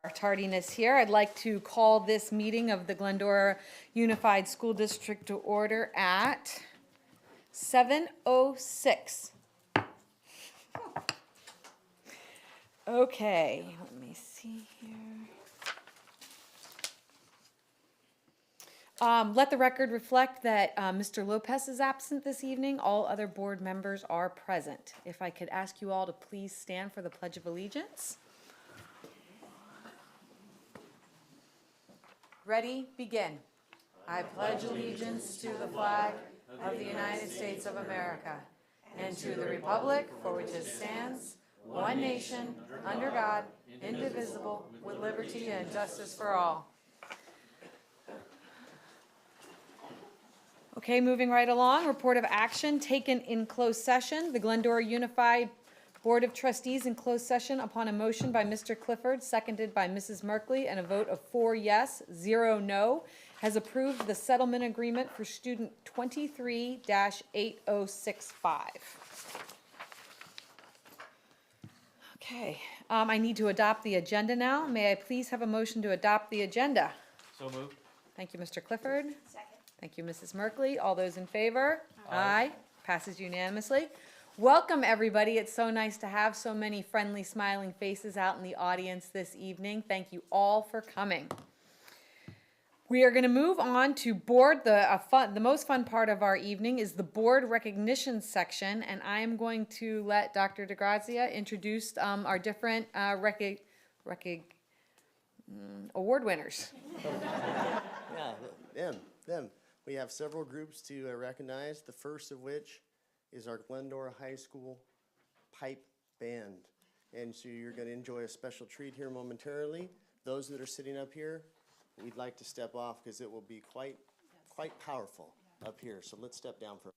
Tardiness here. I'd like to call this meeting of the Glendora Unified School District to order at 7:06. Okay, let me see here. Let the record reflect that Mr. Lopez is absent this evening. All other board members are present. If I could ask you all to please stand for the Pledge of Allegiance. Ready, begin. I pledge allegiance to the flag of the United States of America and to the republic for which it stands, one nation, under God, indivisible, with liberty and justice for all. Okay, moving right along, report of action taken in closed session. The Glendora Unified Board of Trustees in closed session upon a motion by Mr. Clifford, seconded by Mrs. Merkley, and a vote of 4 yes, 0 no, has approved the settlement agreement for student 23-8065. Okay, I need to adopt the agenda now. May I please have a motion to adopt the agenda? So moved. Thank you, Mr. Clifford. Second. Thank you, Mrs. Merkley. All those in favor? Aye. Passes unanimously. Welcome, everybody. It's so nice to have so many friendly, smiling faces out in the audience this evening. Thank you all for coming. We are going to move on to board. The most fun part of our evening is the board recognition section, and I am going to let Dr. DeGrazia introduce our different award winners. Yeah, them. We have several groups to recognize, the first of which is our Glendora High School Pipe Band. And so you're going to enjoy a special treat here momentarily. Those that are sitting up here, we'd like to step off because it will be quite powerful up here. So let's step down for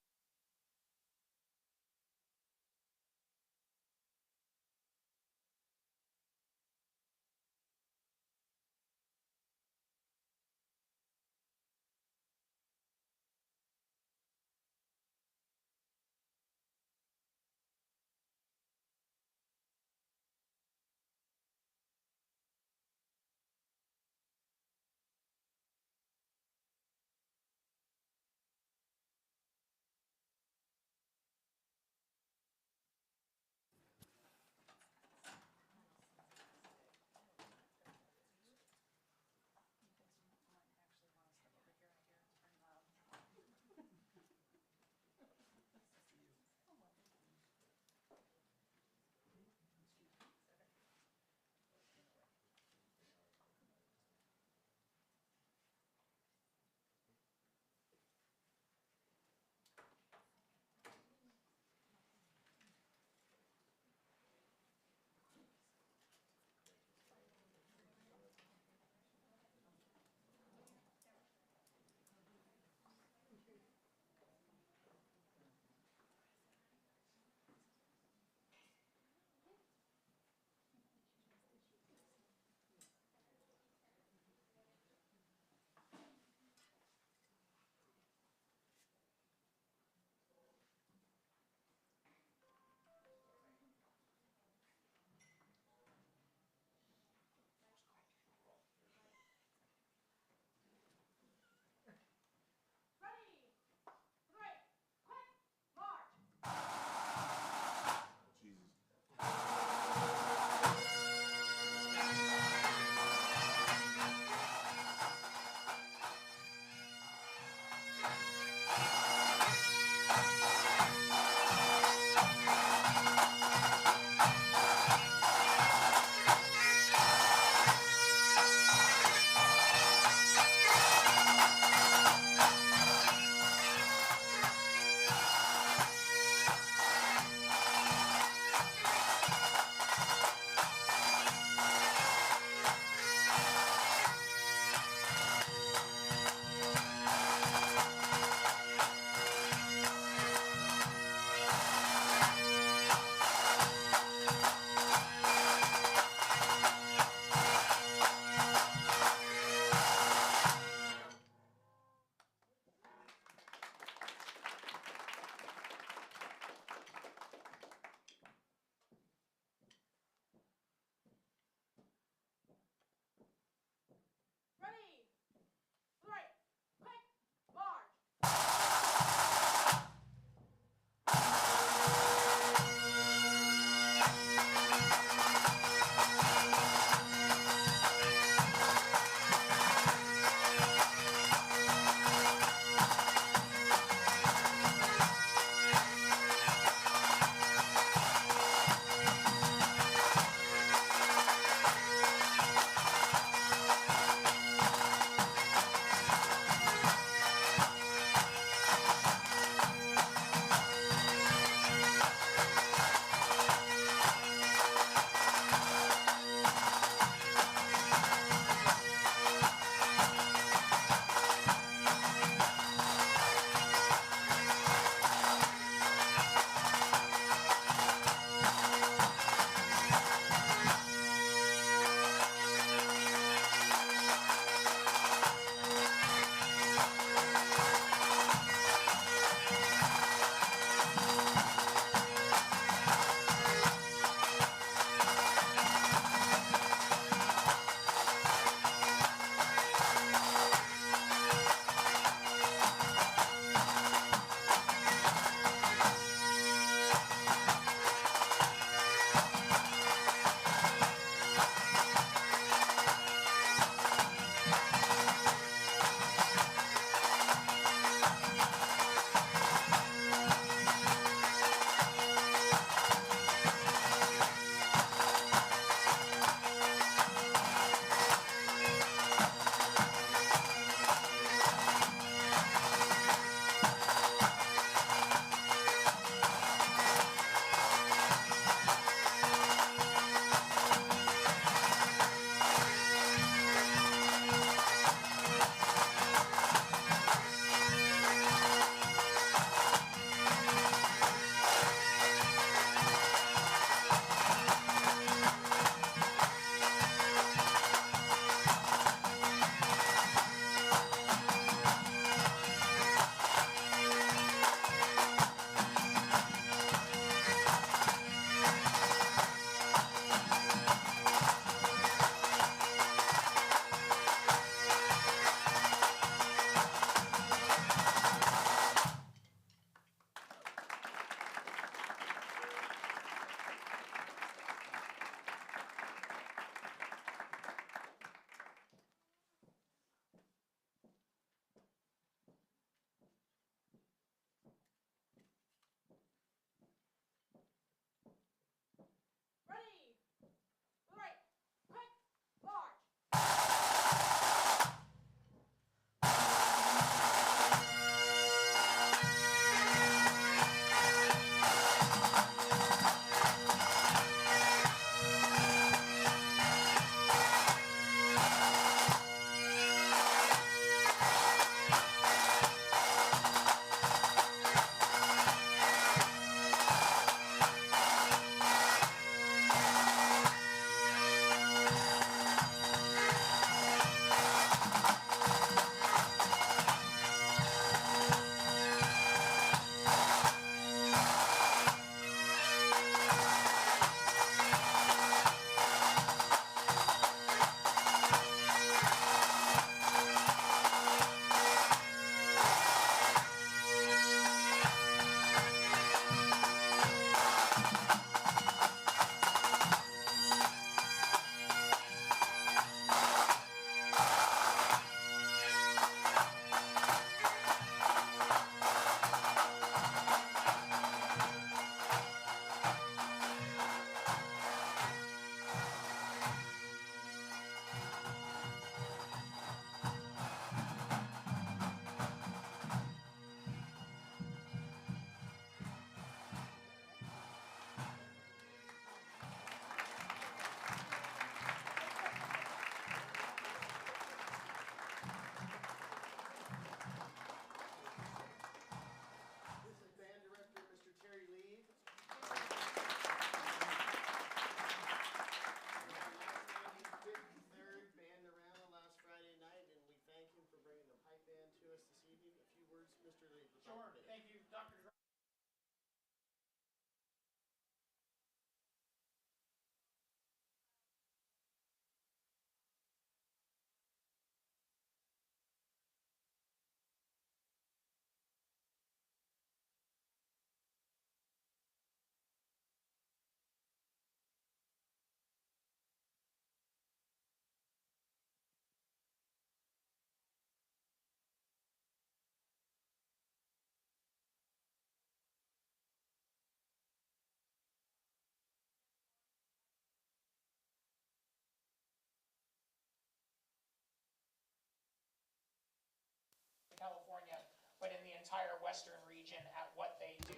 entire Western region at what they do.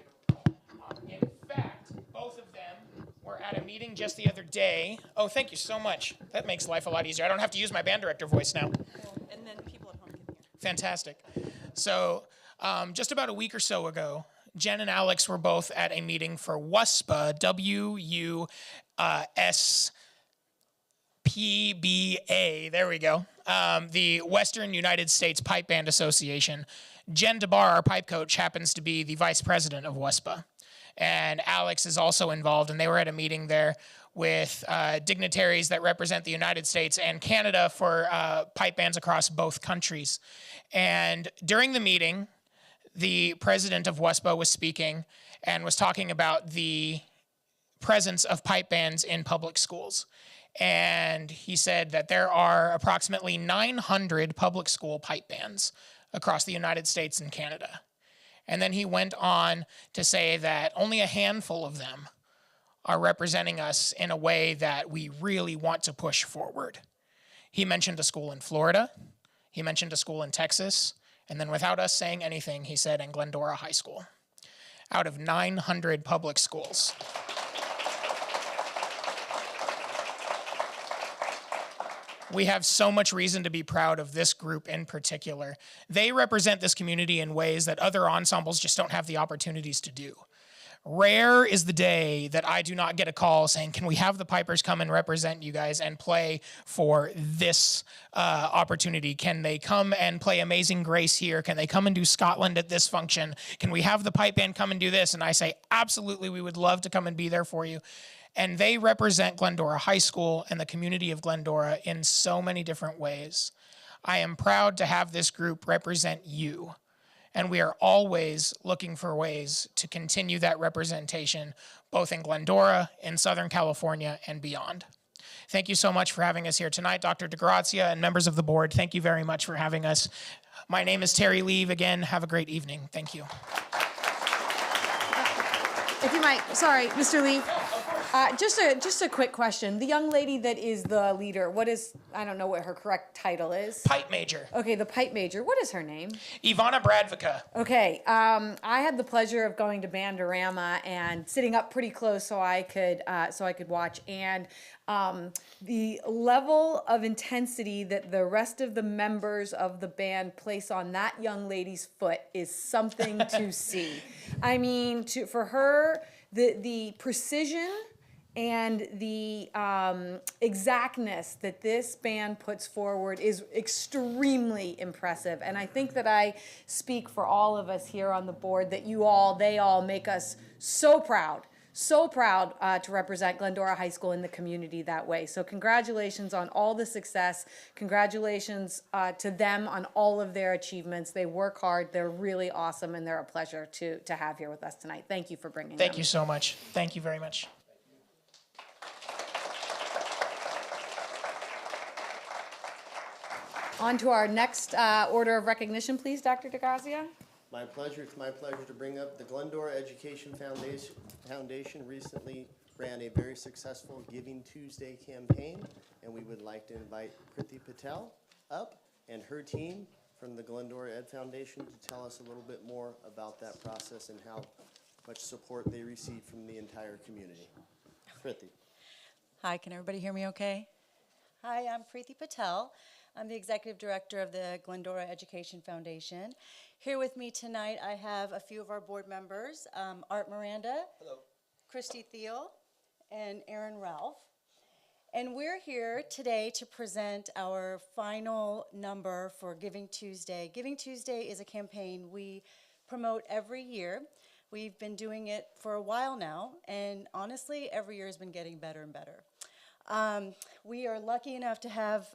In fact, both of them were at a meeting just the other day. Oh, thank you so much. That makes life a lot easier. I don't have to use my band director voice now. And then people at home can hear. Fantastic. So just about a week or so ago, Jen and Alex were both at a meeting for WUSPA, WUSPBA, there we go, the Western United States Pipe Band Association. Jen DeBar, our pipe coach, happens to be the vice president of WUSPA. And Alex is also involved, and they were at a meeting there with dignitaries that represent the United States and Canada for pipe bands across both countries. And during the meeting, the president of WUSPA was speaking and was talking about the presence of pipe bands in public schools. And he said that there are approximately 900 public school pipe bands across the United States and Canada. And then he went on to say that only a handful of them are representing us in a way that we really want to push forward. He mentioned a school in Florida. He mentioned a school in Texas. And then without us saying anything, he said in Glendora High School, out of 900 public schools. We have so much reason to be proud of this group in particular. They represent this community in ways that other ensembles just don't have the opportunities to do. Rare is the day that I do not get a call saying, can we have the pipers come and represent you guys and play for this opportunity? Can they come and play Amazing Grace here? Can they come and do Scotland at this function? Can we have the pipe band come and do this? And I say, absolutely, we would love to come and be there for you. And they represent Glendora High School and the community of Glendora in so many different ways. I am proud to have this group represent you. And we are always looking for ways to continue that representation, both in Glendora, in Southern California, and beyond. Thank you so much for having us here tonight, Dr. DeGrazia and members of the board. Thank you very much for having us. My name is Terry Leave. Again, have a great evening. Thank you. If you might, sorry, Mr. Lee. Just a quick question. The young lady that is the leader, what is, I don't know what her correct title is. Pipe major. Okay, the pipe major. What is her name? Ivana Bradvica. Okay, I had the pleasure of going to Bandorama and sitting up pretty close so I could watch. And the level of intensity that the rest of the members of the band place on that young lady's foot is something to see. I mean, for her, the precision and the exactness that this band puts forward is extremely impressive. And I think that I speak for all of us here on the board that they all make us so proud to represent Glendora High School in the community that way. So congratulations on all the success. Congratulations to them on all of their achievements. They work hard. They're really awesome, and they're a pleasure to have here with us tonight. Thank you for bringing them. Thank you so much. Thank you very much. On to our next order of recognition, please, Dr. DeGrazia. My pleasure. It's my pleasure to bring up the Glendora Education Foundation recently ran a very successful Giving Tuesday campaign, and we would like to invite Priti Patel up and her team from the Glendora Ed Foundation to tell us a little bit more about that process and how much support they receive from the entire community. Priti. Hi, can everybody hear me okay? Hi, I'm Preeti Patel. I'm the Executive Director of the Glendora Education Foundation. Here with me tonight, I have a few of our board members, Art Miranda, hello, Christy Thiel, and Aaron Ralph. And we're here today to present our final number for Giving Tuesday. Giving Tuesday is a campaign we promote every year. We've been doing it for a while now, and honestly, every year has been getting better and better. We are lucky enough to have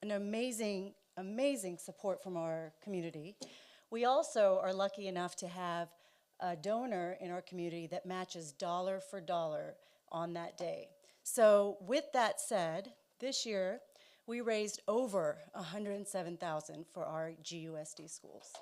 an amazing support from our community. We also are lucky enough to have a donor in our community that matches dollar for dollar on that day. So with that said, this year we raised over $107,000 for our GUSD schools.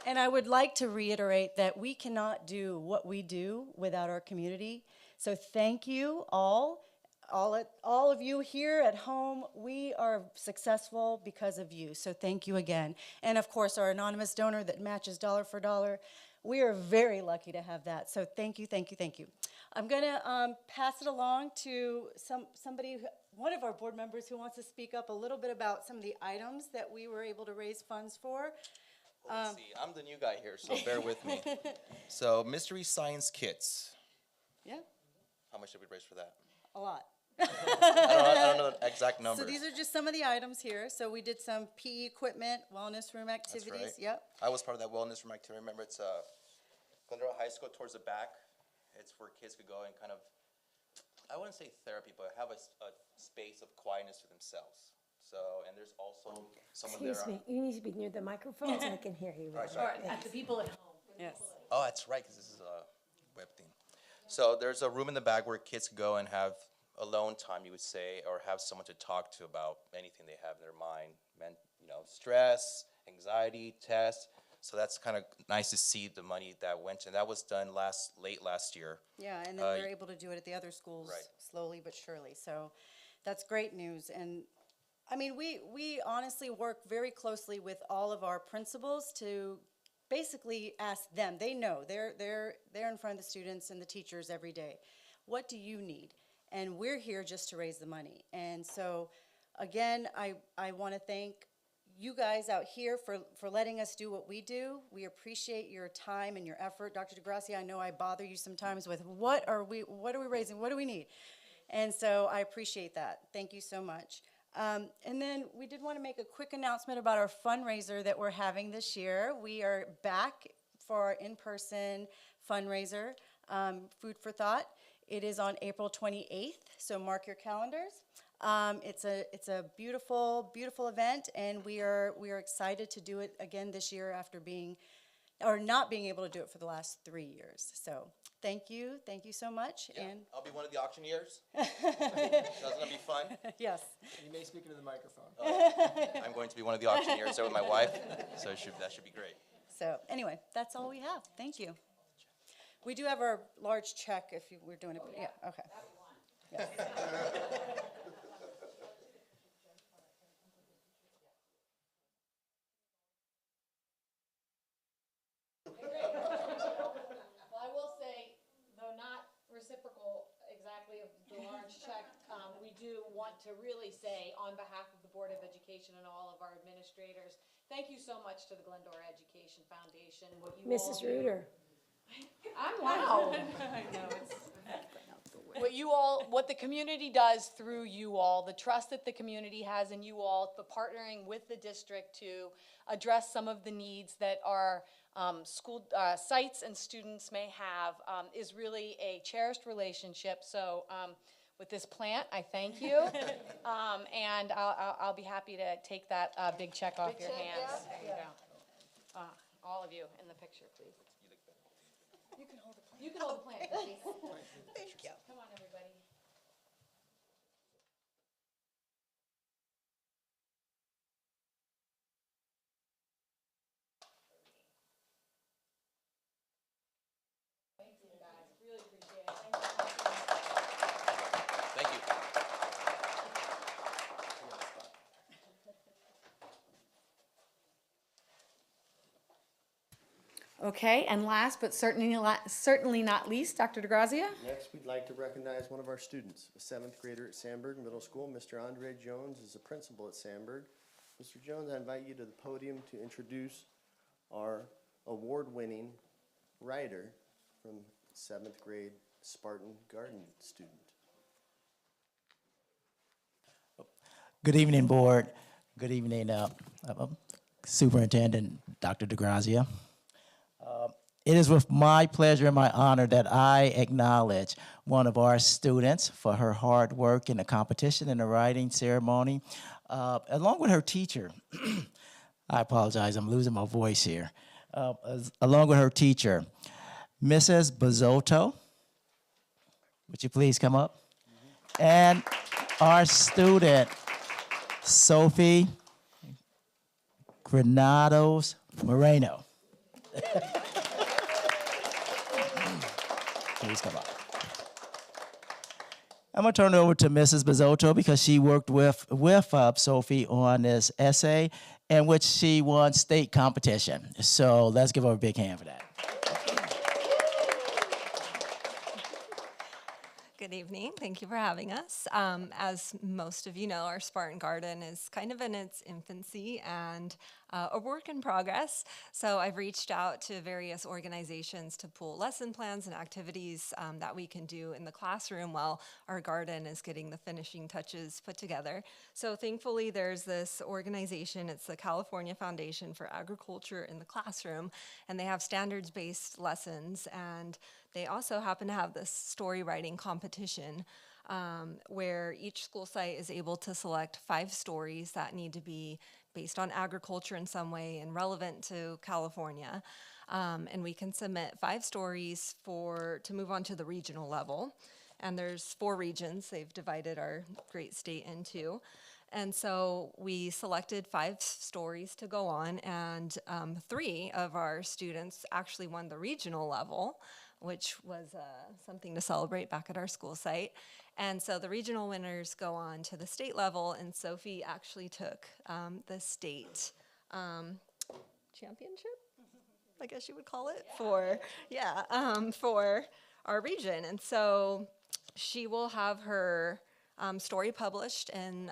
And I would like to reiterate that we cannot do what we do without our community. So thank you all all of you here at home, we are successful because of you. So thank you again. And of course, our anonymous donor that matches dollar for dollar. We are very lucky to have that. So thank you, thank you, thank you. I'm going to pass it along to somebody, one of our board members who wants to speak up a little bit about some of the items that we were able to raise funds for. Well, let's see, I'm the new guy here, so bear with me. So mystery science kits. Yeah, How much did we raise for that? a lot. I don't know the exact numbers. So these are just some of the items here. So we did some PE equipment, wellness room That's activities. right. Yep. I was part of that wellness room activity. Remember, it's Glendora High School towards the back. It's where kids could go and kind of, I wouldn't say therapy, but have a space of quietness for themselves. So, and there's also someone there. Excuse me, you need to be near the microphone so I can hear you. Right, sorry. At the people at home. Yes. Oh, that's right, because this is a web thing. So there's a room in the back where kids could go and have alone time, you would say, or have someone to talk to about anything they have in their mind, stress, anxiety, tests. So that's kind of nice to see the money that went, and that was done late last year. Yeah, and then they're able to do it at the other schools Right. slowly but surely. So that's great news. And I mean, we honestly work very closely with all of our principals to basically ask them. They know they're in front of the students and the teachers every day. What do you need? And we're here just to raise the money. And so, again, I want to thank you guys out here for letting us do what we do. We appreciate your time and your effort. Dr. DeGracia, I know I bother you sometimes with what are we raising? What do we need? And so I appreciate that. Thank you so much. And then we did want to make a quick announcement about our fundraiser that we're having this year. We are back for our in-person fundraiser, Food for Thought. It is on April 28th, so mark your calendars. It's a beautiful, beautiful event, and we are excited to do it again this year after not being able to do it for the last 3 years. So thank you so much. Yeah, And I'll be one of the auctioneers. So it's gonna be fun. yes, You may speak into the microphone. I'm going to be one of the auctioneers there with my wife, so that should be great. so anyway, that's all we have. Thank you. We do have our large check if we're doing it. Yeah, okay. Yes. Well, I will say, though not reciprocal exactly of the large check, we do want to really say, on behalf of the Board of Education and all of our administrators, thank you so much to the Glendora Education Foundation. What you all Mrs. do- Reuter. I'm loud. What the community does through you all, the trust that the community has in you all, the partnering with the district to address some of the needs that our school sites and students may have, is really a cherished relationship. So with this plant, I thank you. And I'll be happy to take that big check off your hands. There you go. All of you in the picture, please. You can hold the plant. You can hold the plant, please. Thank you. Come on, everybody. Thank you, guys. Really appreciate it. Thank you. Thank you. Okay, and last but certainly not least, Dr. DeGrazia? Next, we'd like to recognize one of our students, a seventh grader at Sandburg Middle School. Mr. Andre Jones is a principal at Sandburg. Mr. Jones, I invite you to the podium to introduce our award-winning writer from seventh grade Spartan Garden student. Good evening, board. Good evening, Superintendent Dr. DeGrazia. It is with my pleasure and my honor that I acknowledge one of our students for her hard work in the competition in the writing ceremony, along with her teacher. I apologize, I'm losing my voice here. Along with her teacher, Mrs. Bazzotto. Would you please come up? And our student, Sophie Granados Moreno. Please come up. I'm going to turn it over to Mrs. Bizzotto because she worked with Sophie on this essay in which she won state competition. So let's give her a big hand for that. Good evening. Thank you for having us. As most of you know, our Spartan Garden is kind of in its infancy and a work in progress. So I've reached out to various organizations to pull lesson plans and activities that we can do in the classroom while our garden is getting the finishing touches put together. So thankfully, there's this organization. It's the California Foundation for Agriculture in the Classroom, and they have standards-based lessons, and they also happen to have this story writing competition where each school site is able to select 5 stories that need to be based on agriculture in some way and relevant to California. And we can submit 5 stories to move on to the regional level. And there's 4 regions they've divided our great state into. And so we selected 5 stories to go on, and 3 of our students actually won the regional level, which was something to celebrate back at our school site. And so the regional winners go on to the state level, and Sophie actually took the state championship, I guess you would call it, for our region. And so she will have her story published in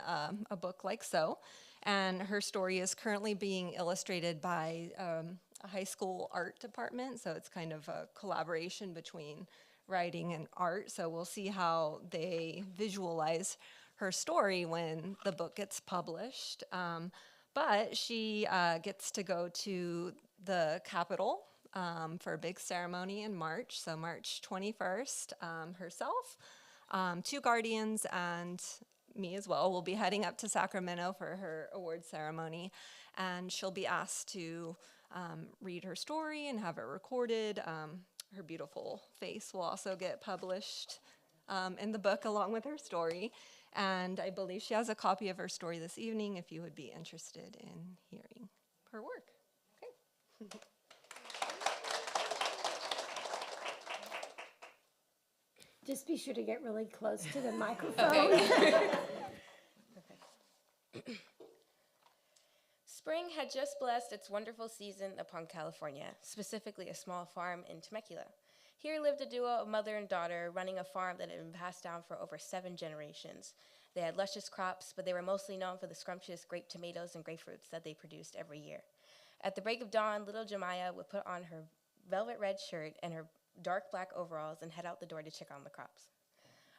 a book like so, and her story is currently being illustrated by a high school art department, so it's kind of a collaboration between writing and art. So we'll see how they visualize her story when the book gets published. But she gets to go to the Capitol for a big ceremony in March, so March 21st herself. 2 guardians and me as well will be heading up to Sacramento for her award ceremony, and she'll be asked to read her story and have it recorded. Her beautiful face will also get published in the book along with her story, and I believe she has a copy of her story this evening if you would be interested in hearing her work. Okay. Just be sure to get really close to the microphone. Spring had just blessed its wonderful season upon California, specifically a small farm in Temecula. Here lived a duo of mother and daughter running a farm that had been passed down for over 7 generations. They had luscious crops, but they were mostly known for the scrumptious grape tomatoes and grapefruits that they produced every year. At the break of dawn, little Jemiah would put on her velvet red shirt and her dark black overalls and head out the door to check on the crops.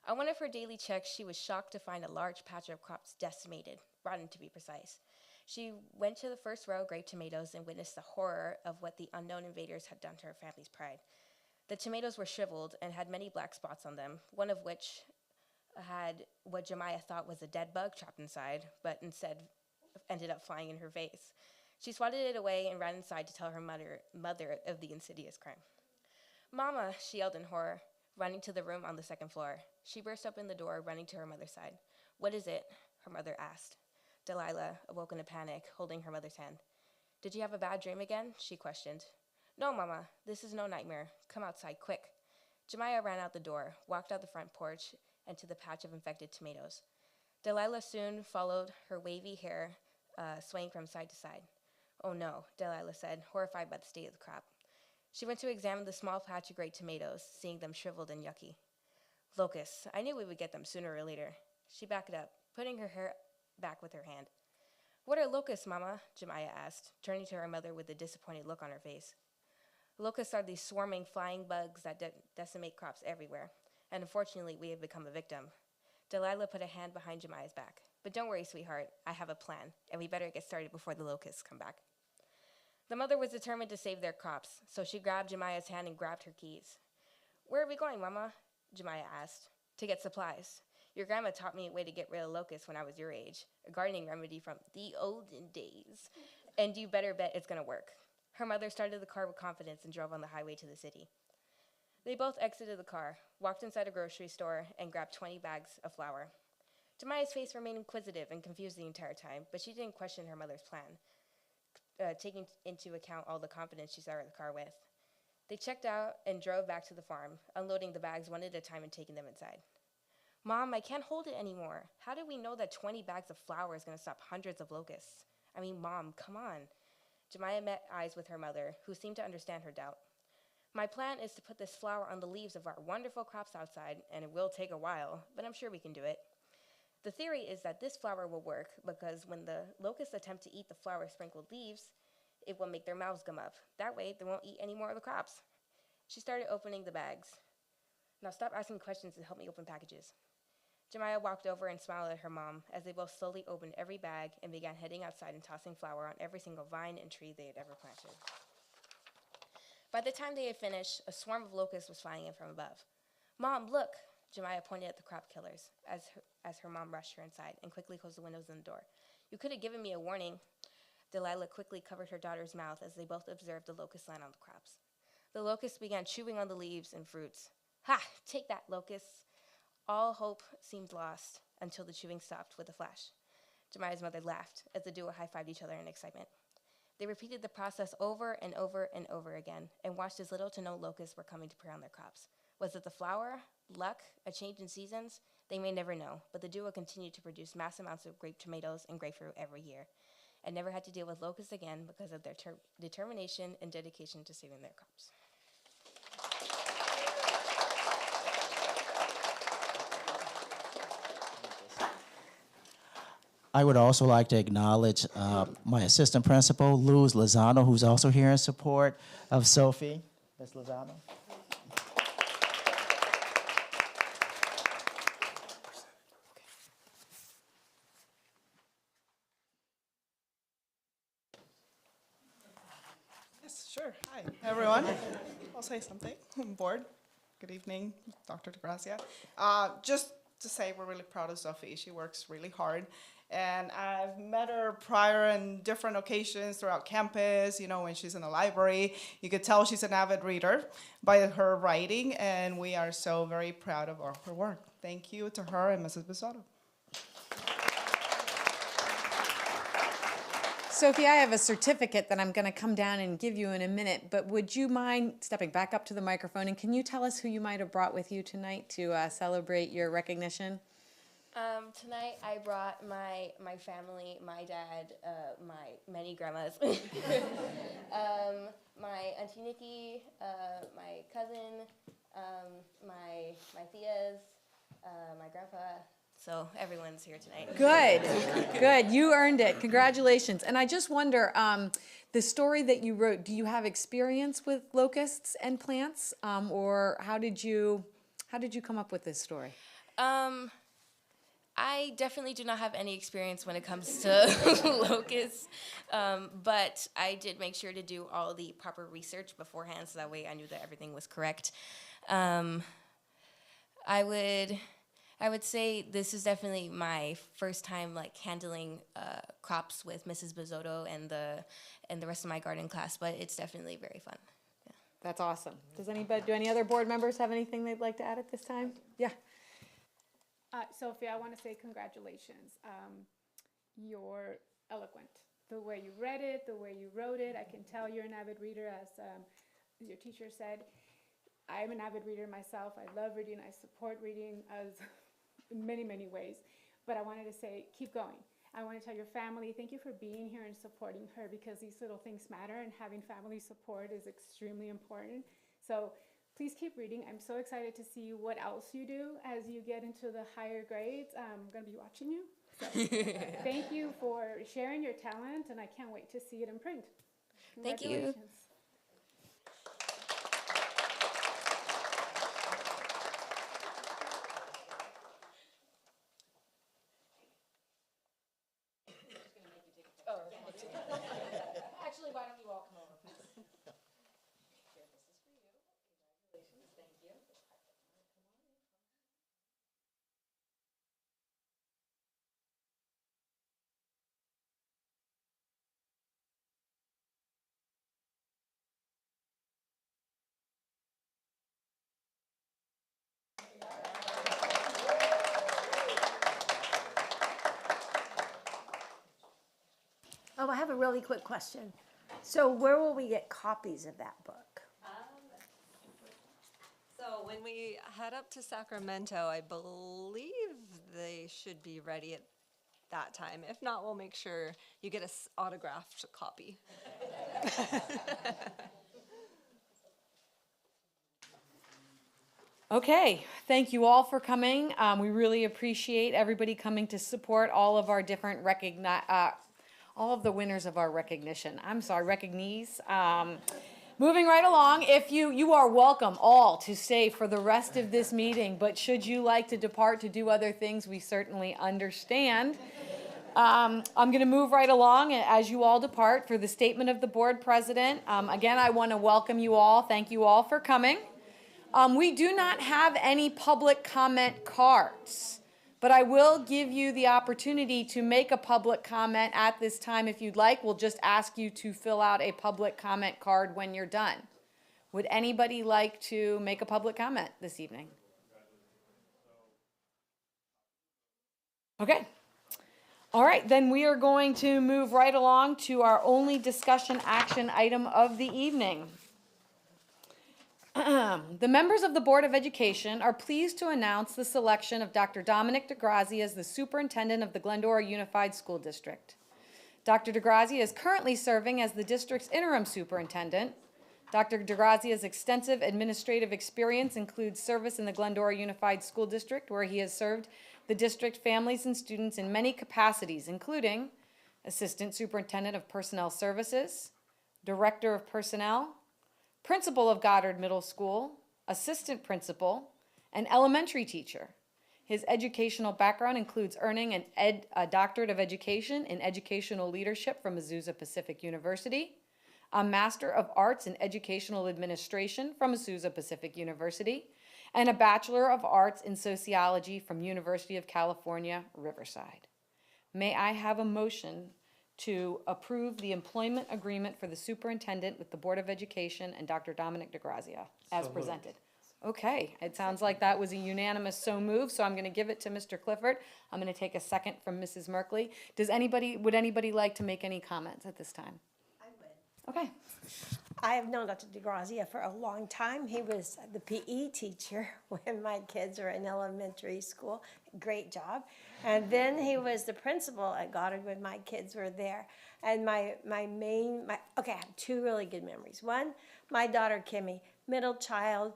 On one of her daily checks, she was shocked to find a large patch of crops decimated, rotten to be precise. She went to the first row of grape tomatoes and witnessed the horror of what the unknown invaders had done to her family's pride. The tomatoes were shriveled and had many black spots on them, one of which had what Jemiah thought was a dead bug trapped inside, but instead ended up flying in her face. She swatted it away and ran inside to tell her mother of the insidious crime. "Mama," she yelled in horror, running to the room on the 2nd floor. She burst open the door, running to her mother's side. "What is it?" her mother asked. Delilah awoke in a panic, holding her mother's hand. "Did you have a bad dream again?" she questioned. "No, Mama, this is no nightmare. Come outside, quick." Jemiah ran out the door, walked out the front porch, and to the patch of infected tomatoes. Delilah soon followed, her wavy hair swaying from side to side. "Oh no," Delilah said, horrified by the state of the crop. She went to examine the small patch of great tomatoes, seeing them shriveled and yucky. "Locusts, I knew we would get them sooner or later." She backed up, putting her hair back with her hand. "What are locusts, Mama?" Jemiah asked, turning to her mother with a disappointed look on her face. "Locusts are these swarming, flying bugs that decimate crops everywhere, and unfortunately, we have become a victim." Delilah put a hand behind Jemiah's back. "But don't worry, sweetheart, I have a plan, and we better get started before the locusts come back." The mother was determined to save their crops, so she grabbed Jemiah's hand and grabbed her keys. "Where are we going, Mama?" Jemiah asked. "To get supplies. Your grandma taught me a way to get rid of locusts when I was your age, a gardening remedy from the olden days, and you better bet it's going to work." Her mother started the car with confidence and drove on the highway to the city. They both exited the car, walked inside a grocery store, and grabbed 20 bags of flour. Jemiah's face remained inquisitive and confused the entire time, but she didn't question her mother's plan, taking into account all the confidence she started the car with. They checked out and drove back to the farm, unloading the bags one at a time and taking them inside. Mom, I can't hold it anymore. How do we know that 20 bags of flour is going to stop hundreds of locusts? I mean, Mom, come on. Jemiah met eyes with her mother, who seemed to understand her doubt. My plan is to put this flour on the leaves of our wonderful crops outside, and it will take a while, but I'm sure we can do it. The theory is that this flour will work because when the locusts attempt to eat the flour-sprinkled leaves, it will make their mouths gum up. That way, they won't eat any more of the crops. She started opening the bags. Now stop asking questions and help me open packages. Jemiah walked over and smiled at her mom as they both slowly opened every bag and began heading outside and tossing flour on every single vine and tree they had ever planted. By the time they had finished, a swarm of locusts was flying in from above. Mom, look! Jemiah pointed at the crop killers as her mom rushed her inside and quickly closed the windows and the door. You could have given me a warning. Delilah quickly covered her daughter's mouth as they both observed the locust land on the crops. The locusts began chewing on the leaves and fruits. Ha! Take that, locusts! All hope seemed lost until the chewing stopped with a flash. Jemiah's mother laughed as the duo high-fived each other in excitement. They repeated the process over and over and over again and watched as little to no locusts were coming to prey on their crops. Was it the flour, luck, a change in seasons? They may never know, but the duo continued to produce mass amounts of grape tomatoes and grapefruit every year and never had to deal with locusts again because of their determination and dedication to saving their crops. I would also like to acknowledge my assistant principal, Luz Lozano, who's also here in support of Sophie. Ms. Lozano. Yes, sure. Hi, everyone. I'll say something. Board. Good evening, Dr. DeGrazia. Just to say we're really proud of Sophie. She works really hard. And I've met her prior in different occasions throughout campus, you know, when she's in the library. You could tell she's an avid reader by her writing, and we are so very proud of her work. Thank you to her and Mrs. Bisoto. Sophie, I have a certificate that I'm going to come down and give you in a minute, but would you mind stepping back up to the microphone, and can you tell us who you might have brought with you tonight to celebrate your recognition? Tonight I brought my family, my dad, my many grandmas, my Auntie Nikki, my cousin, my tias, my grandpa. So everyone's here tonight. Good, good. You earned it. Congratulations. And I just wonder, the story that you wrote, do you have experience with locusts and plants, or how did you come up with this story? I definitely do not have any experience when it comes to locusts, but I did make sure to do all the proper research beforehand, so that way I knew that everything was correct. I would say this is definitely my first time like handling crops with Mrs. Bisoto and the rest of my garden class, but it's definitely very fun. Yeah. That's awesome. Do any other board members have anything they'd like to add at this time? Yeah. Sophie, I want to say congratulations. You're eloquent. The way you read it, the way you wrote it, I can tell you're an avid reader, as your teacher said. I'm an avid reader myself. I love reading. I support reading as in many, many ways. But I wanted to say, keep going. I want to tell your family, thank you for being here and supporting her, because these little things matter, and having family support is extremely important. So please keep reading. I'm so excited to see what else you do as you get into the higher grades. I'm going to be watching you. So thank you for sharing your talent, and I can't wait to see it in print. Thank you. Congratulations. Actually, why don't you all come over, please? Here, this is for you. Congratulations, thank you. Oh, I have a really quick question. So where will we get copies of that book? So when we head up to Sacramento, I believe they should be ready at that time. If not, we'll make sure you get a autographed copy. Okay, thank you all for coming. We really appreciate everybody coming to support all of our different all of the winners of our recognition. I'm sorry, recognees. Moving right along, if you are welcome all to stay for the rest of this meeting, but should you like to depart to do other things, we certainly understand. I'm going to move right along as you all depart for the statement of the board president. Again, I want to welcome you all. Thank you all for coming. We do not have any public comment cards, but I will give you the opportunity to make a public comment at this time if you'd like. We'll just ask you to fill out a public comment card when you're done. Would anybody like to make a public comment this evening? Okay. All right, then we are going to move right along to our only discussion action item of the evening. The members of the Board of Education are pleased to announce the selection of Dr. Dominic DeGrazia as the Superintendent of the Glendora Unified School District. Dr. DeGrazia is currently serving as the district's interim superintendent. Dr. DeGrazia's extensive administrative experience includes service in the Glendora Unified School District, where he has served the district families and students in many capacities, including Assistant Superintendent of Personnel Services, Director of Personnel, Principal of Goddard Middle School, Assistant Principal, and Elementary Teacher. His educational background includes earning a Doctorate of Education in Educational Leadership from Azusa Pacific University, a Master of Arts in Educational Administration from Azusa Pacific University, and a Bachelor of Arts in Sociology from University of California, Riverside. May I have a motion to approve the employment agreement for the superintendent with the Board of Education and Dr. Dominic DeGrazia as presented? Okay, it sounds like that was a unanimous so move, so I'm going to give it to Mr. Clifford. I'm going to take a second from Mrs. Merkley. Would anybody like to make any comments at this time? I would. Okay. I have known Dr. DeGrazia for a long time. He was the PE teacher when my kids were in elementary school. Great job. And then he was the principal at Goddard when my kids were there. And I have two really good memories. One, my daughter Kimmy, middle child.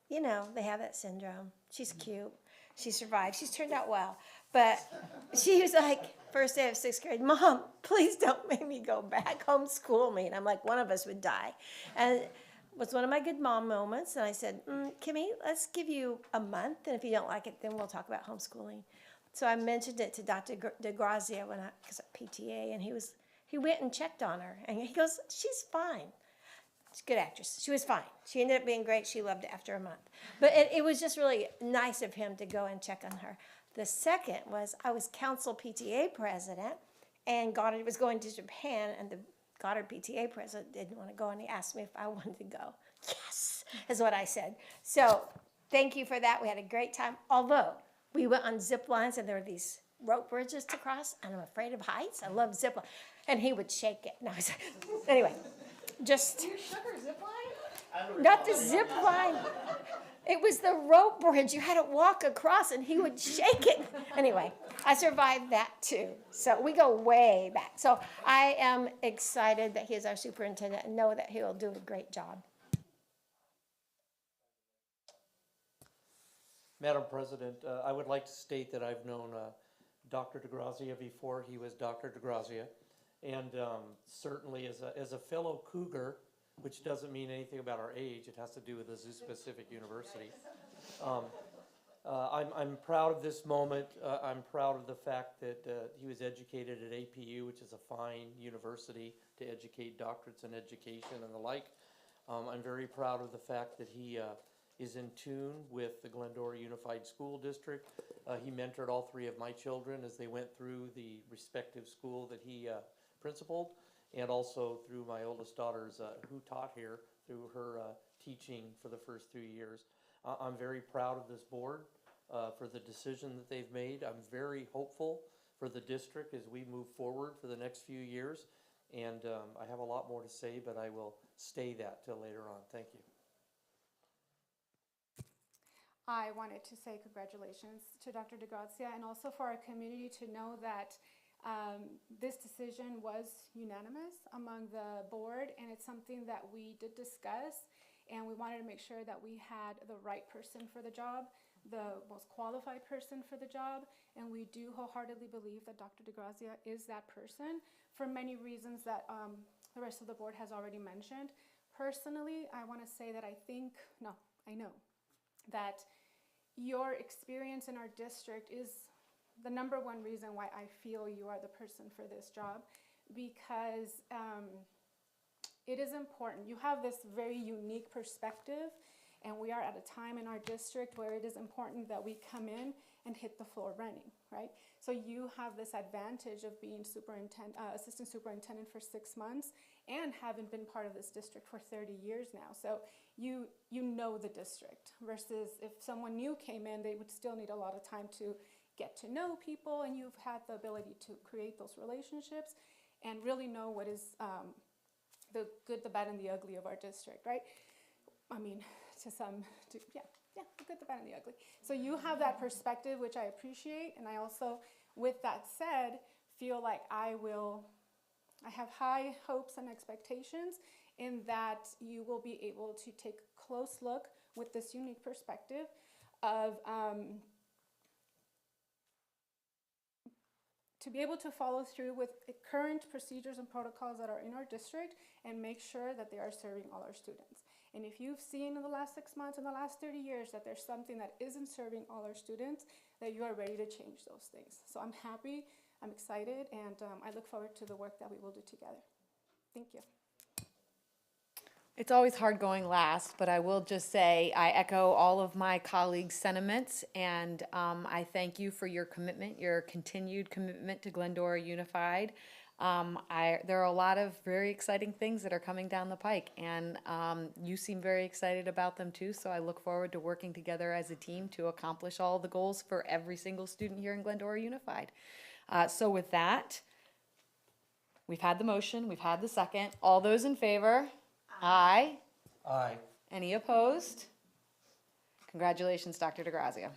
You know, they have that syndrome. She's cute. She survived. She's turned out well. But she was like, first day of sixth grade, Mom, please don't make me go back, homeschool me. And I'm like, one of us would die. And it was one of my good mom moments. And I said, Kimmy, let's give you a month. And if you don't like it, then we'll talk about homeschooling. So I mentioned it to Dr. DeGrazia because at PTA, and he went and checked on her. And he goes, she's fine. She's a good actress. She was fine. She ended up being great. She loved it after a month. But it was just really nice of him to go and check on her. The second was I was council PTA president, and Goddard was going to Japan, and the Goddard PTA president didn't want to go, and he asked me if I wanted to go. Yes, is what I said. So thank you for that. We had a great time, although we went on zip lines, and there were these rope bridges to cross, and I'm afraid of heights. I love zip lines. And he would shake it. No, anyway, just... You shook her zip line? Not the zip line. It was the rope bridge. You had to walk across, and he would shake it. Anyway, I survived that too. So we go way back. So I am excited that he is our superintendent and know that he will do a great job. Madam President, I would like to state that I've known Dr. DeGrazia before he was Dr. DeGrazia. And certainly as a fellow Cougar, which doesn't mean anything about our age, it has to do with Azusa Pacific University. I'm proud of this moment. I'm proud of the fact that he was educated at APU, which is a fine university to educate doctorates in education and the like. I'm very proud of the fact that he is in tune with the Glendora Unified School District. He mentored all three of my children as they went through the respective school that he principaled, and also through my oldest daughter's, who taught here, through her teaching for the first 3 years. I'm very proud of this board for the decision that they've made. I'm very hopeful for the district as we move forward for the next few years. And I have a lot more to say, but I will stay that till later on. Thank you. I wanted to say congratulations to Dr. DeGrazia, and also for our community to know that this decision was unanimous among the board, and it's something that we did discuss, and we wanted to make sure that we had the right person for the job, the most qualified person for the job, and we do wholeheartedly believe that Dr. DeGrazia is that person for many reasons that the rest of the board has already mentioned. Personally, I want to say that I know that your experience in our district is the number one reason why I feel you are the person for this job, because it is important. You have this very unique perspective, and we are at a time in our district where it is important that we come in and hit the floor running, right? So you have this advantage of being assistant superintendent for 6 months and having been part of this district for 30 years now. So you know the district, versus if someone new came in, they would still need a lot of time to get to know people, and you've had the ability to create those relationships and really know what is the good, the bad, and the ugly of our district, right? I mean, the good, the bad, and the ugly. So you have that perspective, which I appreciate, and I also, with that said, feel like I have high hopes and expectations in that you will be able to take a close look with this unique perspective of to be able to follow through with current procedures and protocols that are in our district and make sure that they are serving all our students. And if you've seen in the last 6 months, in the last 30 years, that there's something that isn't serving all our students, that you are ready to change those things. So I'm happy, I'm excited, and I look forward to the work that we will do together. Thank you. It's always hard going last, but I will just say I echo all of my colleagues' sentiments, and I thank you for your commitment, your continued commitment to Glendora Unified. There are a lot of very exciting things that are coming down the pike, and you seem very excited about them too, so I look forward to working together as a team to accomplish all the goals for every single student here in Glendora Unified. So with that, we've had the motion, we've had the second. All those in favor? Aye. Aye. Any opposed? Congratulations, Dr. DeGrazia.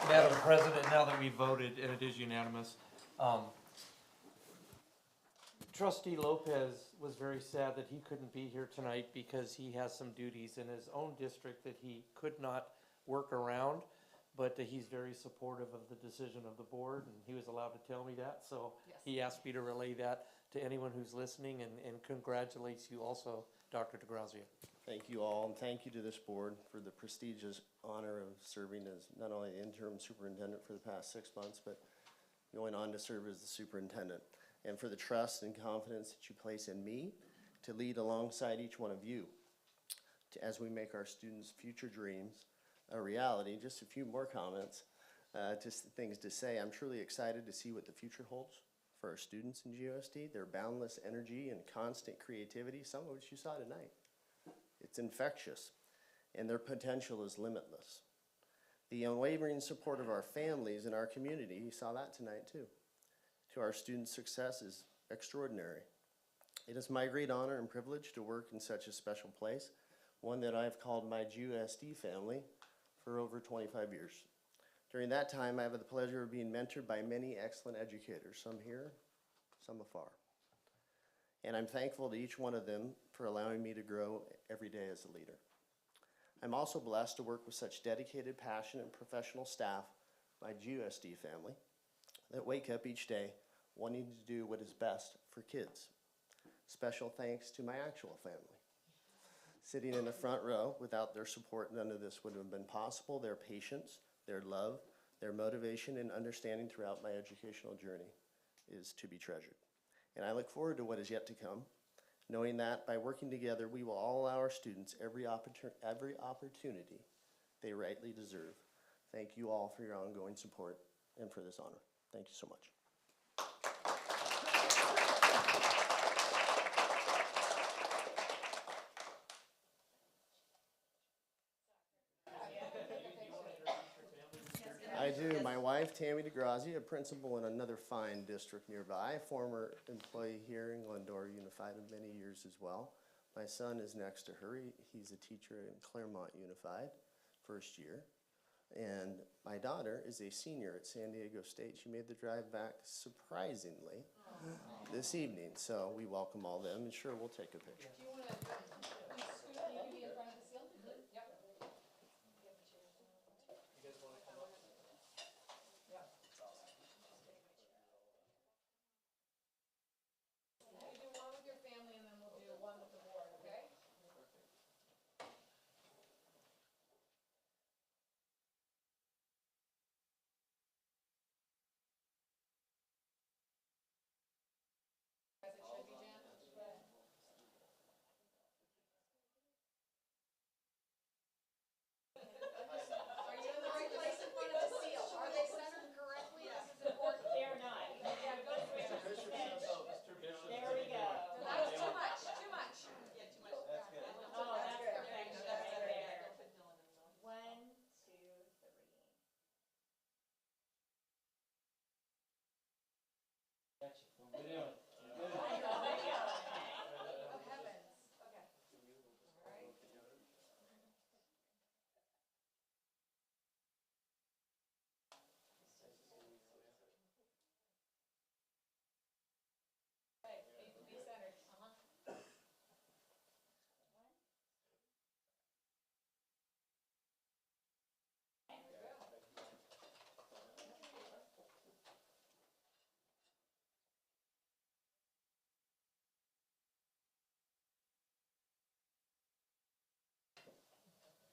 Madam President, now that we voted and it is unanimous, Trustee Lopez was very sad that he couldn't be here tonight because he has some duties in his own district that he could not work around, but he's very supportive of the decision of the board, and he was allowed to tell me that, so he asked me to relay that to anyone who's listening, and congratulates you also, Dr. DeGrazia. Thank you all, and thank you to this board for the prestigious honor of serving as not only the interim superintendent for the past 6 months, but going on to serve as the superintendent, and for the trust and confidence that you place in me to lead alongside each one of you as we make our students' future dreams a reality. Just a few more comments, just things to say. I'm truly excited to see what the future holds for our students in GOSD, their boundless energy and constant creativity, some of which you saw tonight. It's infectious, and their potential is limitless. The unwavering support of our families and our community, you saw that tonight too, to our students' success is extraordinary. It is my great honor and privilege to work in such a special place, one that I've called my GOSD family for over 25 years. During that time, I have the pleasure of being mentored by many excellent educators, some here, some afar. And I'm thankful to each one of them for allowing me to grow every day as a leader. I'm also blessed to work with such dedicated, passionate, and professional staff, my GOSD family, that wake up each day wanting to do what is best for kids. Special thanks to my actual family. Sitting in the front row, without their support, none of this would have been possible. Their patience, their love, their motivation, and understanding throughout my educational journey is to be treasured. And I look forward to what is yet to come, knowing that by working together, we will all allow our students every opportunity they rightly deserve. Thank you all for your ongoing support and for this honor. Thank you so much. wife, Tammy DeGrazia, a principal in another fine district nearby, a former employee here in Glendora Unified of many years as well. My son is next to her. He's a teacher in Claremont Unified, first year. And my daughter is a senior at San Diego State. She made the drive back surprisingly this evening. So we welcome all them, and sure, we'll take a picture. Do you want to scoot, you can be in front of the seal? Yep. You do one with your family and then we'll do one with the board, okay? As it should be, Jan. Are you in the right place in front of the seal? Are they centered correctly? This is important. They're not. Yeah, go for it. There we go. That was too much, too much. Yeah, too much. Oh, that's perfect. Right there. 1, 2, 3. Oh, heavens. Okay. All right. Okay, be centered.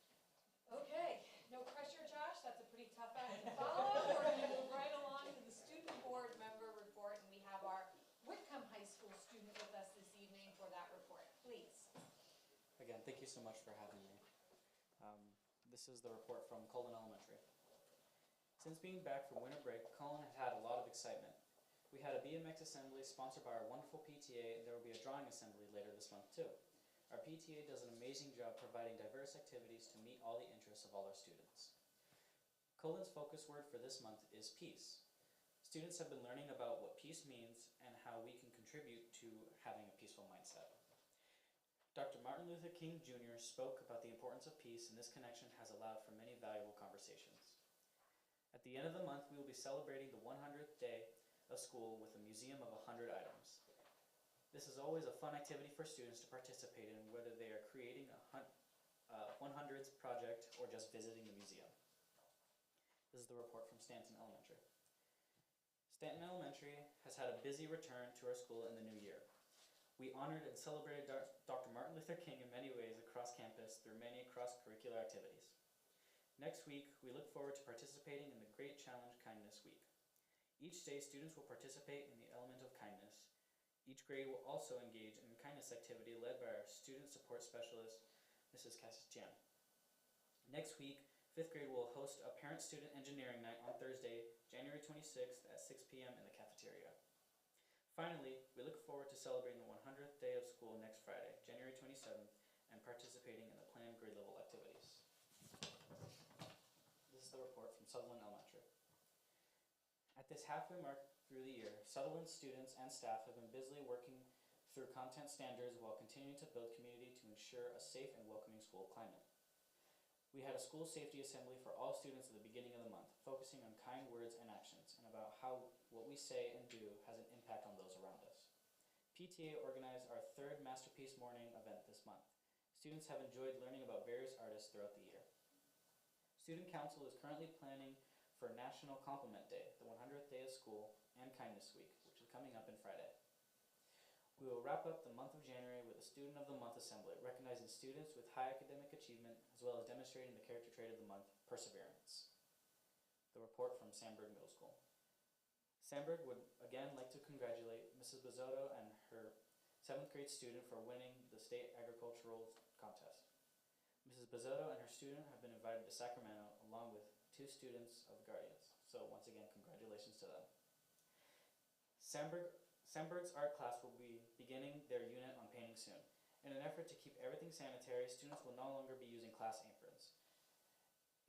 Okay, no pressure, Josh. That's a pretty tough act to follow. We're going to move right along to the student board member report, and we have our Whitcomb High School student with us this evening for that report. Please. Again, thank you so much for having me. This is the report from Cullen Elementary. Since being back from winter break, Cullen has had a lot of excitement. We had a BMX assembly sponsored by our wonderful PTA, and there will be a drawing assembly later this month too. Our PTA does an amazing job providing diverse activities to meet all the interests of all our students. Cullen's focus word for this month is peace. Students have been learning about what peace means and how we can contribute to having a peaceful mindset. Dr. Martin Luther King Jr. spoke about the importance of peace, and this connection has allowed for many valuable conversations. At the end of the month, we will be celebrating the 100th day of school with a museum of 100 items. This is always a fun activity for students to participate in, whether they are creating a 100th project or just visiting the museum. This is the report from Stanton Elementary. Stanton Elementary has had a busy return to our school in the new year. We honored and celebrated Dr. Martin Luther King in many ways across campus through many cross-curricular activities. Next week, we look forward to participating in the Great Challenge Kindness Week. Each day, students will participate in the element of kindness. Each grade will also engage in a kindness activity led by our student support specialist, Mrs. Cassis Jan. Next week, 5th grade will host a parent-student engineering night on Thursday, January 26th at 6 p.m. in the cafeteria. Finally, we look forward to celebrating the 100th day of school next Friday, January 27th, and participating in the planned grade level activities. This is the report from Sutherland Elementary. At this halfway mark through the year, Sutherland students and staff have been busily working through content standards while continuing to build community to ensure a safe and welcoming school climate. We had a school safety assembly for all students at the beginning of the month, focusing on kind words and actions, and about how what we say and do has an impact on those around us. PTA organized our 3rd Masterpiece Morning event this month. Students have enjoyed learning about various artists throughout the year. Student Council is currently planning for National Compliment Day, the 100th day of school, and Kindness Week, which is coming up on Friday. We will wrap up the month of January with a Student of the Month Assembly, recognizing students with high academic achievement, as well as demonstrating the character trait of the month, perseverance. The report from Sandburg Middle School. Sandburg would again like to congratulate Mrs. Bizzotto and her 7th grade student for winning the state agricultural contest. Mrs. Bizzotto and her student have been invited to Sacramento along with 2 students of the Guardians. So once again, congratulations to them. Sandburg's art class will be beginning their unit on painting soon. In an effort to keep everything sanitary, students will no longer be using class aprons.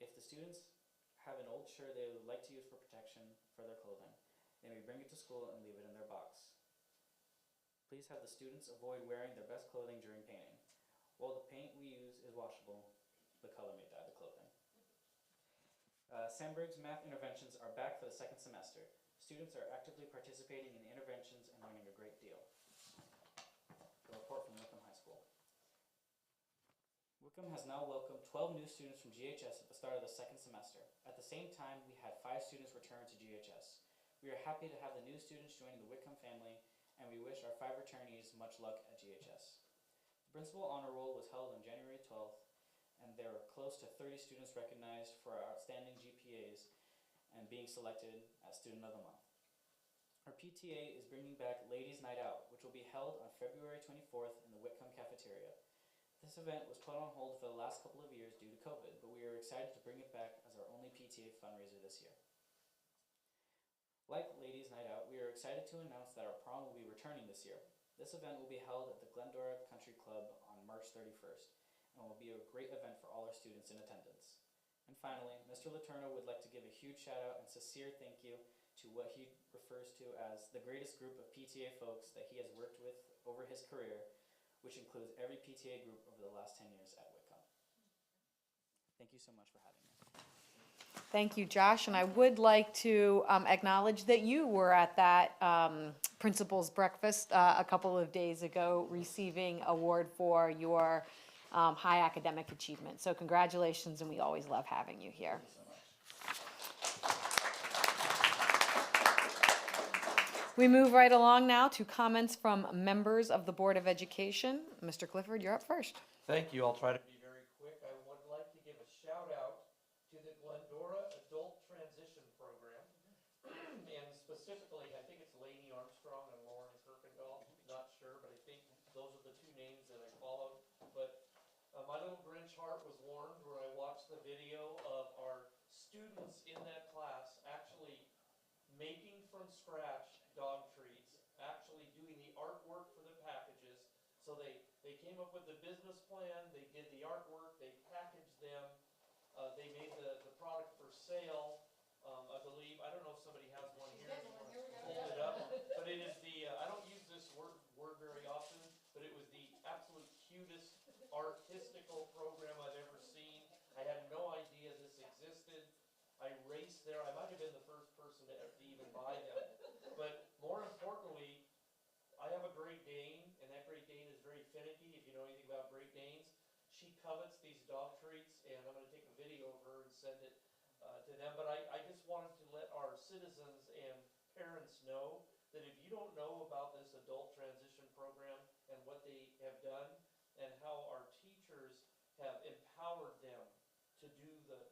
If the students have an old shirt they would like to use for protection for their clothing. They may bring it to school and leave it in their box. Please have the students avoid wearing their best clothing during painting. While the paint we use is washable, the color may dye the clothing. Sandberg's math interventions are back for the second semester. Students are actively participating in the interventions and learning a great deal. The report from Wickham High School. Wickham has now welcomed 12 new students from GHS at the start of the second semester. At the same time, we had 5 students return to GHS. We are happy to have the new students joining the Wickham family, and we wish our 5 returnees much luck at GHS. The principal honor roll was held on January 12th, and there were close to 30 students recognized for our outstanding GPAs and being selected as Student of the Month. Our PTA is bringing back Ladies Night Out, which will be held on February 24th in the Whitcomb Cafeteria. This event was put on hold for the last couple of years due to COVID, but we are excited to bring it back as our only PTA fundraiser this year. Like Ladies Night Out, we are excited to announce that our prom will be returning this year. This event will be held at the Glendora Country Club on March 31st and will be a great event for all our students in attendance. And finally, Mr. Letourneau would like to give a huge shout out and sincere thank you to what he refers to as the greatest group of PTA folks that he has worked with over his career, which includes every PTA group over the last 10 years at Whitcomb. Thank you so much for having me. Thank you, Josh. And I would like to acknowledge that you were at that principal's breakfast a couple of days ago, receiving award for your high academic achievement. So congratulations, and we always love having you here. We move right along now to comments from members of the Board of Education. Mr. Clifford, you're up first. Thank you. I'll try to be very quick. I would like to give a shout out to the Glendora Adult Transition Program. And specifically, I think it's Lainey Armstrong and Lauren Kirkendall. Not sure, but I think those are the 2 names that I followed. But my little Grinch heart was warmed where I watched the video of our students in that class actually making from scratch dog treats, actually doing the artwork for the packages. So they came up with the business plan, they did the artwork, they packaged them, they made the product for sale. I believe, I don't know if somebody has one here, hold it up, but it is the, I don't use this word very often, but it was the absolute cutest artistical program I've ever seen. I had no idea this existed. I raced there. I might have been the first person to even buy them. But more importantly, I have a Great Dane, and that Great Dane is very finicky. If you know anything about Great Danes, she covets these dog treats, and I'm going to take a video of her and send it to them. But I just wanted to let our citizens and parents know that if you don't know about this adult transition program and what they have done and how our teachers have empowered them to do this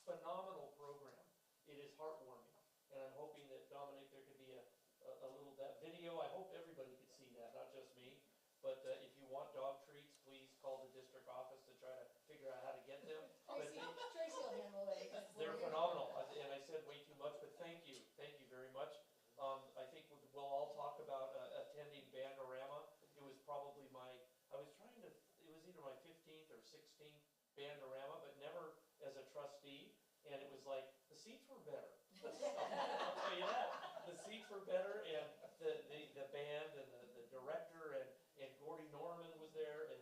phenomenal program, it is heartwarming. And I'm hoping that, Dominic, there could be a little that video. I hope everybody could see that, not just me. But if you want dog treats, please call the district office to try to figure out how to get them. Tracy will handle it. They're phenomenal, and I said way too much, but thank you very much. I think we'll all talk about attending Bandorama. It was probably it was either my 15th or 16th Bandorama, but never as a trustee. And it was like, the seats were better. I'll tell you that. The seats were better, and the band and the director and Gordy Norman was there, and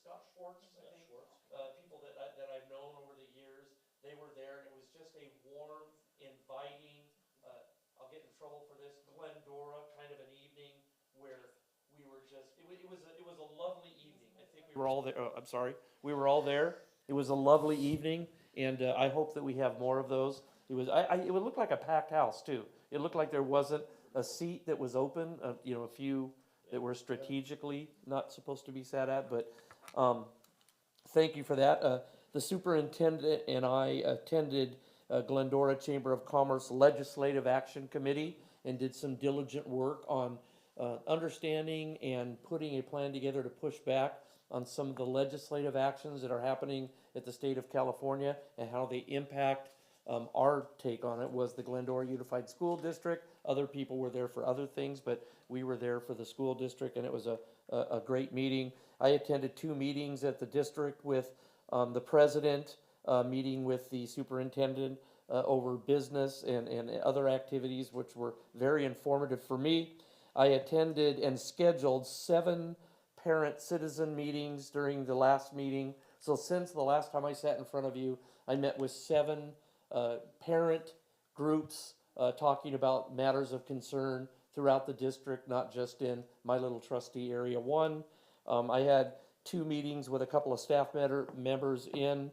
Scott Schwartz, I think. People that I've known over the years, they were there, and it was just a warm, inviting, I'll get in trouble for this, Glendora kind of an evening where we were just, it was a lovely evening. I think we were all there, we were all there. It was a lovely evening, and I hope that we have more of those. It would look like a packed house too. It looked like there wasn't a seat that was open, a few that were strategically not supposed to be sat at, but thank you for that. The superintendent and I attended Glendora Chamber of Commerce Legislative Action Committee and did some diligent work on understanding and putting a plan together to push back on some of the legislative actions that are happening at the state of California and how they impact our take on it was the Glendora Unified School District. Other people were there for other things, but we were there for the school district, and it was a great meeting. I attended 2 meetings at the district with the president meeting with the superintendent over business and other activities, which were very informative for me. I attended and scheduled 7 parent citizen meetings during the last meeting. So since the last time I sat in front of you, I met with 7 parent groups talking about matters of concern throughout the district, not just in my little trustee area 1. I had 2 meetings with a couple of staff members in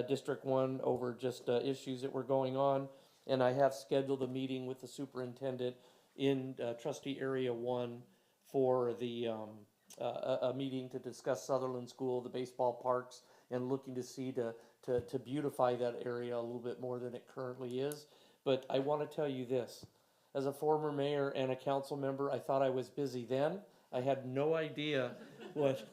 District 1 over just issues that were going on. And I have scheduled a meeting with the superintendent in trustee area 1 for the a meeting to discuss Sutherland School, the baseball parks, and looking to see to beautify that area a little bit more than it currently is. But I want to tell you this, as a former mayor and a council member, I thought I was busy then. I had no idea what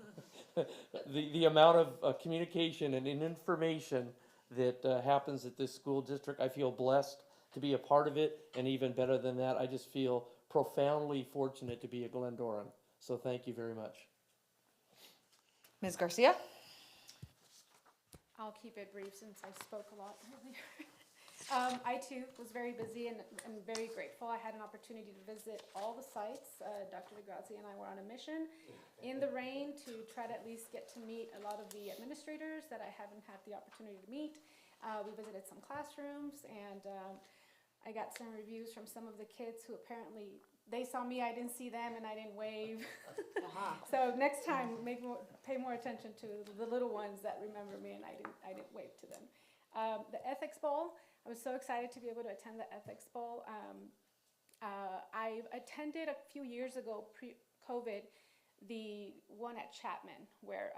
the amount of communication and information that happens at this school district. I feel blessed to be a part of it, and even better than that, I just feel profoundly fortunate to be a Glendoran. So thank you very much. Ms. Garcia? I'll keep it brief since I spoke a lot earlier. I too was very busy and very grateful. I had an opportunity to visit all the sites. Dr. DeGrazia and I were on a mission in the rain to try to at least get to meet a lot of the administrators that I haven't had the opportunity to meet. We visited some classrooms, and I got some reviews from some of the kids who apparently they saw me, I didn't see them, and I didn't wave. So next time, pay more attention to the little ones that remember me, and I didn't wave to them. The Ethics Bowl, I was so excited to be able to attend the Ethics Bowl. I attended a few years ago, pre-COVID, the one at Chapman, where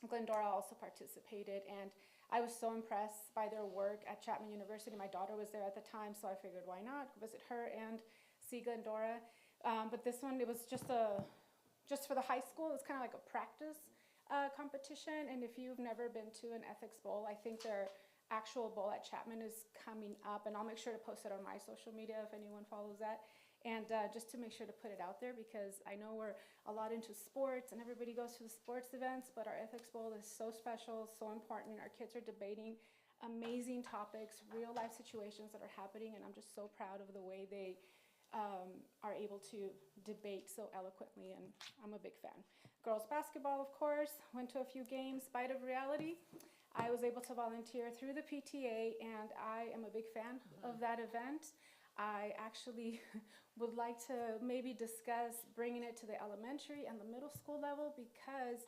Glendora also participated, and I was so impressed by their work at Chapman University. My daughter was there at the time, so I figured why not visit her and see Glendora. But this one, it was just for the high school. It was kind of like a practice competition, and if you've never been to an Ethics Bowl, I think their actual bowl at Chapman is coming up, and I'll make sure to post it on my social media if anyone follows that. And just to make sure to put it out there, because I know we're a lot into sports and everybody goes to the sports events, but our Ethics Bowl is so special, so important. Our kids are debating amazing topics, real life situations that are happening, and I'm just so proud of the way they are able to debate so eloquently, and I'm a big fan. Girls basketball, of course, went to a few games. Spite of reality, I was able to volunteer through the PTA, and I am a big fan of that event. I actually would like to maybe discuss bringing it to the elementary and the middle school level, because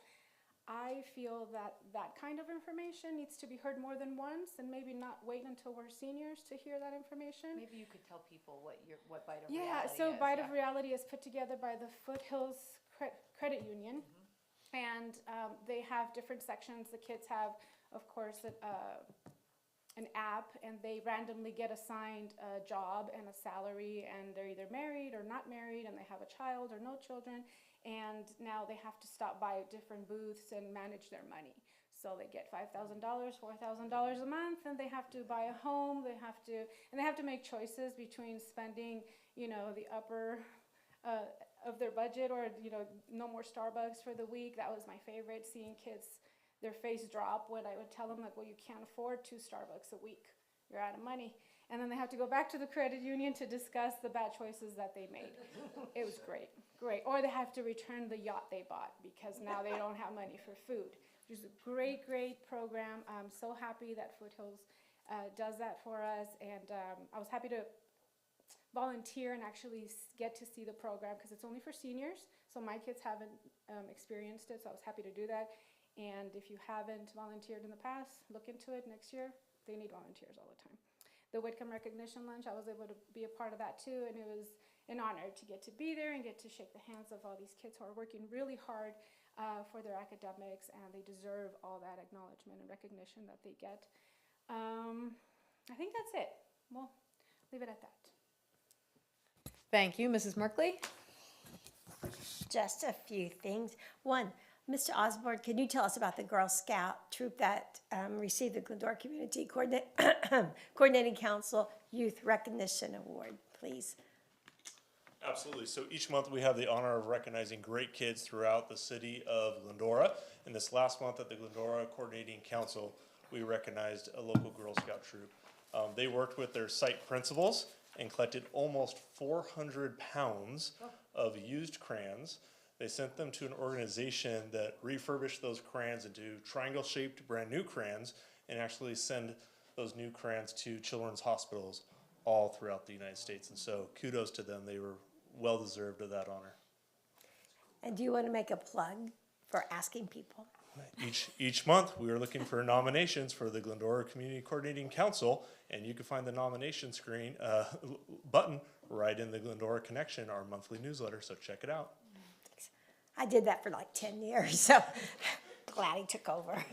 I feel that that kind of information needs to be heard more than once, and maybe not wait until we're seniors to hear that information. Maybe you could tell people what Bite of Yeah, Reality so is. Bite of Reality is put together by the Foothills Credit Union, and they have different sections. The kids have, of course, an app, and they randomly get assigned a job and a salary, and they're either married or not married, and they have a child or no children, and now they have to stop by different booths and manage their money. So they get $5,000, $4,000 a month, and they have to buy a home. They have to make choices between spending, the upper of their budget, or no more Starbucks for the week. That was my favorite, seeing kids, their face drop when I would tell them, like, well, you can't afford 2 Starbucks a week. You're out of money. And then they have to go back to the credit union to discuss the bad choices that they made. It was great. Or they have to return the yacht they bought because now they don't have money for food. Which is a great, great program. I'm so happy that Foothills does that for us. And I was happy to volunteer and actually get to see the program, because it's only for seniors. So my kids haven't experienced it, so I was happy to do that. And if you haven't volunteered in the past, look into it next year. They need volunteers all the time. The Whitcomb Recognition Lunch, I was able to be a part of that too, and it was an honor to get to be there and get to shake the hands of all these kids who are working really hard for their academics, and they deserve all that acknowledgement and recognition that they get. I think that's it. We'll leave it at that. Thank you. Mrs. Merkley? Just a few things. One, Mr. Osborne, can you tell us about the Girl Scout troop that received the Glendora Community Coordinating Council Youth Recognition Award, please? Absolutely. So each month we have the honor of recognizing great kids throughout the city of Glendora. And this last month at the Glendora Coordinating Council, we recognized a local Girl Scout troop. They worked with their site principals and collected almost 400 pounds of used crayons. They sent them to an organization that refurbished those crayons into triangle-shaped brand new crayons and actually send those new crayons to children's hospitals all throughout the United States. And so kudos to them. They were well deserved of that honor. And do you want to make a plug for asking people? Each month, we are looking for nominations for the Glendora Community Coordinating Council, and you can find the nomination screen button right in the Glendora Connection, our monthly newsletter, so check it out. I did that for like 10 years, so glad he took over.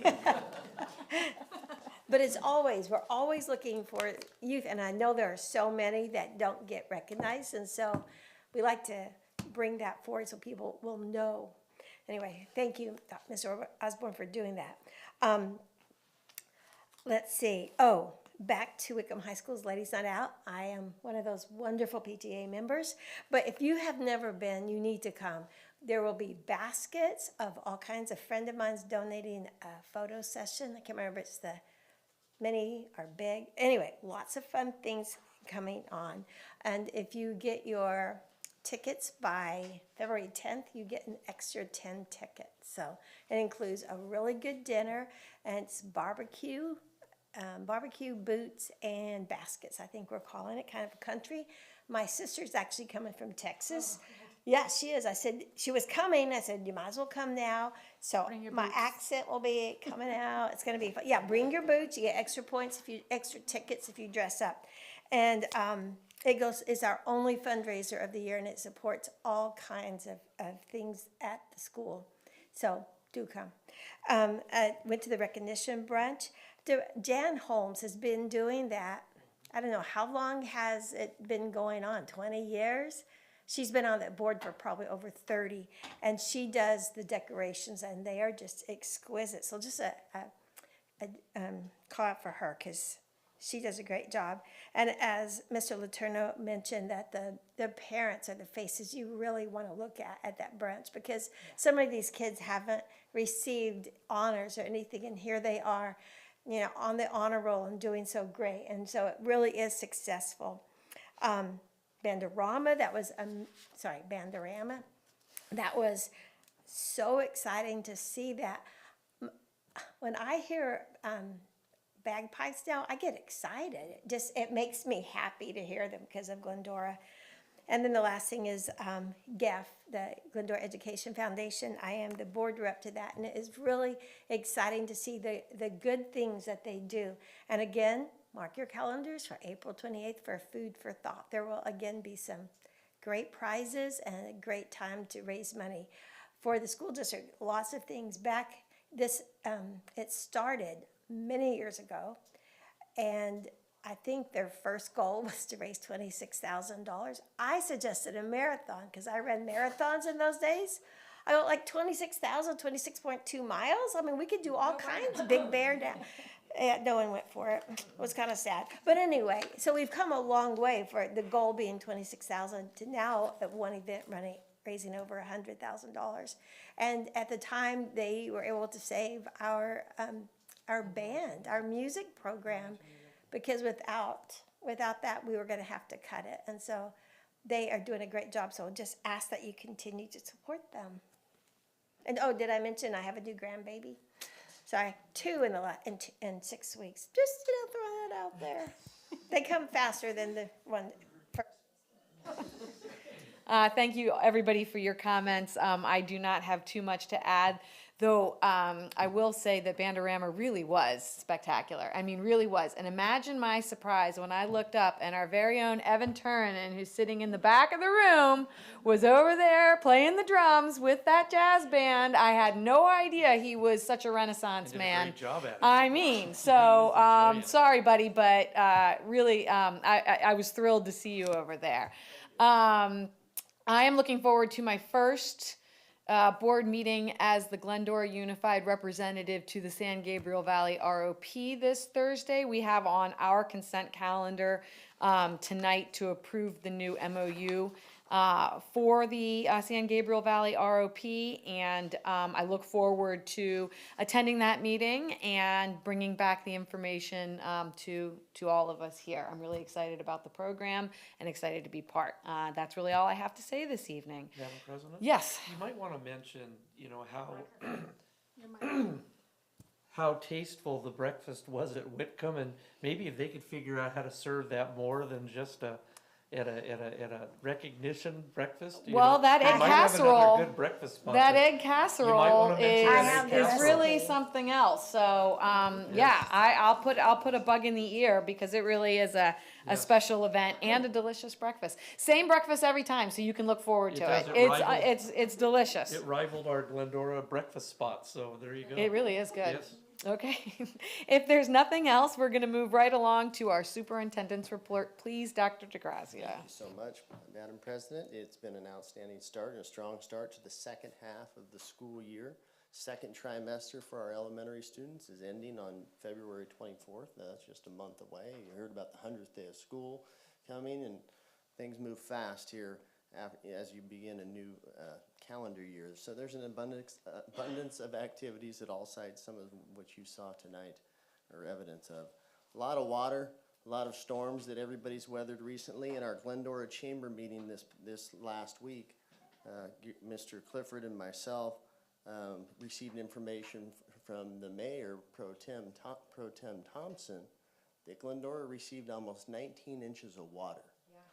But we're always looking for youth, and I know there are so many that don't get recognized, and so we like to bring that forward so people will know. Anyway, thank you, Mr. Osborne, for doing that. Let's see. Oh, back to Wickham High School's Ladies Night Out. I am one of those wonderful PTA members, but if you have never been, you need to come. There will be baskets of all kinds. A friend of mine's donating a photo session. I can't remember if it's the mini or big. Anyway, lots of fun things coming on. And if you get your tickets by February 10th, you get an extra 10 tickets. So it includes a really good dinner, and it's barbecue, boots, and baskets. I think we're calling it kind of a country. My sister's actually coming from Texas. Yeah, she is. I said, she was coming. I said, you might as well come now. So my accent will be coming out. It's going to be fun. Yeah, bring your boots. You get extra points, extra tickets if you dress up. And it's our only fundraiser of the year, and it supports all kinds of things at the school. So do come. I went to the recognition brunch. Jan Holmes has been doing that. I don't know, how long has it been going on? 20 years? She's been on that board for probably over 30, and she does the decorations, and they are just exquisite. So just a call out for her, because she does a great job. And as Mr. Letourneau mentioned, that the parents are the faces you really want to look at that brunch, because some of these kids haven't received honors or anything, and here they are, on the honor roll and doing so great. And so it really is successful. Bandorama, Bandorama. That was so exciting to see that. When I hear bagpipes now, I get excited. It makes me happy to hear them because of Glendora. And then the last thing is GEF, the Glendora Education Foundation. I am the board rep to that, and it is really exciting to see the good things that they do. And again, mark your calendars for April 28th for Food for Thought. There will again be some great prizes and a great time to raise money for the school district. Lots of things. It started many years ago, and I think their first goal was to raise $26,000. I suggested a marathon because I ran marathons in those days. I got like 26.2 miles. I mean, we could do all kinds of Big Bear down. Yeah, no one went for it. It was kind of sad. But anyway, so we've come a long way for the goal being 26,000 to now at one event raising over $100,000. And at the time, they were able to save our band, our music program, because without that, we were going to have to cut it. And so they are doing a great job. So just ask that you continue to support them. And did I mention I have a new grandbaby? Sorry, 2 in 6 weeks. Just throw that out there. They come faster than the one first. Thank you, everybody, for your comments. I do not have too much to add, though I will say that Bandorama really was spectacular. I mean, really was. And imagine my surprise when I looked up and our very own Evan Turner, who's sitting in the back of the room, was over there playing the drums with that jazz band. I had no idea he was such a Renaissance man. Great job at it. I mean, so sorry, buddy, but really, I was thrilled to see you over there. I am looking forward to my first board meeting as the Glendora Unified Representative to the San Gabriel Valley ROP this Thursday. We have on our consent calendar tonight to approve the new MOU for the San Gabriel Valley ROP, and I look forward to attending that meeting and bringing back the information to all of us here. I'm really excited about the program and excited to be part. That's really all I have to say this evening. Madam President? Yes. You might want to mention, you know, how tasteful the breakfast was at Whitcomb, and maybe if they could figure out how to serve that more than just at a recognition breakfast. Well, that egg casserole, Good breakfast spot that that egg casserole is really something else. So, yeah, I'll put a bug in the ear because it really is a special event and a delicious breakfast. Same breakfast every time, so you can look forward to it. It's delicious. It rivaled our Glendora breakfast spot, so there you go. It really is good. Yes. Okay. If there's nothing else, we're going to move right along to our superintendent's report. Please, Dr. DeGrazia. Thank you so much, Madam President. It's been an outstanding start and a strong start to the second half of the school year. Second trimester for our elementary students is ending on February 24th. Now, that's just a month away. You heard about the 100th day of school coming, and things move fast here as you begin a new calendar year. So there's an abundance of activities at all sites, some of which you saw tonight or evidence of. A lot of water, a lot of storms that everybody's weathered recently. In our Glendora Chamber meeting this last week, Mr. Clifford and myself received information from the mayor, Pro Tem Thompson, that Glendora received almost 19 inches of water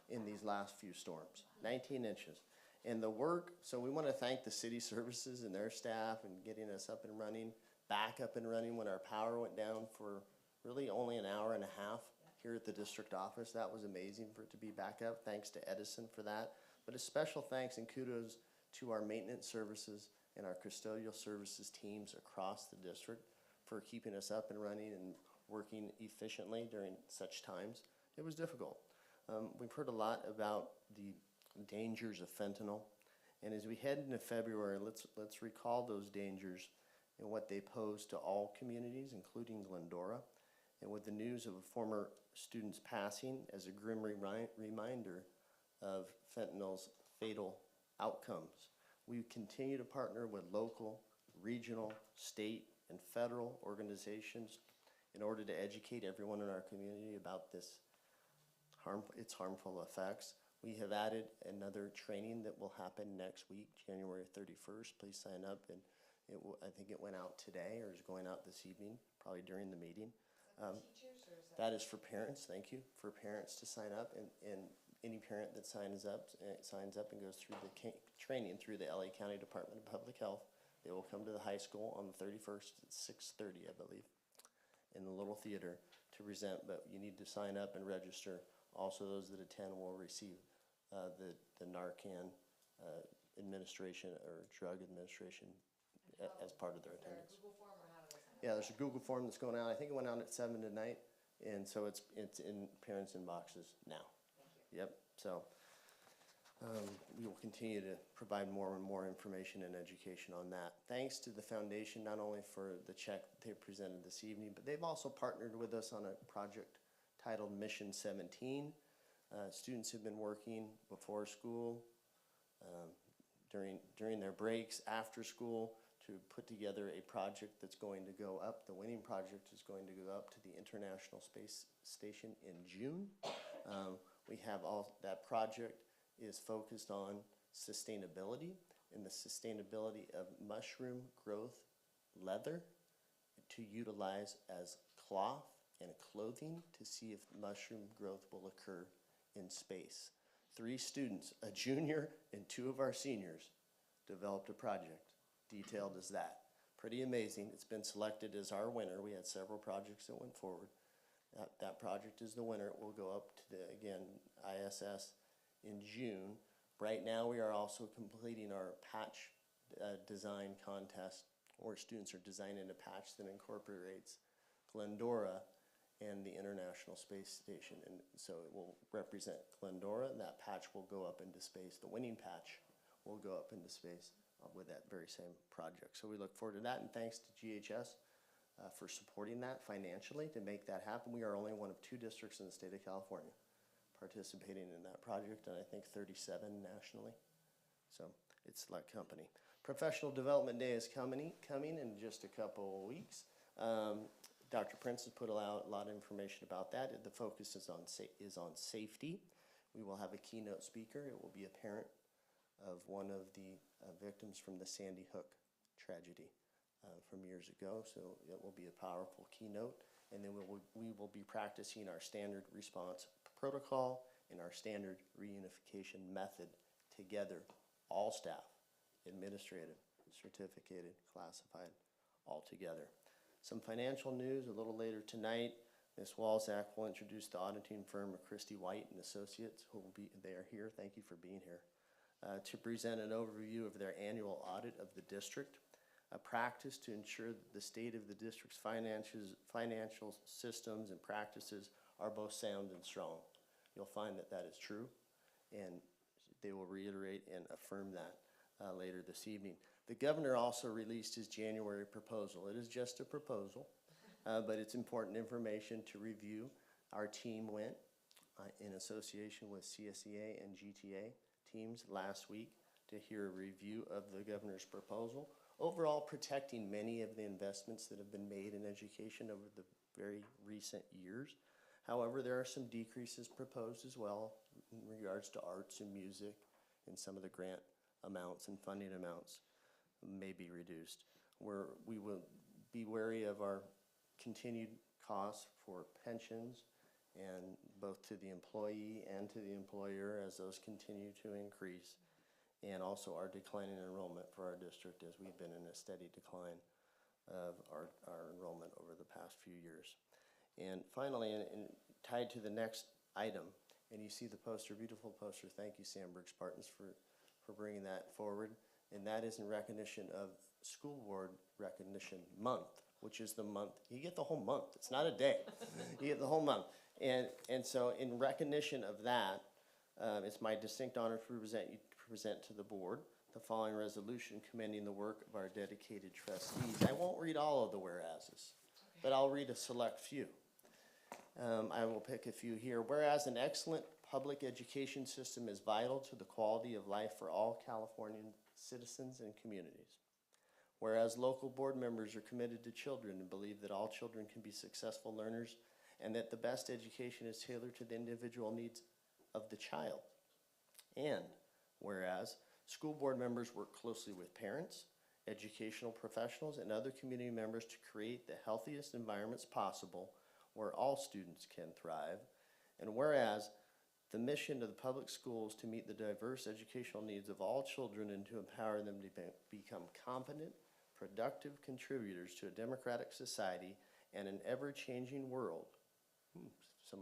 in these last few storms. 19 inches. And the work, so we want to thank the city services and their staff and getting us up and running, back up and running when our power went down for really only an hour and a half here at the district office. That was amazing for it to be back up. Thanks to Edison for that. But a special thanks and kudos to our maintenance services and our custodial services teams across the district for keeping us up and running and working efficiently during such times. It was difficult. We've heard a lot about the dangers of fentanyl, and as we head into February, let's recall those dangers and what they pose to all communities, including Glendora. And with the news of a former student's passing as a grim reminder of fentanyl's fatal outcomes, we continue to partner with local, regional, state, and federal organizations in order to educate everyone in our community about its harmful effects. We have added another training that will happen next week, January 31st. Please sign up, and I think it went out today or is going out this evening, probably during the meeting. That is for parents, thank you, for parents to sign up, and any parent that signs up and goes through the training through the LA County Department of Public Health, they will come to the high school on the 31st at 6:30, I believe, in the little theater to present, but you need to sign up and register. Also, those that attend will receive the Narcan administration or drug administration as part of their attendance. Yeah, there's a Google form that's going out. I think it went out at 7 tonight, and so it's in parents' inboxes now. Yep. So we will continue to provide more and more information and education on that. Thanks to the foundation, not only for the check they presented this evening, but they've also partnered with us on a project titled Mission 17. Students have been working before school, during their breaks, after school, to put together a project that's going to go up. The winning project is going to go up to the International Space Station in June. We have that project is focused on sustainability and the sustainability of mushroom growth leather to utilize as cloth and clothing to see if mushroom growth will occur in space. 3 students, a junior and 2 of our seniors, developed a project detailed as that. Pretty amazing. It's been selected as our winner. We had several projects that went forward. That project is the winner. It will go up to the, again, ISS in June. Right now we are also completing our patch design contest, where students are designing a patch that incorporates Glendora and the International Space Station. And so it will represent Glendora, and that patch will go up into space. The winning patch will go up into space with that very same project. So we look forward to that, and thanks to GHS for supporting that financially to make that happen. We are only one of 2 districts in the state of California participating in that project, and I think 37 nationally. So it's a select company. Professional Development Day is coming in just a couple of weeks. Dr. Prince has put out a lot of information about that. The focus is on safety. We will have a keynote speaker. It will be a parent of one of the victims from the Sandy Hook tragedy from years ago. So it will be a powerful keynote. And then we will be practicing our standard response protocol and our standard reunification method together, all staff, administrative, certificated, classified, all together. Some financial news a little later tonight. Ms. Walzak will introduce the auditing firm of Christie White and Associates, they are here. Thank you for being here. To present an overview of their annual audit of the district, a practice to ensure that the state of the district's financial systems and practices are both sound and strong. You'll find that that is true, and they will reiterate and affirm that later this evening. The governor also released his January proposal. It is just a proposal, but it's important information to review. Our team went in association with CSEA and GTA teams last week to hear a review of the governor's proposal. Overall, protecting many of the investments that have been made in education over the very recent years. However, there are some decreases proposed as well in regards to arts and music, and some of the grant amounts and funding amounts may be reduced. We will be wary of our continued costs for pensions, and both to the employee and to the employer as those continue to increase, and also our declining enrollment for our district, as we've been in a steady decline of our enrollment over the past few years. And finally, and tied to the next item, and you see the poster, beautiful poster. Thank you, Sandburg Spartans, for bringing that forward. And that is in recognition of School Board Recognition Month, which is the month. You get the whole month. It's not a day. You get the whole month. And so in recognition of that, it's my distinct honor to present to the board the following resolution commending the work of our dedicated trustees. I won't read all of the whereases, but I'll read a select few. I will pick a few here. Whereas an excellent public education system is vital to the quality of life for all Californian citizens and communities. Whereas local board members are committed to children and believe that all children can be successful learners and that the best education is tailored to the individual needs of the child. And whereas school board members work closely with parents, educational professionals, and other community members to create the healthiest environments possible where all students can thrive. And whereas the mission of the public schools to meet the diverse educational needs of all children and to empower them to become competent, productive contributors to a democratic society and an ever-changing world. Some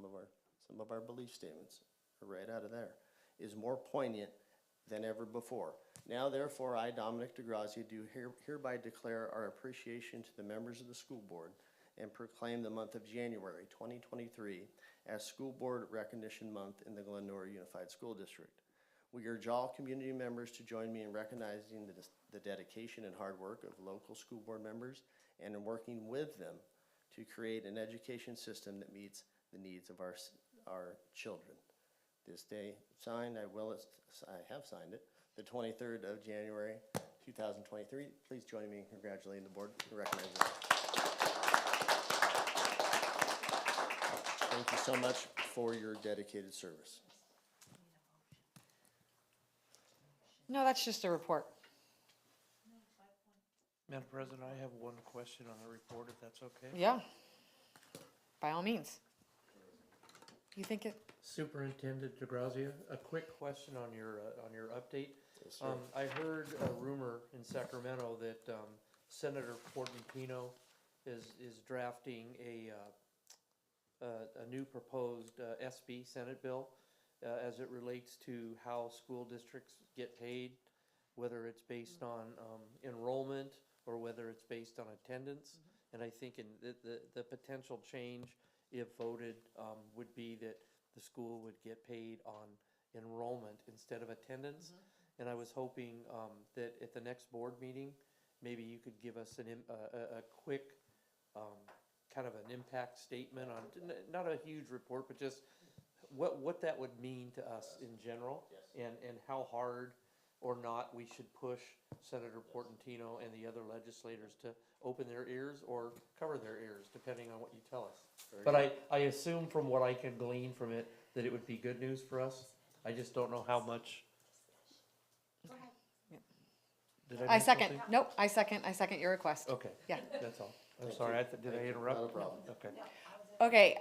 of our belief statements are right out of there, is more poignant than ever before. Now, therefore, I, Dominic DeGrazia, do hereby declare our appreciation to the members of the school board and proclaim the month of January 2023 as School Board Recognition Month in the Glendora Unified School District. We urge all community members to join me in recognizing the dedication and hard work of local school board members and in working with them to create an education system that meets the needs of our children. This day signed, I have signed it, the 23rd of January 2023. Please join me in congratulating the board for recognizing them. Thank you so much for your dedicated service. No, that's just a report. Madam President, I have one question on the report, if that's okay. Yeah, by all means. You think it? Superintendent DeGrazia, a quick question on your update. Yes, sir. I heard a rumor in Sacramento that Senator Portantino is drafting a new proposed SB Senate bill as it relates to how school districts get paid, whether it's based on enrollment or whether it's based on attendance. And I think in the potential change, if voted, would be that the school would get paid on enrollment instead of attendance. And I was hoping that at the next board meeting, maybe you could give us a quick kind of an impact statement on, not a huge report, but just what that would mean to us in general, and how hard or not we should push Senator Portantino and the other legislators to open their ears or cover their ears, depending on what you tell us. But I assume from what I can glean from it, that it would be good news for us. I just don't know how much. Did I miss second, something? nope, I second your request. Okay. Yeah. That's all. I'm sorry, did I interrupt? Not a problem. Okay. Okay,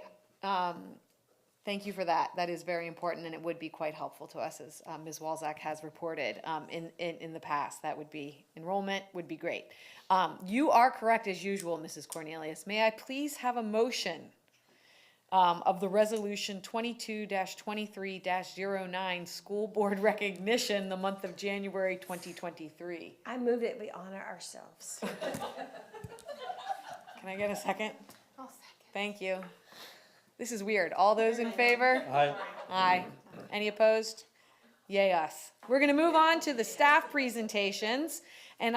thank you for that. That is very important, and it would be quite helpful to us, as Ms. Walzak has reported in the past. That would be, enrollment would be great. You are correct as usual, Mrs. Cornelius. May I please have a motion of the resolution 22-23-09, school board recognition, the month of January 2023? I move that we honor ourselves. Can I get a second? I'll second. Thank you. This is weird. All those in favor? Aye. Aye. Any opposed? Yay us. We're gonna move on to the staff presentations. And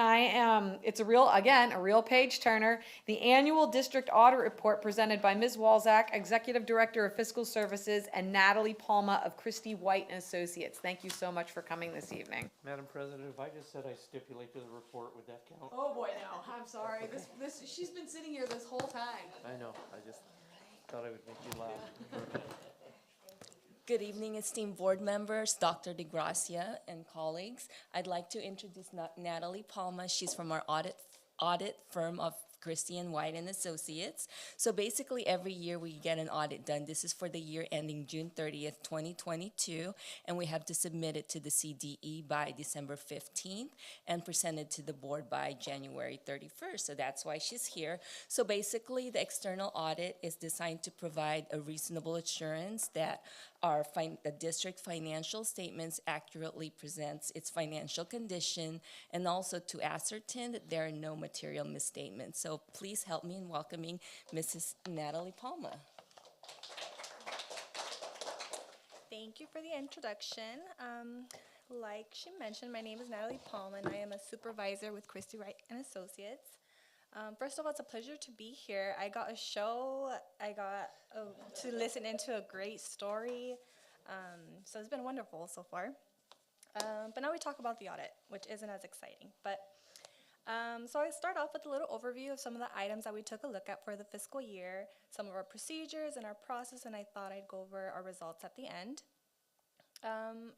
it's a real page turner. The annual district audit report presented by Ms. Walzak, Executive Director of Fiscal Services, and Natalie Palma of Christie White and Associates. Thank you so much for coming this evening. Madam President, if I just said I stipulate to the report, would that count? Oh boy, no, I'm sorry. She's been sitting here this whole time. I know, I just thought I would make you laugh. Good evening, esteemed board members, Dr. DeGracia, and colleagues. I'd like to introduce Natalie Palma. She's from our audit firm of Christie and White and Associates. So basically every year we get an audit done. This is for the year ending June 30th, 2022, and we have to submit it to the CDE by December 15th and present it to the board by January 31st. So that's why she's here. So basically the external audit is designed to provide a reasonable assurance that the district financial statements accurately presents its financial condition, and also to ascertain that there are no material misstatements. So please help me in welcoming Mrs. Natalie Palma. Thank you for the introduction. Like she mentioned, my name is Natalie Palma, and I am a supervisor with Christie Wright and Associates. First of all, it's a pleasure to be here. I got to listen into a great story, so it's been wonderful so far. But now we talk about the audit, which isn't as exciting. But so I start off with a little overview of some of the items that we took a look at for the fiscal year, some of our procedures and our process, and I thought I'd go over our results at the end.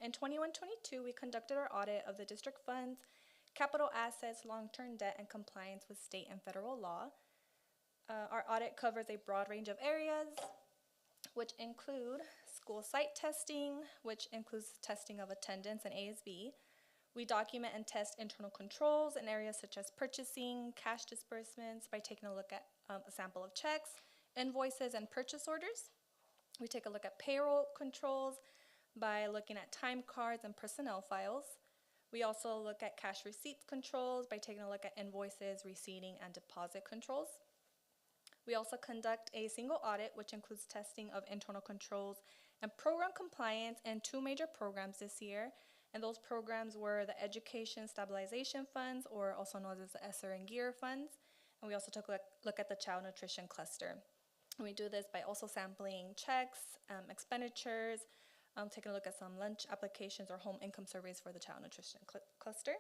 In 21-22, we conducted our audit of the district funds, capital assets, long-term debt, and compliance with state and federal law. Our audit covers a broad range of areas, which include school site testing, which includes testing of attendance and ASB. We document and test internal controls in areas such as purchasing, cash disbursements by taking a look at a sample of checks, invoices, and purchase orders. We take a look at payroll controls by looking at time cards and personnel files. We also look at cash receipts controls by taking a look at invoices, receipting, and deposit controls. We also conduct a single audit, which includes testing of internal controls and program compliance in 2 major programs this year. And those programs were the Education Stabilization Funds, or also known as the ESSER and GEAR funds. And we also took a look at the Child Nutrition Cluster. And we do this by also sampling checks, expenditures, taking a look at some lunch applications or home income surveys for the Child Nutrition Cluster.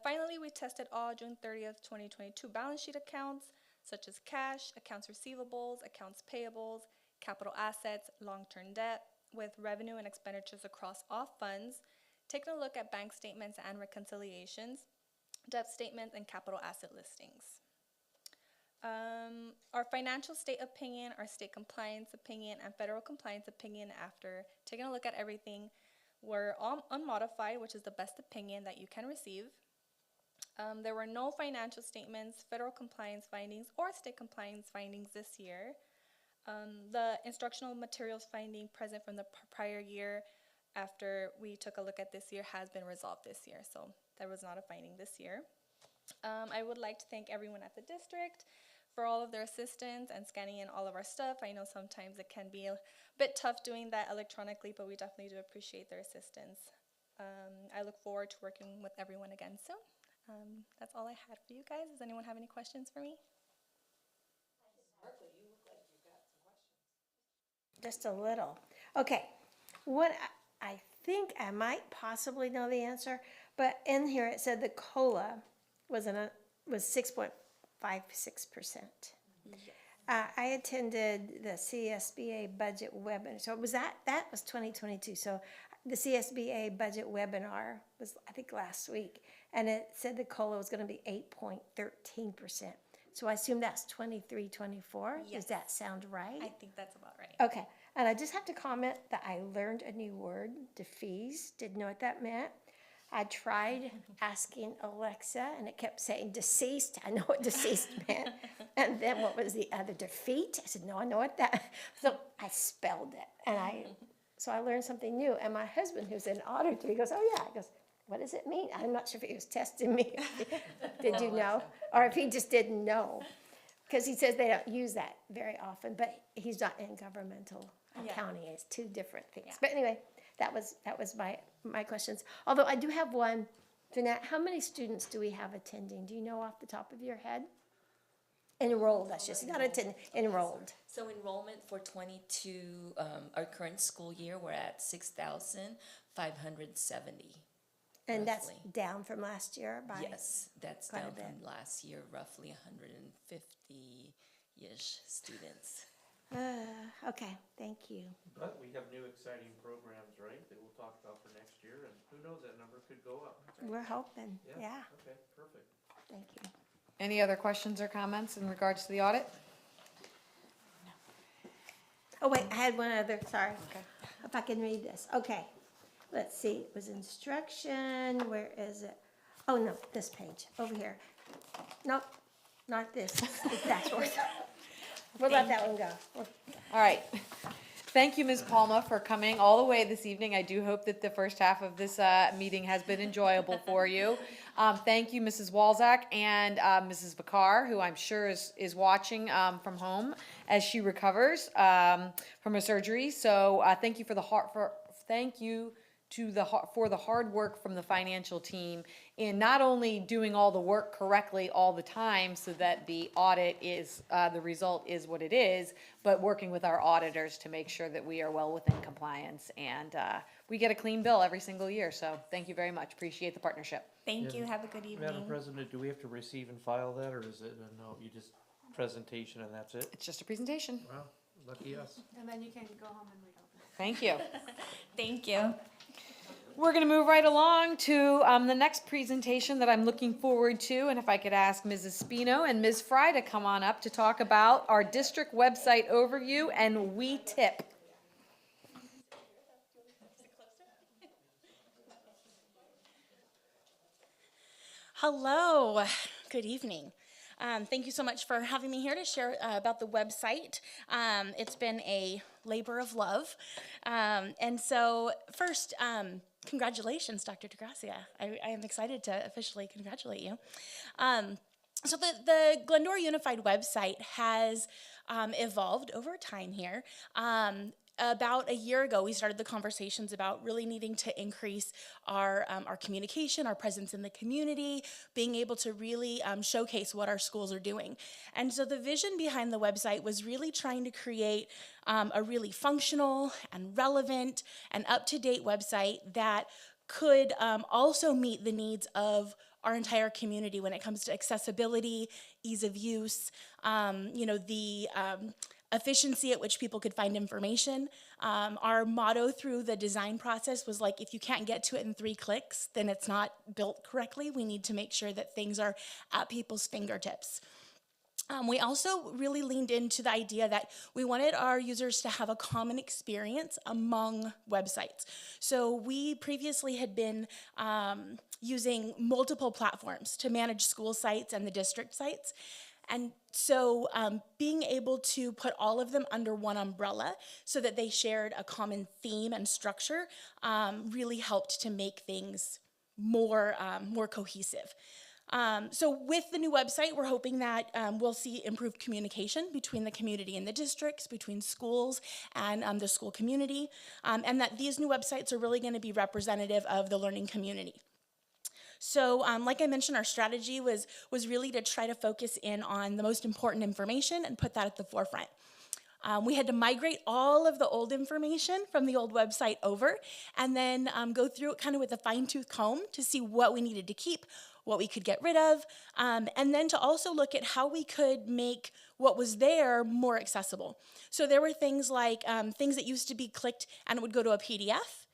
Finally, we tested all June 30th, 2022 balance sheet accounts, such as cash, accounts receivables, accounts payables, capital assets, long-term debt, with revenue and expenditures across all funds, taking a look at bank statements and reconciliations, debt statements, and capital asset listings. Our financial state opinion, our state compliance opinion, and federal compliance opinion, after taking a look at everything, were all unmodified, which is the best opinion that you can receive. There were no financial statements, federal compliance findings, or state compliance findings this year. The instructional materials finding present from the prior year after we took a look at this year has been resolved this year, so there was not a finding this year. I would like to thank everyone at the district for all of their assistance and scanning in all of our stuff. I know sometimes it can be a bit tough doing that electronically, but we definitely do appreciate their assistance. I look forward to working with everyone again soon. That's all I had for you guys. Does anyone have any questions for me? just a little. Okay, what I think I might possibly know the answer, but in here it said the COLA was 6.56%. I attended the CSBA budget webinar. So that was 2022. So the CSBA budget webinar was, I think, last week, and it said the COLA was going to be 8.13%. So I assume that's 23, 24. Yes. Does that sound right? I think that's about right. Okay, and I just have to comment that I learned a new word, defease. Didn't know what that meant. I tried asking Alexa, and it kept saying deceased. I know what deceased meant. And then what was the other, defeat? I said, no, I know what that. So I spelled it, and so I learned something new. And my husband, who's an auditor, he goes, oh yeah. He goes, what does it mean? I'm not sure if he was testing me. Did you know? Or if he just didn't know. Because he says they don't use that very often, but he's not in governmental accounting. It's two different things. Yeah. But anyway, that was my questions. Although I do have one. Jeanette, how many students do we have attending? Do you know off the top of your head? Enrolled, that's just not attending, enrolled. So enrollment for 22, our current school year, we're at 6,570. And that's roughly. down from last year by? Yes, that's quite a down bit. from last year, roughly 150-ish students. Okay, thank you. But we have new exciting programs, right, that we'll talk about for next year, and who knows, that number could go up. We're hoping, yeah. Okay, perfect. Thank you. Any other questions or comments in regards to the audit? Oh, wait, I had one other, sorry. Okay. If I can read this. Okay, let's see, it was instruction, where is it? Oh, no, this page, over here. Nope, not this, that's worth. We'll let that one go. All right. Thank you, Ms. Palma, for coming all the way this evening. I do hope that the first half of this meeting has been enjoyable for you. Thank you, Mrs. Walzak and Mrs. Bakar, who I'm sure is watching from home as she recovers from her surgery. So thank you for the hard work from the financial team in not only doing all the work correctly all the time so that the audit is, the result is what it is, but working with our auditors to make sure that we are well within compliance and we get a clean bill every single year. So thank you very much. Appreciate the partnership. Thank you. Have a good evening. Madam President, do we have to receive and file that, or is it a no, you just presentation and that's it? It's just a presentation. Well, lucky us. And then you can go home and read all that. Thank you. Thank you. We're going to move right along to the next presentation that I'm looking forward to. And if I could ask Mrs. Spino and Ms. Fry to come on up to talk about our district website overview and We Tip. Hello, good evening. Thank you so much for having me here to share about the website. It's been a labor of love. And so first, congratulations, Dr. DeGracia. I am excited to officially congratulate you. So the Glendora Unified website has evolved over time here. About a year ago, we started the conversations about really needing to increase our communication, our presence in the community, being able to really showcase what our schools are doing. And so the vision behind the website was really trying to create a really functional and relevant and up-to-date website that could also meet the needs of our entire community when it comes to accessibility, ease of use, the efficiency at which people could find information. Our motto through the design process was like, if you can't get to it in 3 clicks, then it's not built correctly. We need to make sure that things are at people's fingertips. We also really leaned into the idea that we wanted our users to have a common experience among websites. So we previously had been using multiple platforms to manage school sites and the district sites. And so being able to put all of them under one umbrella so that they shared a common theme and structure really helped to make things more cohesive. So with the new website, we're hoping that we'll see improved communication between the community and the districts, between schools and the school community, and that these new websites are really going to be representative of the learning community. So like I mentioned, our strategy was really to try to focus in on the most important information and put that at the forefront. We had to migrate all of the old information from the old website over and then go through it kind of with a fine-tooth comb to see what we needed to keep, what we could get rid of, and then to also look at how we could make what was there more accessible. So there were things like things that used to be clicked and it would go to a PDF.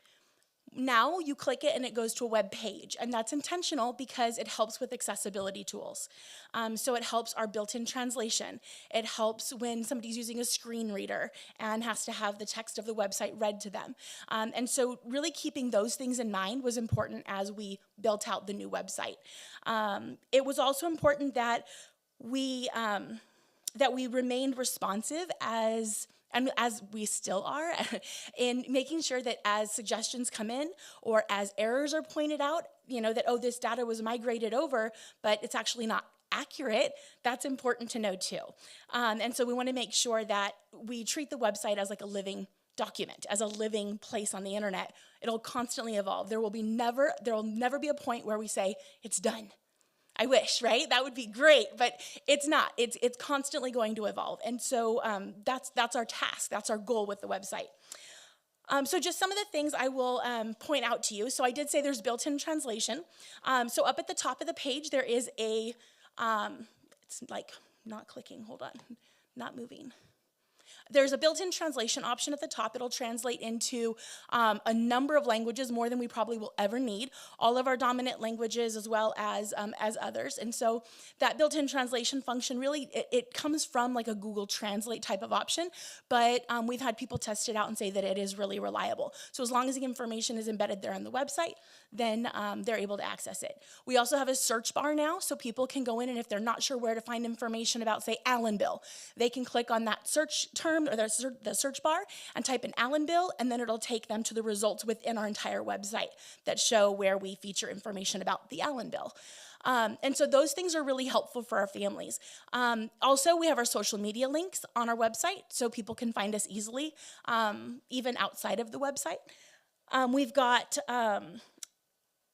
Now you click it and it goes to a web page, and that's intentional because it helps with accessibility tools. So it helps our built-in translation. It helps when somebody's using a screen reader and has to have the text of the website read to them. And so really keeping those things in mind was important as we built out the new website. It was also important that we remained responsive as we still are, in making sure that as suggestions come in or as errors are pointed out, that, oh, this data was migrated over, but it's actually not accurate, that's important to know too. And so we want to make sure that we treat the website as like a living document, as a living place on the internet. It'll constantly evolve. There will never be a point where we say, it's done. I wish, right? That would be great, but it's not. It's constantly going to evolve. And so that's our task. That's our goal with the website. So just some of the things I will point out to you. So I did say there's built-in translation. So up at the top of the page, there is a, it's like not clicking, hold on, not moving. There's a built-in translation option at the top. It'll translate into a number of languages, more than we probably will ever need, all of our dominant languages as well as others. And so that built-in translation function really, it comes from like a Google Translate type of option, but we've had people test it out and say that it is really reliable. So as long as the information is embedded there on the website, then they're able to access it. We also have a search bar now, so people can go in and if they're not sure where to find information about, say, Allen Bill, they can click on that search term or the search bar and type in Allen Bill, and then it'll take them to the results within our entire website that show where we feature information about the Allen Bill. And so those things are really helpful for our families. Also, we have our social media links on our website, so people can find us easily, even outside of the website. We've got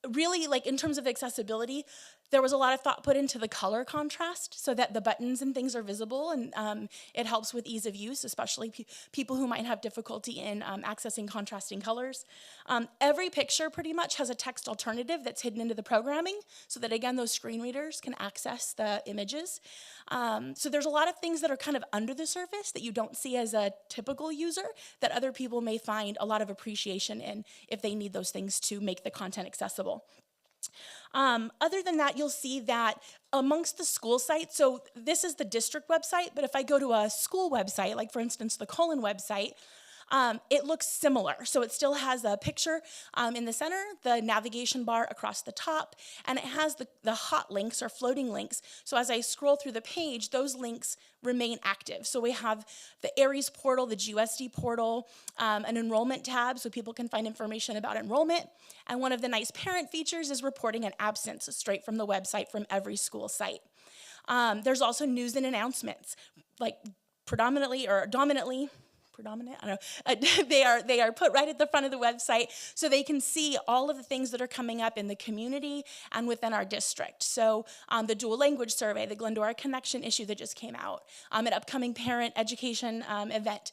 really, like in terms of accessibility, there was a lot of thought put into the color contrast so that the buttons and things are visible, and it helps with ease of use, especially people who might have difficulty in accessing contrasting colors. Every picture pretty much has a text alternative that's hidden into the programming so that, again, those screen readers can access the images. So there's a lot of things that are kind of under the surface that you don't see as a typical user that other people may find a lot of appreciation in if they need those things to make the content accessible. Other than that, you'll see that amongst the school sites, so this is the district website, but if I go to a school website, like for instance, the Colon website, it looks similar. So it still has a picture in the center, the navigation bar across the top, and it has the hot links or floating links. So as I scroll through the page, those links remain active. So we have the ARIES portal, the GUSD portal, an enrollment tab so people can find information about enrollment. And one of the nice parent features is reporting an absence straight from the website from every school site. There's also news and announcements, like predominant, I don't know, they are put right at the front of the website so they can see all of the things that are coming up in the community and within our district. So the dual language survey, the Glendora Connection issue that just came out, an upcoming parent education event.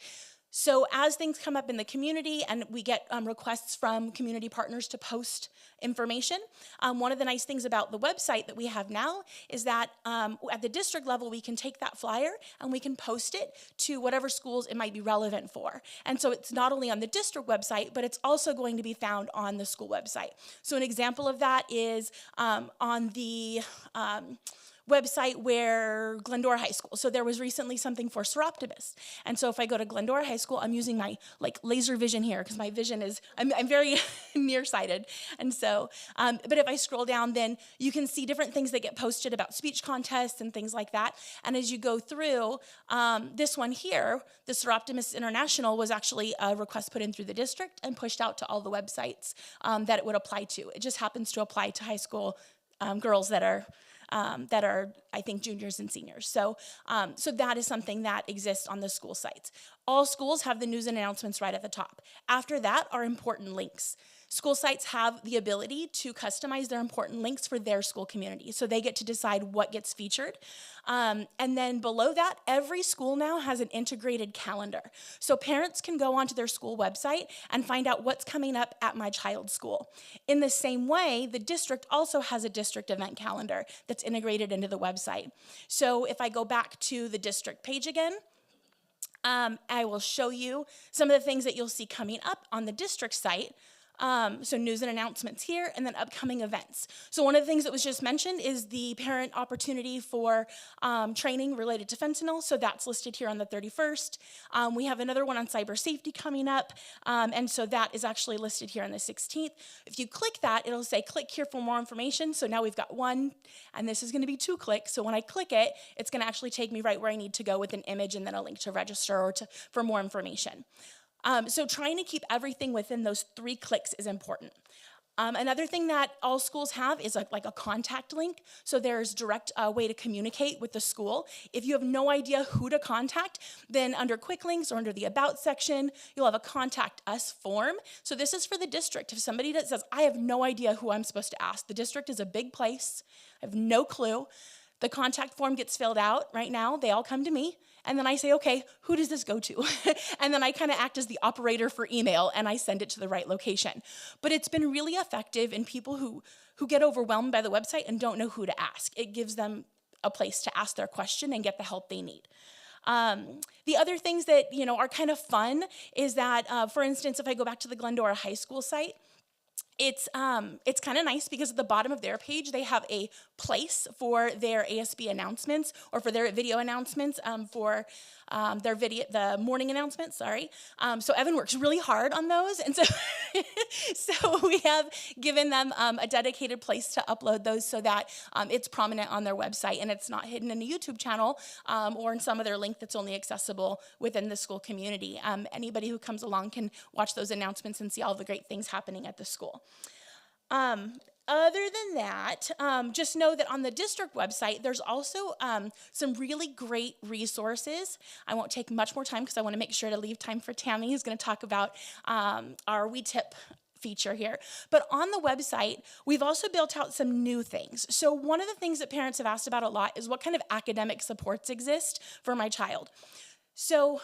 So as things come up in the community and we get requests from community partners to post information, one of the nice things about the website that we have now is that at the district level, we can take that flyer and we can post it to whatever schools it might be relevant for. And so it's not only on the district website, but it's also going to be found on the school website. So an example of that is on the website where Glendora High School. So there was recently something for Seroptimists. And so if I go to Glendora High School, I'm using my laser vision here because my vision is, I'm very nearsighted. And so, but if I scroll down, then you can see different things that get posted about speech contests and things like that. And as you go through, this one here, the Seroptimists International was actually a request put in through the district and pushed out to all the websites that it would apply to. It just happens to apply to high school girls that are, I think, juniors and seniors. So, so that is something that exists on the school sites. All schools have the news and announcements right at the top. After that are important links. School sites have the ability to customize their important links for their school community, so they get to decide what gets featured. And then below that, every school now has an integrated calendar. So parents can go onto their school website and find out what's coming up at my child's school. In the same way, the district also has a district event calendar that's integrated into the website. So if I go back to the district page again, I will show you some of the things that you'll see coming up on the district site. So news and announcements here, and then upcoming events. So one of the things that was just mentioned is the parent opportunity for training related to fentanyl. So that's listed here on the 31st. We have another one on cyber safety coming up. And so that is actually listed here on the 16th. If you click that, it'll say click here for more information. So now we've got 1, and this is going to be 2 clicks. So when I click it, it's going to actually take me right where I need to go with an image and then a link to register or for more information. So trying to keep everything within those 3 clicks is important. Another thing that all schools have is like a contact link. So there's direct way to communicate with the school. If you have no idea who to contact, then under quick links or under the about section, you'll have a contact us form. So this is for the district. If somebody that says, I have no idea who I'm supposed to ask, the district is a big place. I have no clue. The contact form gets filled out right now. They all come to me. And then I say, okay, who does this go to? And then I kind of act as the operator for email, and I send it to the right location. But it's been really effective in people who get overwhelmed by the website and don't know who to ask. It gives them a place to ask their question and get the help they need. The other things that are kind of fun is that, for instance, if I go back to the Glendora High School site, it's kind of nice because at the bottom of their page, they have a place for their ASB announcements or for their video announcements for the morning announcements, sorry. So Evan works really hard on those. And so we have given them a dedicated place to upload those so that it's prominent on their website and it's not hidden in a YouTube channel or in some other link that's only accessible within the school community. Anybody who comes along can watch those announcements and see all the great things happening at the school. Other than that, just know that on the district website, there's also some really great resources. I won't take much more time because I want to make sure to leave time for Tammy, who's going to talk about our WeTip feature here. But on the website, we've also built out some new things. So one of the things that parents have asked about a lot is what kind of academic supports exist for my child. So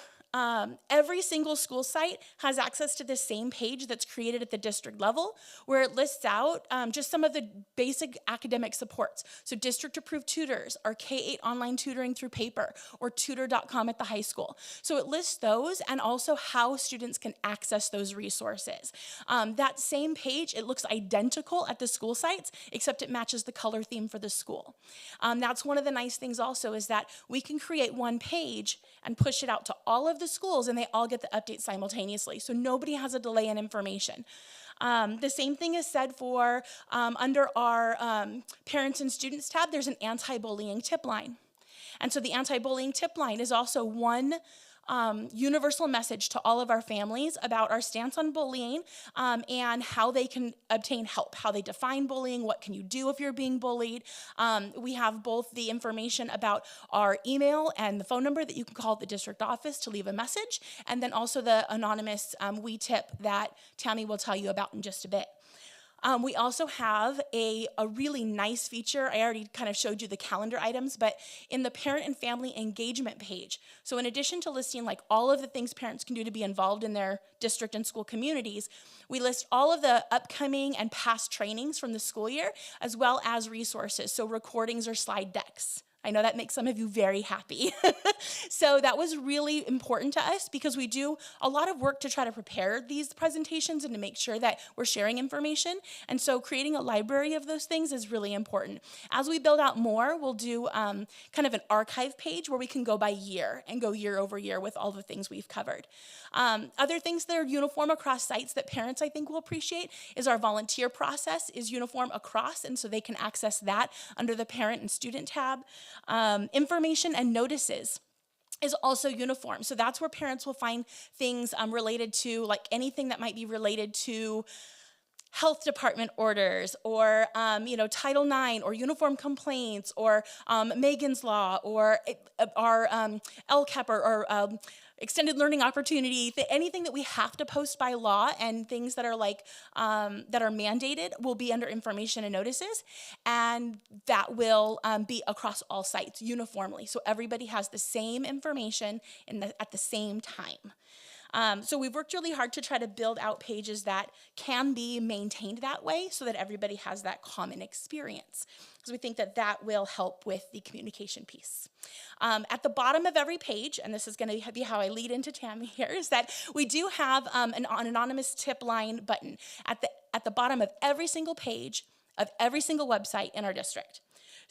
every single school site has access to this same page that's created at the district level where it lists out just some of the basic academic supports. So district approved tutors or K-8 online tutoring through paper or tutor.com at the high school. So it lists those and also how students can access those resources. That same page, it looks identical at the school sites except it matches the color theme for the school. That's one of the nice things also is that we can create one page and push it out to all of the schools and they all get the update simultaneously. So nobody has a delay in information. The same thing is said for under our parents and students tab, there's an anti-bullying tip line. And so the anti-bullying tip line is also one universal message to all of our families about our stance on bullying and how they can obtain help, how they define bullying, what can you do if you're being bullied. We have both the information about our email and the phone number that you can call the district office to leave a message, and then also the anonymous WeTip that Tammy will tell you about in just a bit. We also have a really nice feature. I already kind of showed you the calendar items, but in the parent and family engagement page. So in addition to listing like all of the things parents can do to be involved in their district and school communities, we list all of the upcoming and past trainings from the school year, as well as resources, so recordings or slide decks. I know that makes some of you very happy. So that was really important to us because we do a lot of work to try to prepare these presentations and to make sure that we're sharing information. And so creating a library of those things is really important. As we build out more, we'll do kind of an archive page where we can go by year and go year over year with all the things we've covered. Other things that are uniform across sites that parents I think will appreciate is our volunteer process is uniform across, and so they can access that under the parent and student tab. Information and notices is also uniform. So that's where parents will find things related to like anything that might be related to health department orders or, Title IX or uniform complaints or Megan's Law or our LCAP or extended learning opportunity, anything that we have to post by law and things that are like, that are mandated will be under information and notices. And that will be across all sites uniformly. So everybody has the same information at the same time. So we've worked really hard to try to build out pages that can be maintained that way so that everybody has that common experience. Because we think that that will help with the communication piece. At the bottom of every page, and this is going to be how I lead into Tammy here, is that we do have an anonymous tip line button at the bottom of every single page of every single website in our district.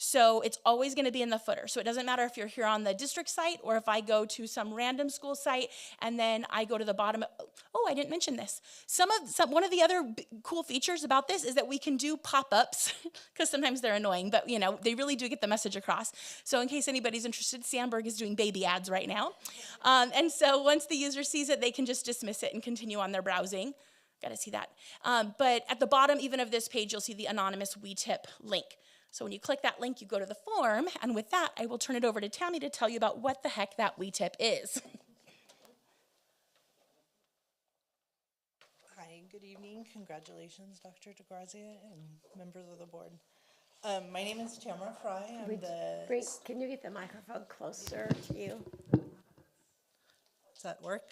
So it's always going to be in the footer. So it doesn't matter if you're here on the district site or if I go to some random school site and then I go to the bottom. Oh, I didn't mention this. One of the other cool features about this is that we can do pop-ups because sometimes they're annoying, but they really do get the message across. So in case anybody's interested, Sandberg is doing baby ads right now. And so once the user sees it, they can just dismiss it and continue on their browsing. Got to see that. But at the bottom even of this page, you'll see the anonymous WeTip link. So when you click that link, you go to the form, and with that, I will turn it over to Tammy to tell you about what the heck that WeTip is. Hi, good evening. Congratulations, Dr. DeGrazia and members of the board. My name is Tamara Fry. Great. Can you get the microphone closer to you? Does that work?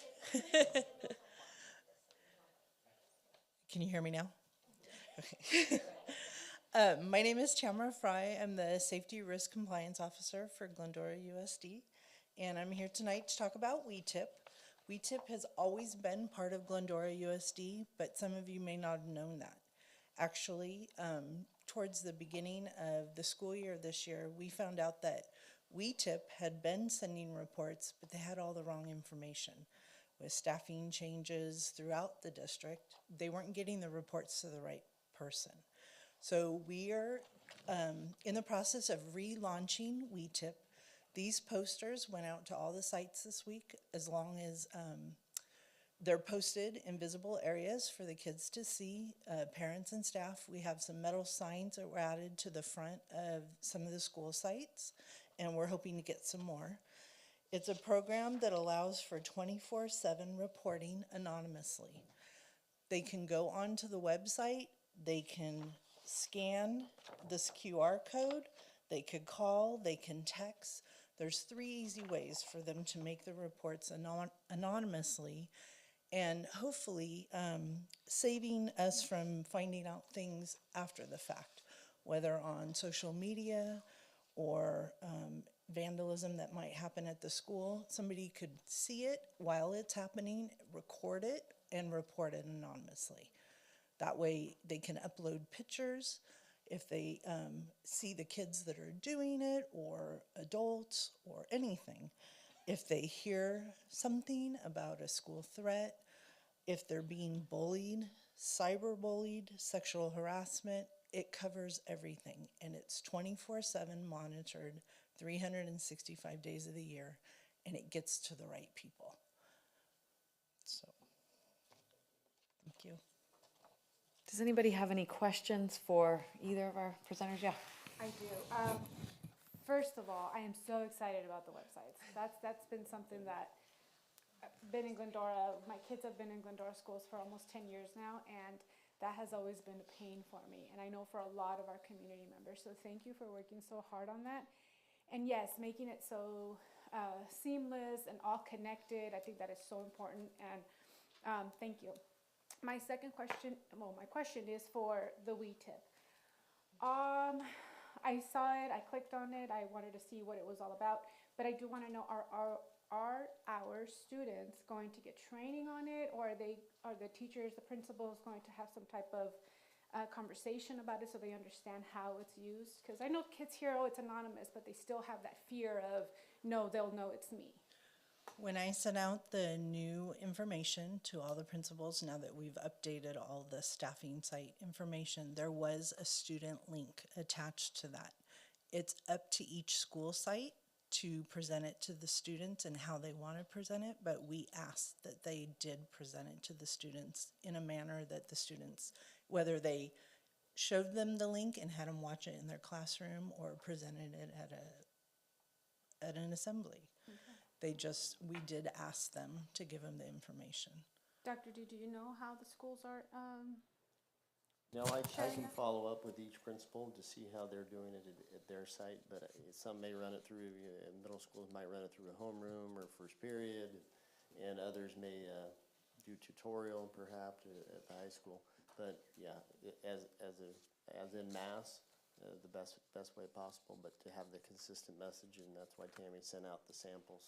Can you hear me now? Okay. My name is Tamara Fry. I'm the Safety Risk Compliance Officer for Glendora USD, and I'm here tonight to talk about WeTip. WeTip has always been part of Glendora USD, but some of you may not have known that. Actually, towards the beginning of the school year this year, we found out that WeTip had been sending reports, but they had all the wrong information. With staffing changes throughout the district, they weren't getting the reports to the right person. So we are in the process of relaunching WeTip. These posters went out to all the sites this week, as long as they're posted in visible areas for the kids to see, parents and staff. We have some metal signs that were added to the front of some of the school sites, and we're hoping to get some more. It's a program that allows for 24/7 reporting anonymously. They can go onto the website, they can scan this QR code, they could call, they can text. There's 3 easy ways for them to make the reports anonymously, and hopefully saving us from finding out things after the fact, whether on social media or vandalism that might happen at the school. Somebody could see it while it's happening, record it, and report it anonymously. That way they can upload pictures if they see the kids that are doing it, or adults, or anything. If they hear something about a school threat, if they're being bullied, cyberbullied, sexual harassment, it covers everything. And it's 24/7 monitored, 365 days of the year, and it gets to the right people. So, thank you. Does anybody have any questions for either of our presenters? Yeah. I do. First of all, I am so excited about the websites. That's been something that I've been in Glendora. My kids have been in Glendora schools for almost 10 years now, and that has always been a pain for me, and I know for a lot of our community members. So thank you for working so hard on that. And yes, making it so seamless and all connected. I think that is so important, and thank you. My question is for the WeTip. I saw it, I clicked on it, I wanted to see what it was all about, but I do want to know, are our students going to get training on it, or are the teachers, the principals going to have some type of conversation about it so they understand how it's used? Because I know kids hear, oh, it's anonymous, but they still have that fear of, no, they'll know it's me. When I sent out the new information to all the principals, now that we've updated all the staffing site information, there was a student link attached to that. It's up to each school site to present it to the students and how they want to present it, but we asked that they did present it to the students in a manner that the students, whether they showed them the link and had them watch it in their classroom or presented it at an assembly. we did ask them to give them the information. Dr. D, do you know how the schools are, No, I can follow up with each principal to see how they're doing it at their site, but some may run it through, middle schools might run it through a homeroom or first period, and others may do tutorial perhaps at the high school. But yeah, as in mass, the best way possible, but to have the consistent message, and that's why Tammy sent out the sample,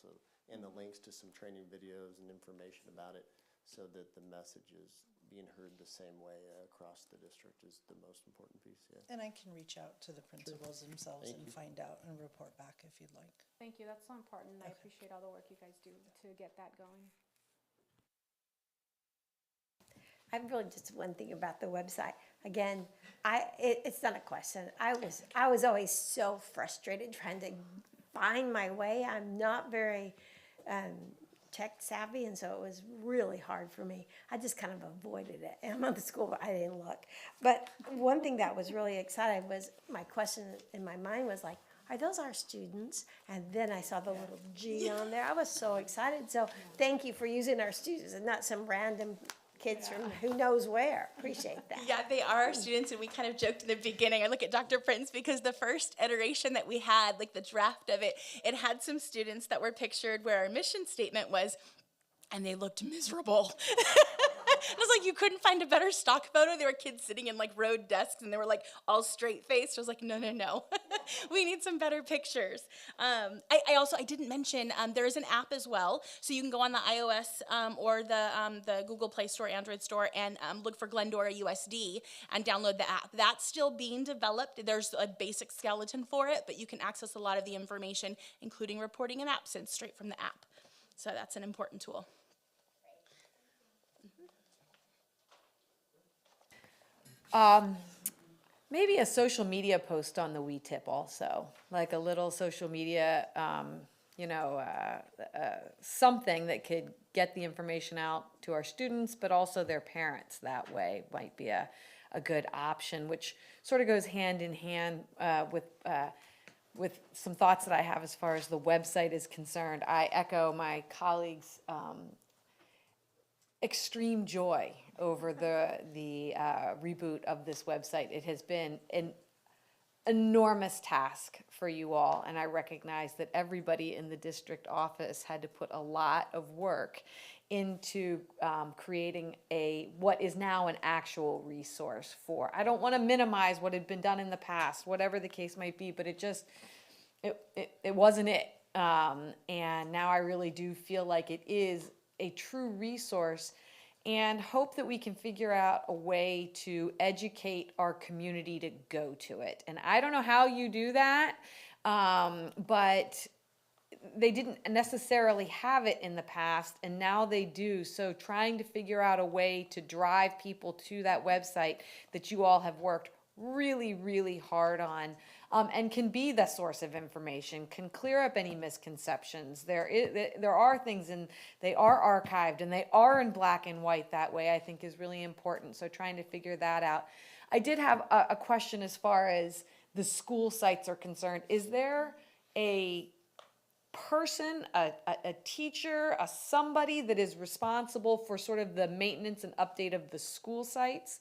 and the links to some training videos and information about it, so that the message is being heard the same way across the district is the most important piece. Yeah. And I can reach out to the principals themselves and find out and report back if you'd like. thank you, that's so important. I appreciate all the work you guys do to get that going. I have really just one thing about the website. Again, it's not a question. I was always so frustrated trying to find my way. I'm not very tech savvy, and so it was really hard for me. I just kind of avoided it. And I'm at the school, but I didn't look. But one thing that was really exciting was my question in my mind was like, are those our students? And then I saw the little G on there. I was so excited. So thank you for using our students and not some random kids from who knows where. Appreciate that. Yeah, they are our students, and we kind of joked in the beginning. I look at Dr. Prince because the first iteration that we had, like the draft of it, it had some students that were pictured where our mission statement was, and they looked miserable. I was like, you couldn't find a better stock photo? There were kids sitting in like road desks, and they were like all straight faced. I was like, no. We need some better pictures. I didn't mention, there is an app as well. So you can go on the iOS or the Google Play Store, Android Store, and look for Glendora USD and download the app. That's still being developed. There's a basic skeleton for it, but you can access a lot of the information, including reporting and absence, straight from the app. So that's an important tool. Maybe a social media post on the WeTip also, like a little social media, something that could get the information out to our students, but also their parents that way might be a good option, which sort of goes hand in hand with some thoughts that I have as far as the website is concerned. I echo my colleagues' extreme joy over the reboot of this website. It has been an enormous task for you all, and I recognize that everybody in the district office had to put a lot of work into creating what is now an actual resource for. I don't want to minimize what had been done in the past, whatever the case might be, but it wasn't it. And now I really do feel like it is a true resource, and hope that we can figure out a way to educate our community to go to it. And I don't know how you do that, but they didn't necessarily have it in the past, and now they do. So trying to figure out a way to drive people to that website that you all have worked really, really hard on, and can be the source of information, can clear up any misconceptions. There are things, and they are archived, and they are in black and white that way, I think is really important. So trying to figure that out. I did have a question as far as the school sites are concerned. Is there a person, a teacher, somebody that is responsible for sort of the maintenance and update of the school sites?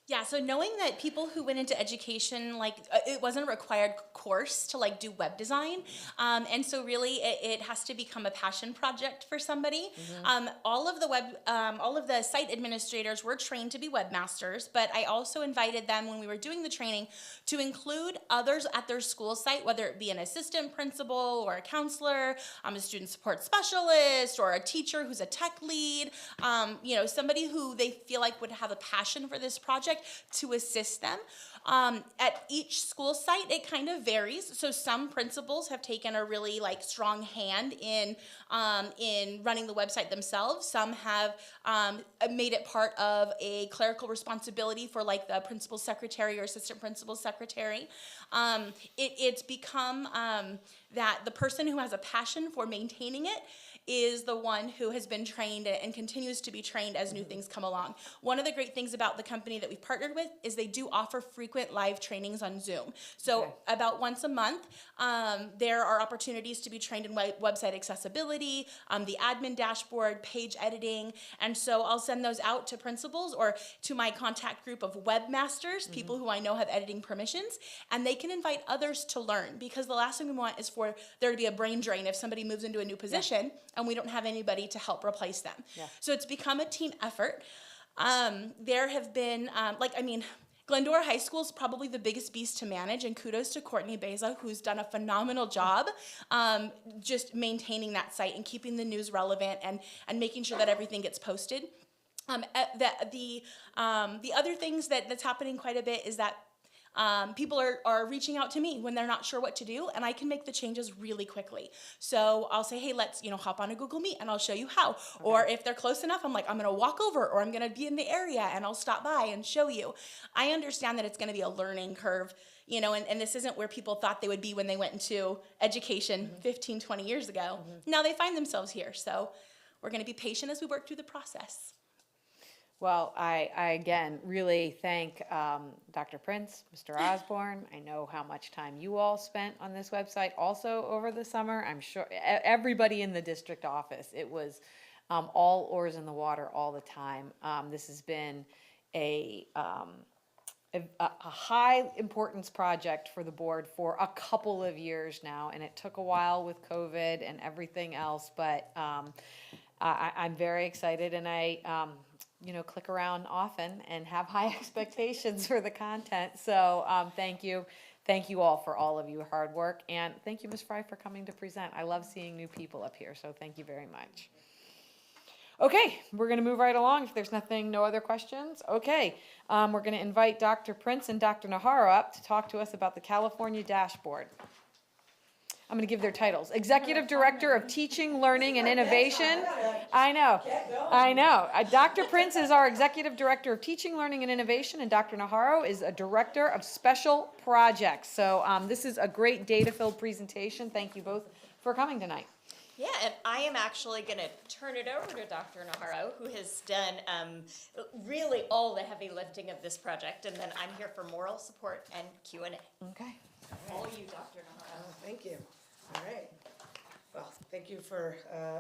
Yeah, so knowing that people who went into education, it wasn't a required course to do web design, and so really it has to become a passion project for somebody. Mm-hmm. All of the site administrators were trained to be webmasters, but I also invited them when we were doing the training to include others at their school site, whether it be an assistant principal or a counselor, a student support specialist, or a teacher who's a tech lead, somebody who they feel like would have a passion for this project, to assist them. At each school site, it kind of varies. So some principals have taken a really strong hand in running the website themselves. Some have made it part of a clerical responsibility for the principal secretary or assistant principal secretary. It's become that the person who has a passion for maintaining it is the one who has been trained and continues to be trained as new things come along. One of the great things about the company that we've partnered with is they do offer frequent live trainings on Zoom. So about once a month, there are opportunities to be trained in website accessibility, the admin dashboard, page editing. And so I'll send those out to principals or to my contact group of webmasters, people who I know have editing permissions, and they can invite others to learn, because the last thing we want is for there to be a brain drain if somebody moves into a new position and we don't have anybody to help replace them. So it's become a team effort. There have been, Glendora High School is probably the biggest beast to manage, and kudos to Courtney Beza, who's done a phenomenal job just maintaining that site and keeping the news relevant and making sure that everything gets posted. The other things that's happening quite a bit is that people are reaching out to me when they're not sure what to do, and I can make the changes really quickly. So I'll say, hey, let's hop on a Google Meet and I'll show you how. Or if they're close enough, I'm like, I'm gonna walk over, or I'm gonna be in the area and I'll stop by and show you. I understand that it's gonna be a learning curve, and this isn't where people thought they would be when they went into education 15, 20 years ago. Now they find themselves here. So we're gonna be patient as we work through the process. Well, I again really thank Dr. Prince, Mr. Osborne. I know how much time you all spent on this website also over the summer. I'm sure everybody in the district office, it was all oars in the water all the time. This has been a high importance project for the board for a couple of years now, and it took a while with COVID and everything else, but I'm very excited, and I click around often and have high expectations for the content. So thank you. Thank you all for all of your hard work. And thank you, Ms. Fry, for coming to present. I love seeing new people up here, so thank you very much. Okay, we're going to move right along if there's no other questions. Okay, we're going to invite Dr. Prince and Dr. Nahara up to talk to us about the California dashboard. I'm going to give their titles. Executive Director of Teaching, Learning, and Innovation. I know. Dr. Prince is our Executive Director of Teaching, Learning, and Innovation, and Dr. Naharo is a Director of Special Projects. So this is a great data-filled presentation. Thank you both for coming tonight. Yeah, and I am actually going to turn it over to Dr. Naharo, who has done really all the heavy lifting of this project, and then I'm here for moral support and Q&A. Okay. All you, Dr. Naharo. Thank you. All right. Well, thank you for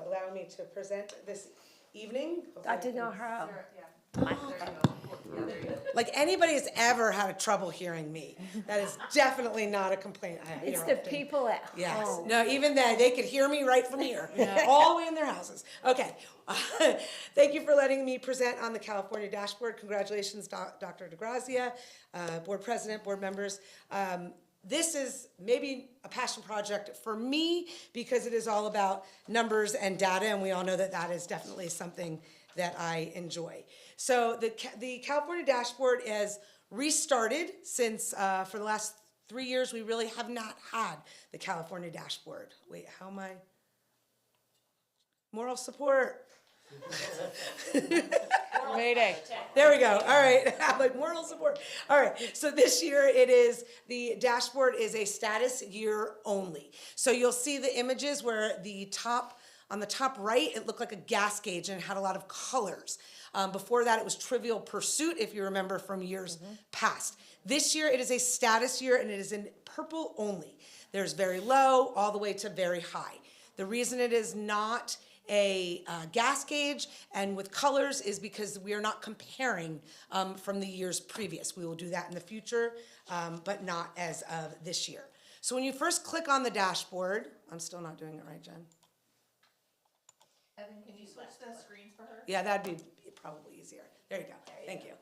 allowing me to present this evening. Dr. Naharo. Like anybody's ever had trouble hearing me. That is definitely not a complaint I hear It's the often. people at Yes. home. No, even then, they could hear me right from here, all the way in their houses. Okay. Thank you for letting me present on the California dashboard. Congratulations, Dr. DeGrazia, board president, board members. This is maybe a passion project for me because it is all about numbers and data, and we all know that that is definitely something that I enjoy. So the California dashboard has restarted since for the last 3 years, we really have not had the California dashboard. Wait, how am I? Moral support. Mayday. There we go. All right. Like moral support. All right. So this year the dashboard is a status year only. So you'll see the images where on the top right, it looked like a gas gauge and it had a lot of colors. Before that, it was Trivial Pursuit, if you remember from years past. This year, it is a status year and it is in purple only. There's very low all the way to very high. The reason it is not a gas gauge and with colors is because we are not comparing from the years previous. We will do that in the future, but not as of this year. So when you first click on the dashboard, I'm still not doing it right, Jen. Evan, can you switch the screens for her? Yeah, that'd be probably easier. There you go. Thank you.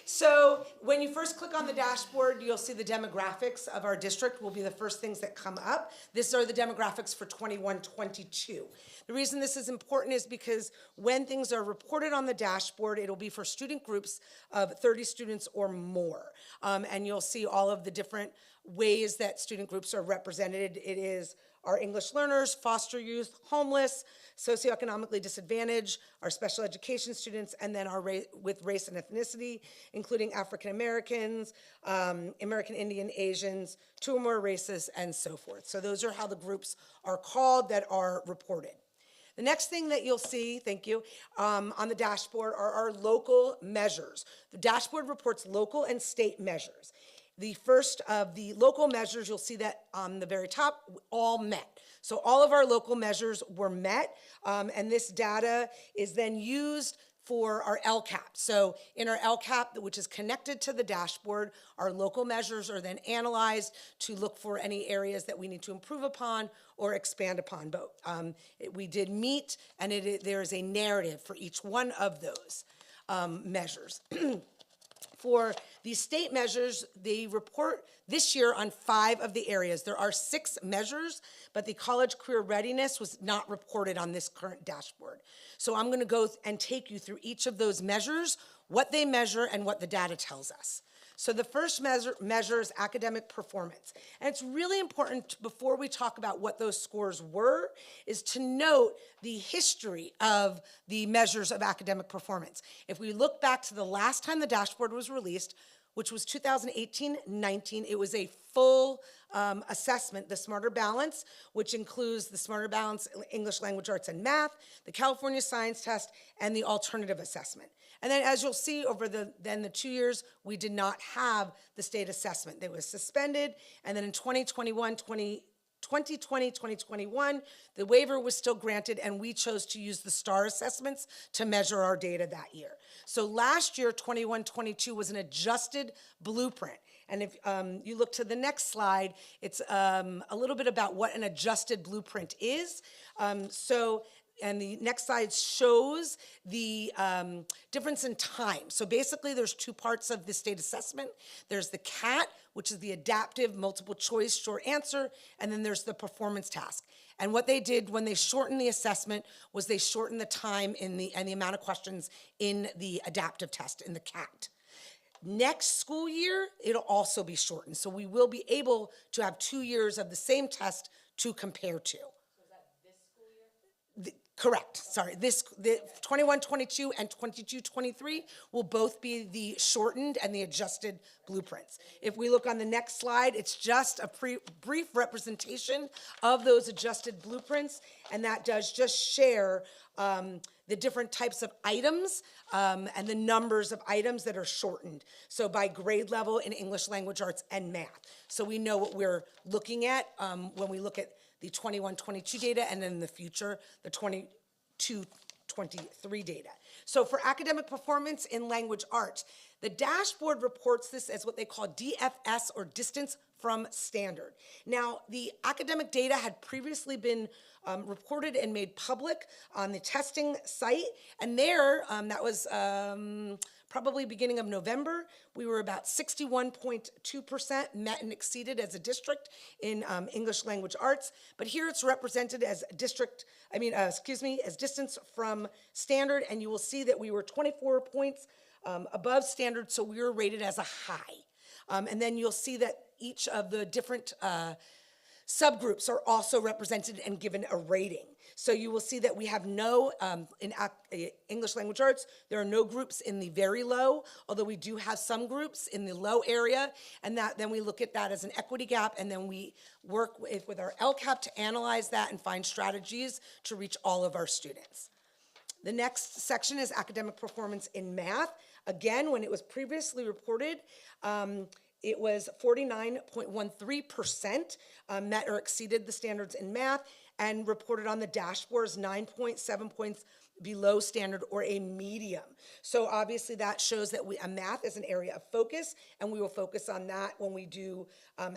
So when you first click on the dashboard, you'll see the demographics of our district will be the first things that come up. These are the demographics for 21-22. The reason this is important is because when things are reported on the dashboard, it'll be for student groups of 30 students or more. And you'll see all of the different ways that student groups are represented. It is our English learners, foster youth, homeless, socioeconomically disadvantaged, our special education students, and then our with race and ethnicity, including African Americans, American Indian, Asians, 2 or more races, and so forth. So those are how the groups are called that are reported. The next thing that you'll see, thank you, on the dashboard are our local measures. The dashboard reports local and state measures. The first of the local measures, you'll see that on the very top, all met. So all of our local measures were met, and this data is then used for our LCAP. So in our LCAP, which is connected to the dashboard, our local measures are then analyzed to look for any areas that we need to improve upon or expand upon. But we did meet, and there is a narrative for each one of those measures. For the state measures, they report this year on 5 of the areas. There are 6 measures, but the college career readiness was not reported on this current dashboard. So I'm going to go and take you through each of those measures, what they measure, and what the data tells us. So the first measure is academic performance. And it's really important before we talk about what those scores were, is to note the history of the measures of academic performance. If we look back to the last time the dashboard was released, which was 2018-19, it was a full assessment, the Smarter Balance, which includes the Smarter Balance English Language Arts and Math, the California Science Test, and the alternative assessment. And then as you'll see over the 2 years, we did not have the state assessment. It was suspended, and then in 2020, 2021, the waiver was still granted, and we chose to use the STAR assessments to measure our data that year. So last year, 21-22, was an adjusted blueprint. And if you look to the next slide, it's a little bit about what an adjusted blueprint is. And the next slide shows the difference in time. So basically, there's 2 parts of the state assessment. There's the CAT, which is the adaptive multiple choice short answer, and then there's the performance task. And what they did when they shortened the assessment was they shortened the time and the amount of questions in the adaptive test, in the CAT. Next school year, it'll also be shortened. So we will be able to have 2 years of the same test to compare to. So is that this school year? Correct, sorry. The 21-22 and 22-23 will both be the shortened and the adjusted blueprints. If we look on the next slide, it's just a brief representation of those adjusted blueprints, and that does just share the different types of items and the numbers of items that are shortened. So by grade level in English Language Arts and Math. So we know what we're looking at when we look at the 21-22 data, and then in the future, the 22-23 data. So for academic performance in language arts, the dashboard reports this as what they call DFS, or distance from standard. Now, the academic data had previously been reported and made public on the testing site, and there, that was probably beginning of November, we were about 61.2% met and exceeded as a district in English Language Arts. But here it's represented as as distance from standard, and you will see that we were 24 points above standard, so we were rated as a high. And then you'll see that each of the different subgroups are also represented and given a rating. So you will see that we have no, in English Language Arts, there are no groups in the very low, although we do have some groups in the low area, and then we look at that as an equity gap, and then we work with our LCAP to analyze that and find strategies to reach all of our students. The next section is academic performance in math. Again, when it was previously reported, it was 49.13% met or exceeded the standards in math, and reported on the dashboard as 9.7 points below standard, or a medium. So obviously that shows that math is an area of focus, and we will focus on that when we do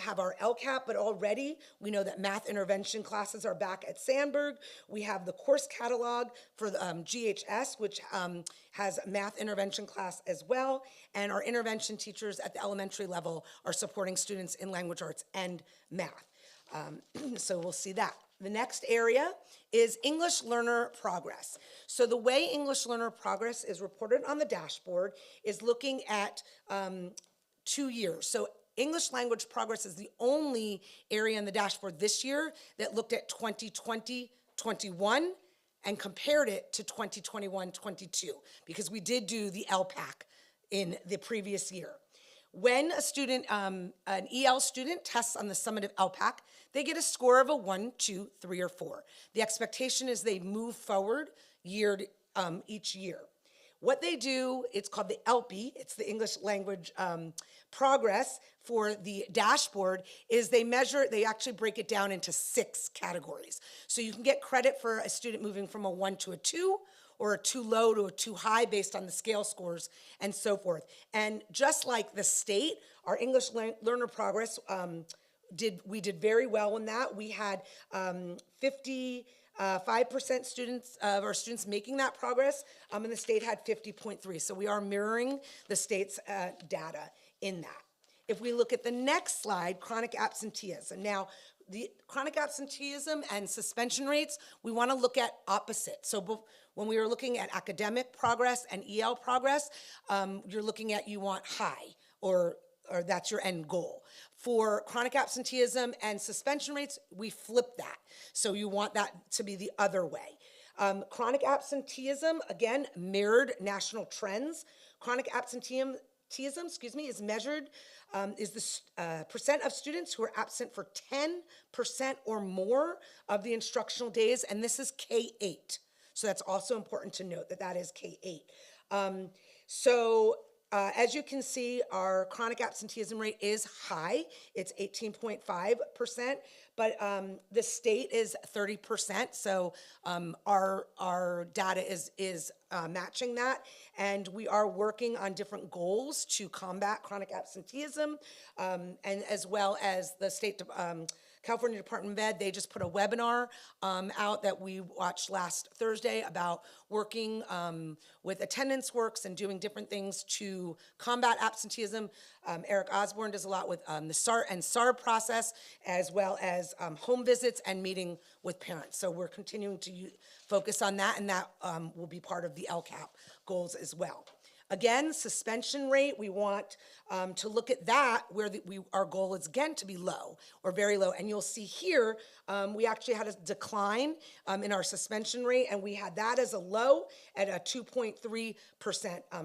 have our LCAP. But already we know that math intervention classes are back at Sandburg. We have the course catalog for GHS, which has math intervention class as well, and our intervention teachers at the elementary level are supporting students in language arts and math. So we'll see that. The next area is English learner progress. So the way English learner progress is reported on the dashboard is looking at 2 years. So English language progress is the only area in the dashboard this year that looked at 2020-21 and compared it to 2021-22, because we did do the LPAC in the previous year. When a student, an EL student tests on the summative LPAC, they get a score of a 1, 2, 3, or 4. The expectation is they move forward each year. What they do, it's called the ELPI, it's the English language progress for the dashboard, is they actually break it down into 6 categories. So you can get credit for a student moving from a 1 to a 2, or a too low to a too high based on the scale scores and so forth. And just like the state, our English learner progress, we did very well in that. We had 55% students of our students making that progress, and the state had 50.3. So we are mirroring the state's data in that. If we look at the next slide, chronic absenteeism. Now, the chronic absenteeism and suspension rates, we want to look at opposite. So when we were looking at academic progress and EL progress, you're looking at you want high, or that's your end goal. For chronic absenteeism and suspension rates, we flip that. So you want that to be the other way. Chronic absenteeism, again, mirrored national trends. Chronic absenteeism, is measured, is the percent of students who are absent for 10% or more of the instructional days, and this is K-8. So that's also important to note that that is K-8. As you can see, our chronic absenteeism rate is high. It's 18.5%, but the state is 30%. So our data is matching that, and we are working on different goals to combat chronic absenteeism, and as well as the state. California Department of Ed, they just put a webinar out that we watched last Thursday about working with Attendance Works and doing different things to combat absenteeism. Eric Osborne does a lot with the SAR and SAR process, as well as home visits and meeting with parents. So we're continuing to focus on that, and that will be part of the LCAP goals as well. Again, suspension rate, we want to look at that where our goal is again to be low or very low. And you'll see here, we actually had a decline in our suspension rate, and we had that as a low at a 2.3%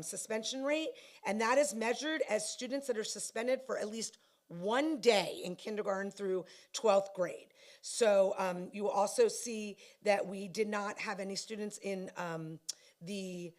suspension rate. And that is measured as students that are suspended for at least 1 day in kindergarten through 12th grade. So you will also see that we did not have any students in the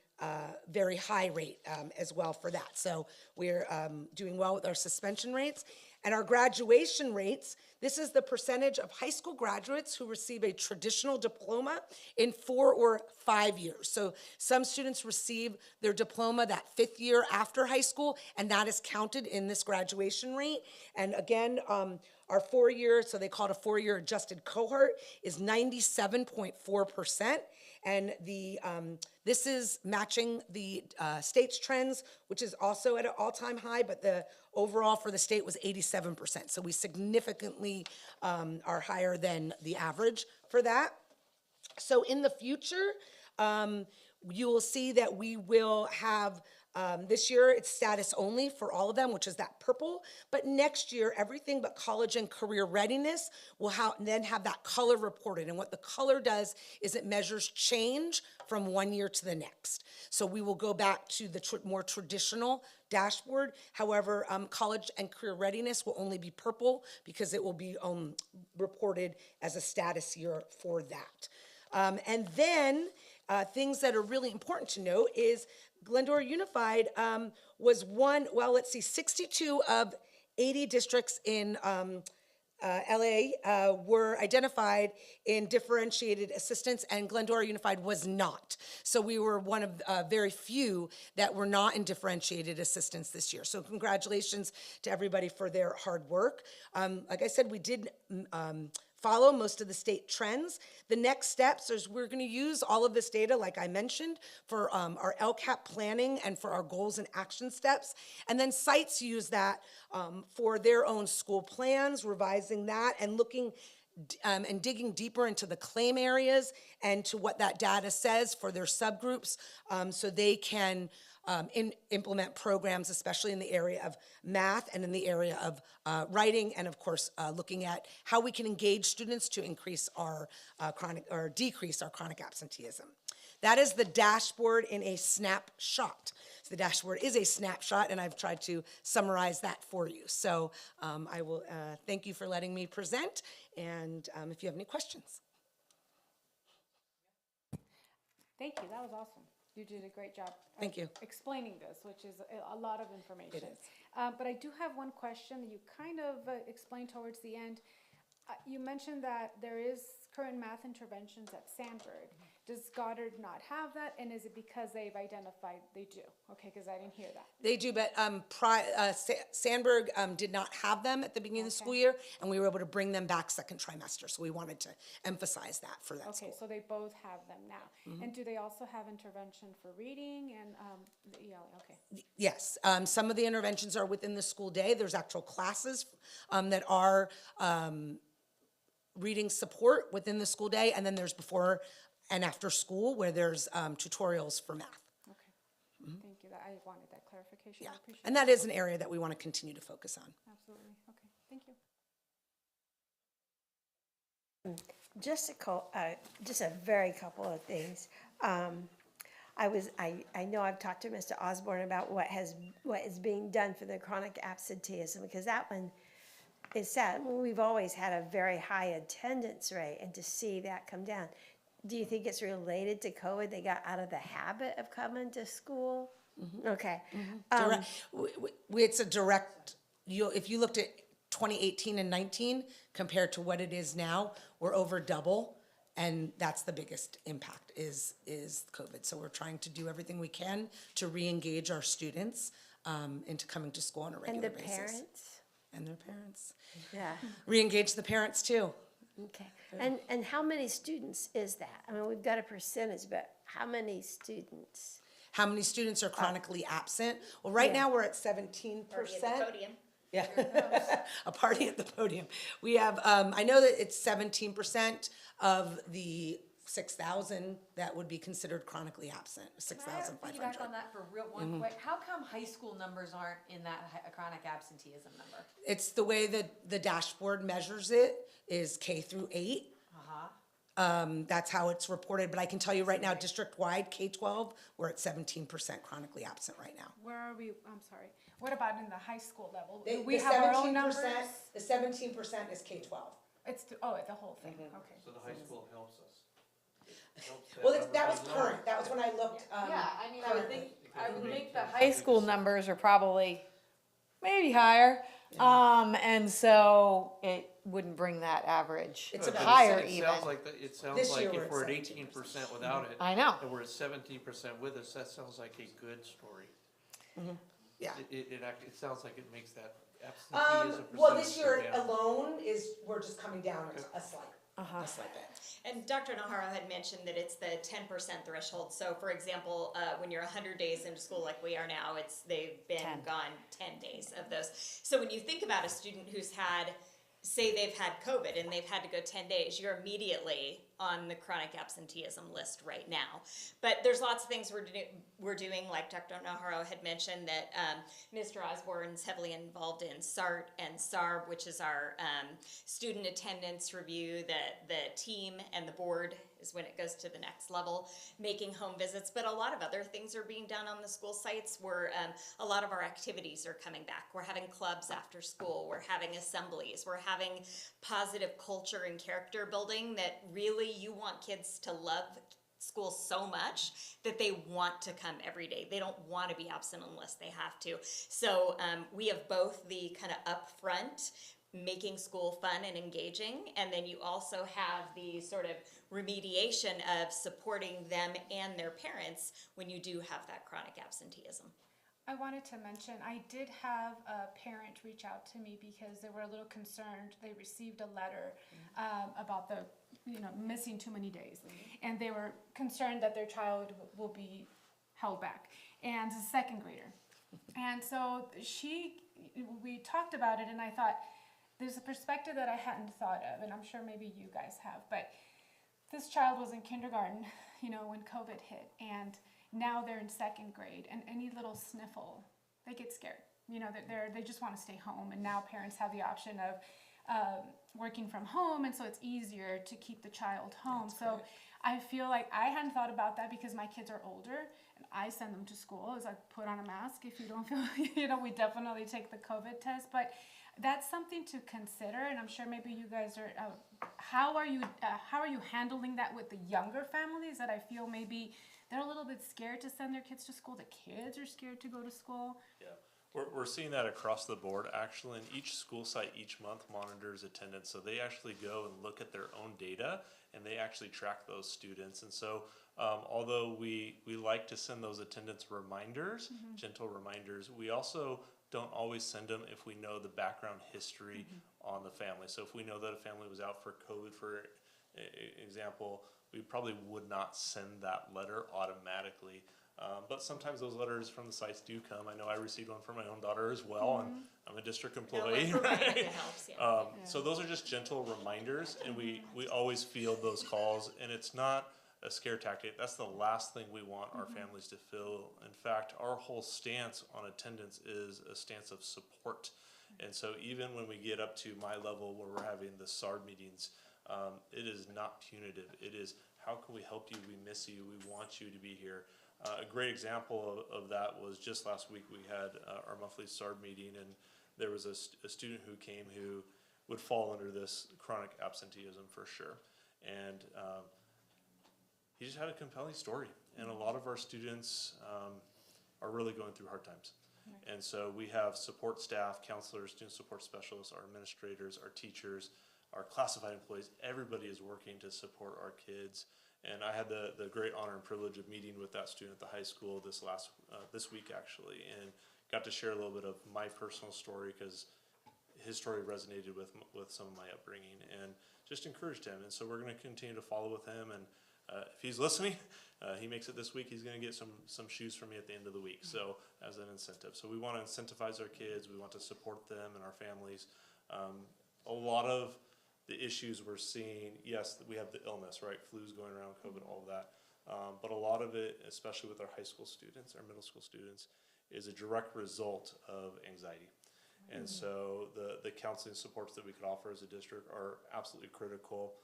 very high rate as well for that. So we're doing well with our suspension rates. And our graduation rates, this is the percentage of high school graduates who receive a traditional diploma in 4 or 5 years. So some students receive their diploma that 5th year after high school, and that is counted in this graduation rate. And again, our 4-year, so they call it a 4-year adjusted cohort, is 97.4%. And this is matching the state's trends, which is also at an all-time high, but the overall for the state was 87%. So we significantly are higher than the average for that. So in the future, you will see that we will have, this year it's status only for all of them, which is that purple. But next year, everything but college and career readiness will then have that color reported. And what the color does is it measures change from 1 year to the next. So we will go back to the more traditional dashboard. However, college and career readiness will only be purple because it will be reported as a status year for that. And then things that are really important to note is Glendora Unified was 62 of 80 districts in LA were identified in differentiated assistance, and Glendora Unified was not. So we were one of very few that were not in differentiated assistance this year. So congratulations to everybody for their hard work. Like I said, we did follow most of the state trends. The next steps is we're going to use all of this data, like I mentioned, for our LCAP planning and for our goals and action steps. And then sites use that for their own school plans, revising that, and looking and digging deeper into the claim areas and to what that data says for their subgroups, so they can implement programs, especially in the area of math and in the area of writing, and of course, looking at how we can engage students to increase our decrease our chronic absenteeism. That is the dashboard in a snapshot. So the dashboard is a snapshot, and I've tried to summarize that for you. So I will thank you for letting me present, and if you have any questions. Thank you, that was awesome. You did a great job. Thank you. Explaining this, which is a lot of information. It is. But I do have one question that you kind of explained towards the end. You mentioned that there is current math interventions at Sandburg. Does Goddard not have that, and is it because they've identified they do? Okay, because I didn't hear that. They do, but Sandburg did not have them at the beginning of the school year, and we were able to bring them back second trimester, so we wanted to emphasize that for that school. Okay, so they both have them now. Mhm. And do they also have intervention for reading and the ELA? Okay. Yes, some of the interventions are within the school day. There's actual classes that are reading support within the school day, and then there's before and after school where there's tutorials for math. Okay, thank you. I wanted that clarification. Yeah, I appreciate and it. that is an area that we want to continue to focus on. Absolutely. Okay, thank you. Just a very couple of things. I know I've talked to Mr. Osborne about what is being done for the chronic absenteeism, because that one is sad. We've always had a very high attendance rate, and to see that come down. Do you think it's related to COVID? They got out of the habit of coming to school? Okay. It's a direct, if you looked at 2018 and 19 compared to what it is now, we're over double, and that's the biggest impact is COVID. So we're trying to do everything we can to re-engage our students into coming to school on a regular basis. And the parents? And their parents. Yeah. Re-engage the parents too. Okay. And how many students is that? I mean, we've got a percentage, but how many students? How many students are chronically absent? Well, right now we're at 17%. Party at the podium. Yeah, a party at the podium. We have, I know that it's 17% of the 6,000 that would be considered chronically absent, Can I 6,500. piggyback on that for real one quick? How come high school numbers aren't in that chronic absenteeism number? It's the way that the dashboard measures it is K through 8. That's how it's reported, but I can tell you right now, district-wide, K-12, we're at 17% chronically absent right now. Where are we? I'm sorry. What about in the high school level? They- Do we the have our own 17% numbers? The 17% is K-12. It's the whole thing. Okay. So the high school helps us. Well, that was current, that was when I looked. Yeah, I mean, I would think currently. the high school numbers are probably maybe higher. And so it wouldn't bring that average It's But about higher it even. sounds like, it sounds This like year if we're we're at at 18% without it. I know. And we're at 17% with us, that sounds like a good story. Yeah. It sounds like it makes that absenteeism Well, percentage this year go down. alone we're just coming down a slight bit. And Dr. Naharro had mentioned that it's the 10% threshold. So, for example, when you're 100 days into school like we are now, they've been gone 10 days of those. So when you think about a student who's had, say they've had COVID and they've had to go 10 days, you're immediately on the chronic absenteeism list right now. But there's lots of things we're doing, like Dr. Naharro had mentioned, that Mr. Osborne's heavily involved in SART and SARB, which is our student attendance review. The team and the board is when it goes to the next level, making home visits. But a lot of other things are being done on the school sites where a lot of our activities are coming back. We're having clubs after school. We're having assemblies. We're having positive culture and character building that really you want kids to love school so much that they want to come every day. They don't want to be absent unless they have to. So we have both the kind of upfront making school fun and engaging, and then you also have the sort of remediation of supporting them and their parents when you do have that chronic absenteeism. I wanted to mention, I did have a parent reach out to me because they were a little concerned. They received a letter about the, missing too many days. And they were concerned that their child will be held back. And it's a second grader. And so we talked about it, and I thought, there's a perspective that I hadn't thought of, and I'm sure maybe you guys have, but this child was in kindergarten, when COVID hit, and Now they're in second grade, and any little sniffle, they get scared. You know, they just want to stay home, and now parents have the option of working from home, and so it's easier to keep the child home. So I feel like I hadn't thought about that because my kids are older, and I send them to school. It's like, put on a mask if you don't feel, we definitely take the COVID test, but that's something to consider. And I'm sure maybe you guys are, how are you handling that with the younger families that I feel maybe they're a little bit scared to send their kids to school? The kids are scared to go to school. Yeah. We're seeing that across the board, actually, and each school site each month monitors attendance. So they actually go and look at their own data, and they actually track those students. And so although we like to send those attendance reminders, gentle reminders, we also don't always send them if we know the background history on the family. So if we know that a family was out for COVID, for example, we probably would not send that letter automatically. But sometimes those letters from the sites do come. I know I received one from my own daughter as well, and I'm a district employee. Right? So those are just gentle reminders, and we always field those calls, and it's not a scare tactic. That's the last thing we want our families to feel. In fact, our whole stance on attendance is a stance of support. And so even when we get up to my level where we're having the SARD meetings, it is not punitive. It is, how can we help you? We miss you. We want you to be here. A great example of that was just last week we had our monthly SARD meeting, and there was a student who came who would fall under this chronic absenteeism for sure. And he just had a compelling story. And a lot of our students are really going through hard times. And so we have support staff, counselors, student support specialists, our administrators, our teachers, our classified employees. Everybody is working to support our kids. And I had the great honor and privilege of meeting with that student at the high school this week actually, and got to share a little bit of my personal story because his story resonated with some of my upbringing, and just encouraged him. And so we're going to continue to follow with him, and if he's listening, he makes it this week, he's going to get some shoes from me at the end of the week, so as an incentive. So we want to incentivize our kids, we want to support them and our families. A lot of the issues we're seeing, yes, we have the illness, right? Flu's going around, COVID, all of that. But a lot of it, especially with our high school students, our middle school students, is a direct result of anxiety. And so the counseling supports that we could offer as a district are absolutely critical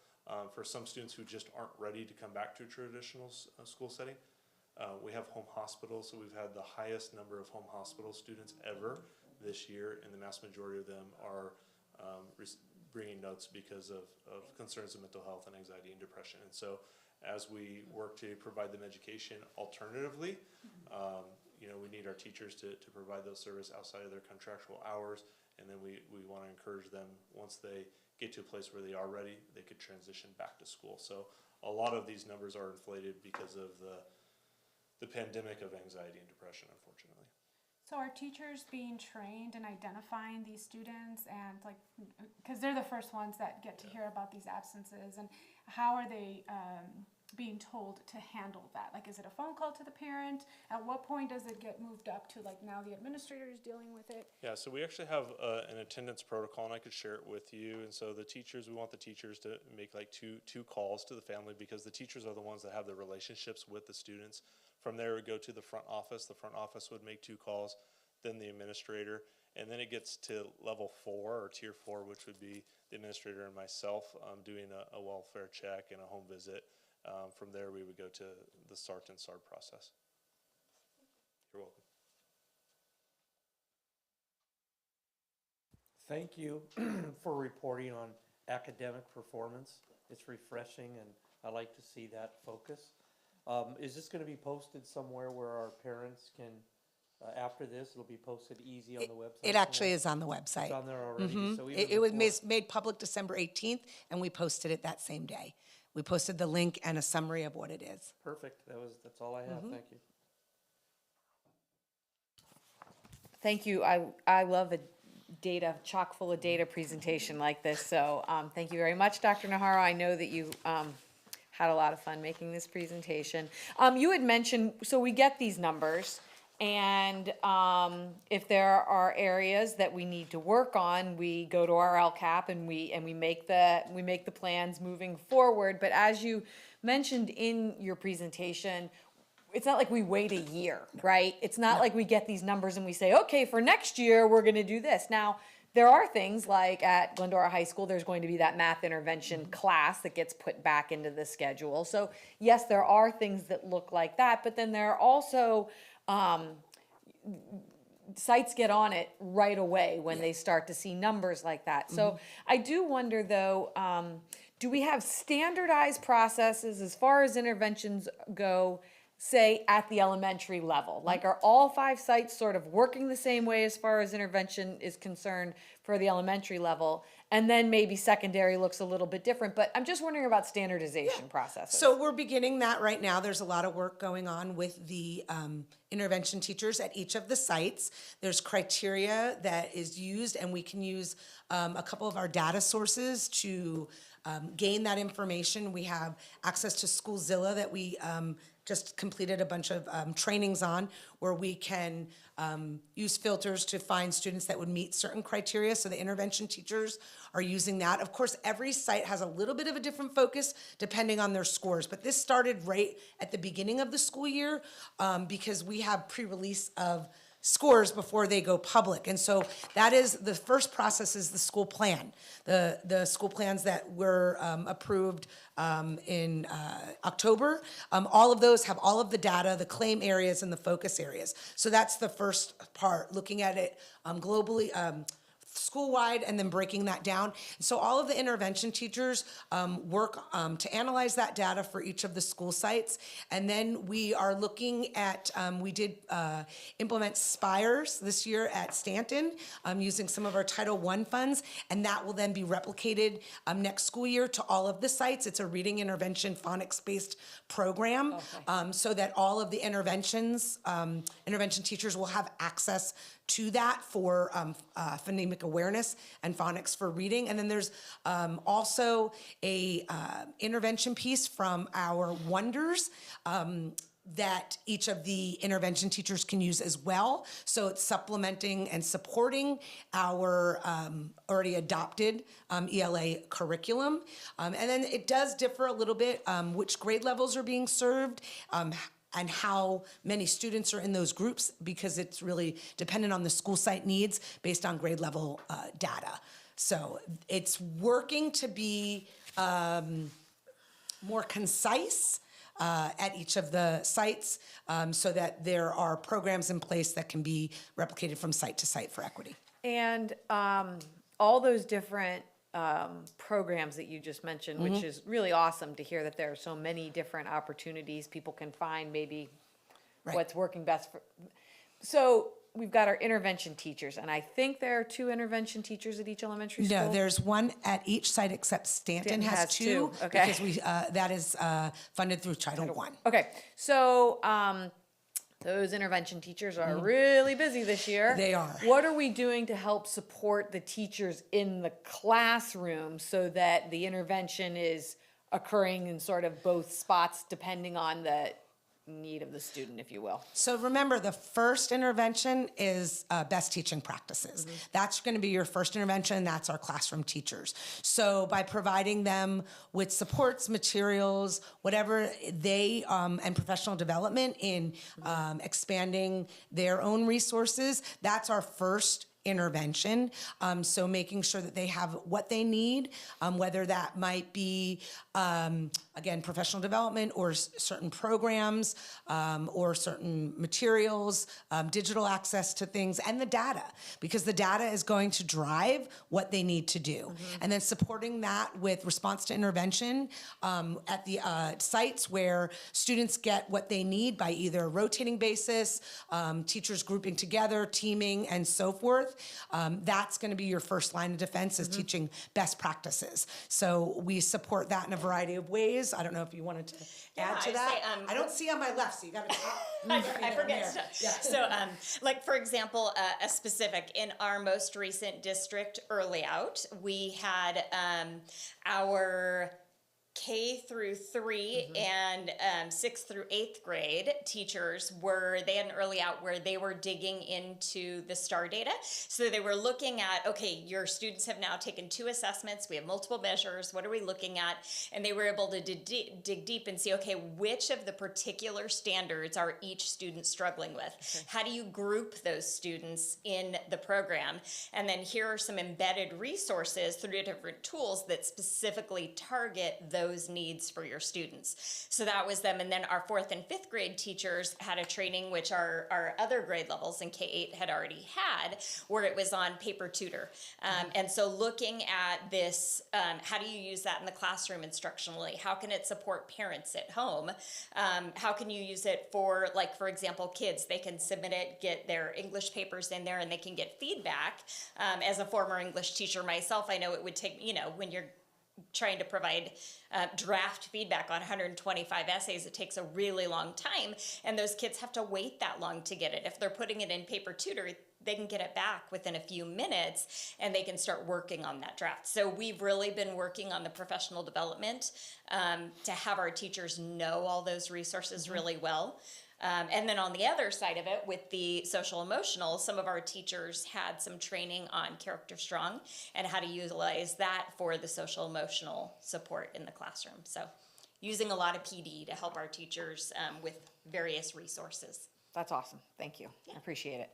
for some students who just aren't ready to come back to a traditional school setting. We have home hospitals, so we've had the highest number of home hospital students ever this year, and the vast majority of them are bringing notes because of concerns of mental health and anxiety and depression. And so as we work to provide them education alternatively, we need our teachers to provide those services outside of their contractual hours, and then we want to encourage them, once they get to a place where they are ready, they could transition back to school. So a lot of these numbers are inflated because of the pandemic of anxiety and depression, unfortunately. So are teachers being trained in identifying these students, and because they're the first ones that get to hear about these absences, and how are they being told to handle that? Like, is it a phone call to the parent? At what point does it get moved up to now the administrator is dealing with it? Yeah, so we actually have an attendance protocol, and I could share it with you. And so we want the teachers to make two calls to the family, because the teachers are the ones that have the relationships with the students. From there, we go to the front office. The front office would make 2 calls, then the administrator, and then it gets to level 4 or tier 4, which would be the administrator and myself doing a welfare check and a home visit. From there, we would go to the SART and SARD process. You're welcome. Thank you for reporting on academic performance. It's refreshing, and I like to see that focus. Is this going to be posted somewhere where our parents can, after this, it'll be posted easy on the website? It actually is on the website. It's on there already. So It was made public December 18th, and we posted it that same day. We posted the link and a summary of what it is. Perfect. That's all I have. Thank you. Thank you. I love a chock full of data presentation like this. So thank you very much, Dr. Naharro. I know that you had a lot of fun making this presentation. You had mentioned, so we get these numbers, and if there are areas that we need to work on, we go to our LCAP and we make the plans moving forward. But as you mentioned in your presentation, it's not like we wait a year, right? It's not like we get these numbers and we say, okay, for next year, we're gonna do this. Now, there are things like at Glendora High School, there's going to be that math intervention class that gets put back into the schedule. So yes, there are things that look like that, but then there are also, sites get on it right away when they start to see numbers like that. So I do wonder though, do we have standardized processes as far as interventions go, say at the elementary level? Like are all 5 sites sort of working the same way as far as intervention is concerned for the elementary level? And then maybe secondary looks a little bit different, but I'm just wondering about standardization processes. So we're beginning that right now. There's a lot of work going on with the intervention teachers at each of the sites. There's criteria that is used, and we can use a couple of our data sources to gain that information. We have access to Schoolzilla that we just completed a bunch of trainings on, where we can use filters to find students that would meet certain criteria. So the intervention teachers are using that. Of course, every site has a little bit of a different focus depending on their scores, but this started right at the beginning of the school year because we have pre-release of scores before they go public. And so that is, the first process is the school plan. The school plans that were approved in October, all of those have all of the data, the claim areas and the focus areas. So that's the first part, looking at it globally, school-wide, and then breaking that down. So all of the intervention teachers work to analyze that data for each of the school sites. And then we are looking at, we did implement Spires this year at Stanton using some of our Title I funds, and that will then be replicated next school year to all of the sites. It's a reading intervention phonics-based program, so that all of the intervention teachers will have access to that for phonemic awareness and phonics for reading. And then there's also a intervention piece from our Wonders that each of the intervention teachers can use as well. So it's supplementing and supporting our already adopted ELA curriculum. And then it does differ a little bit which grade levels are being served, and how many students are in those groups, because it's really dependent on the school site needs based on grade level data. So it's working to be more concise at each of the sites so that there are programs in place that can be replicated from site to site for equity. And all those different programs that you just mentioned, which is really awesome to hear that there are so many different opportunities people can find maybe what's working best for. So we've got our intervention teachers, and I think there are 2 intervention teachers at each elementary school. No, there's one at each site except Stanton has two. Okay. Because we that is funded through Title I. Okay, so those intervention teachers are really busy this year. They are. What are we doing to help support the teachers in the classroom so that the intervention is occurring in sort of both spots depending on the need of the student, if you will? So remember, the first intervention is best teaching practices. That's going to be your first intervention. That's our classroom teachers. So by providing them with supports, materials, whatever they, and professional development in expanding their own resources, that's our first intervention. So making sure that they have what they need, whether that might be, again, professional development or certain programs or certain materials, digital access to things, and the data, because the data is going to drive what they need to do. And then supporting that with response to intervention at the sites where students get what they need by either a rotating basis, teachers grouping together, teaming, and so forth. That's going to be your first line of defense, is teaching best practices. So we support that in a variety of ways. I don't know if you wanted to add to that. I don't see on my left, so you got to. I forget stuff. Yeah. So, like for example, a specific in our most recent district early out, we had our K through 3 and 6th through 8th grade teachers they had an early out where they were digging into the STAR data. So they were looking at, okay, your students have now taken 2 assessments, we have multiple measures, what are we looking at? And they were able to dig deep and see, okay, which of the particular standards are each student struggling with? How do you group those students in the program? And then here are some embedded resources through different tools that specifically target those needs for your students. So that was them. And then our 4th and 5th grade teachers had a training, which our other grade levels in K-8 had already had, where it was on paper tutor. And so looking at this, how do you use that in the classroom instructionally? How can it support parents at home? How can you use it for, like, for example, kids? They can submit it, get their English papers in there, and they can get feedback. As a former English teacher myself, I know it would take, when you're trying to provide draft feedback on 125 essays, it takes a really long time, and those kids have to wait that long to get it. If they're putting it in paper tutor, they can get it back within a few minutes, and they can start working on that draft. So we've really been working on the professional development to have our teachers know all those resources really well. And then on the other side of it, with the social emotional, some of our teachers had some training on Character Strong and how to utilize that for the social emotional support in the classroom. So using a lot of PD to help our teachers with various resources. That's awesome. Thank you. I appreciate it.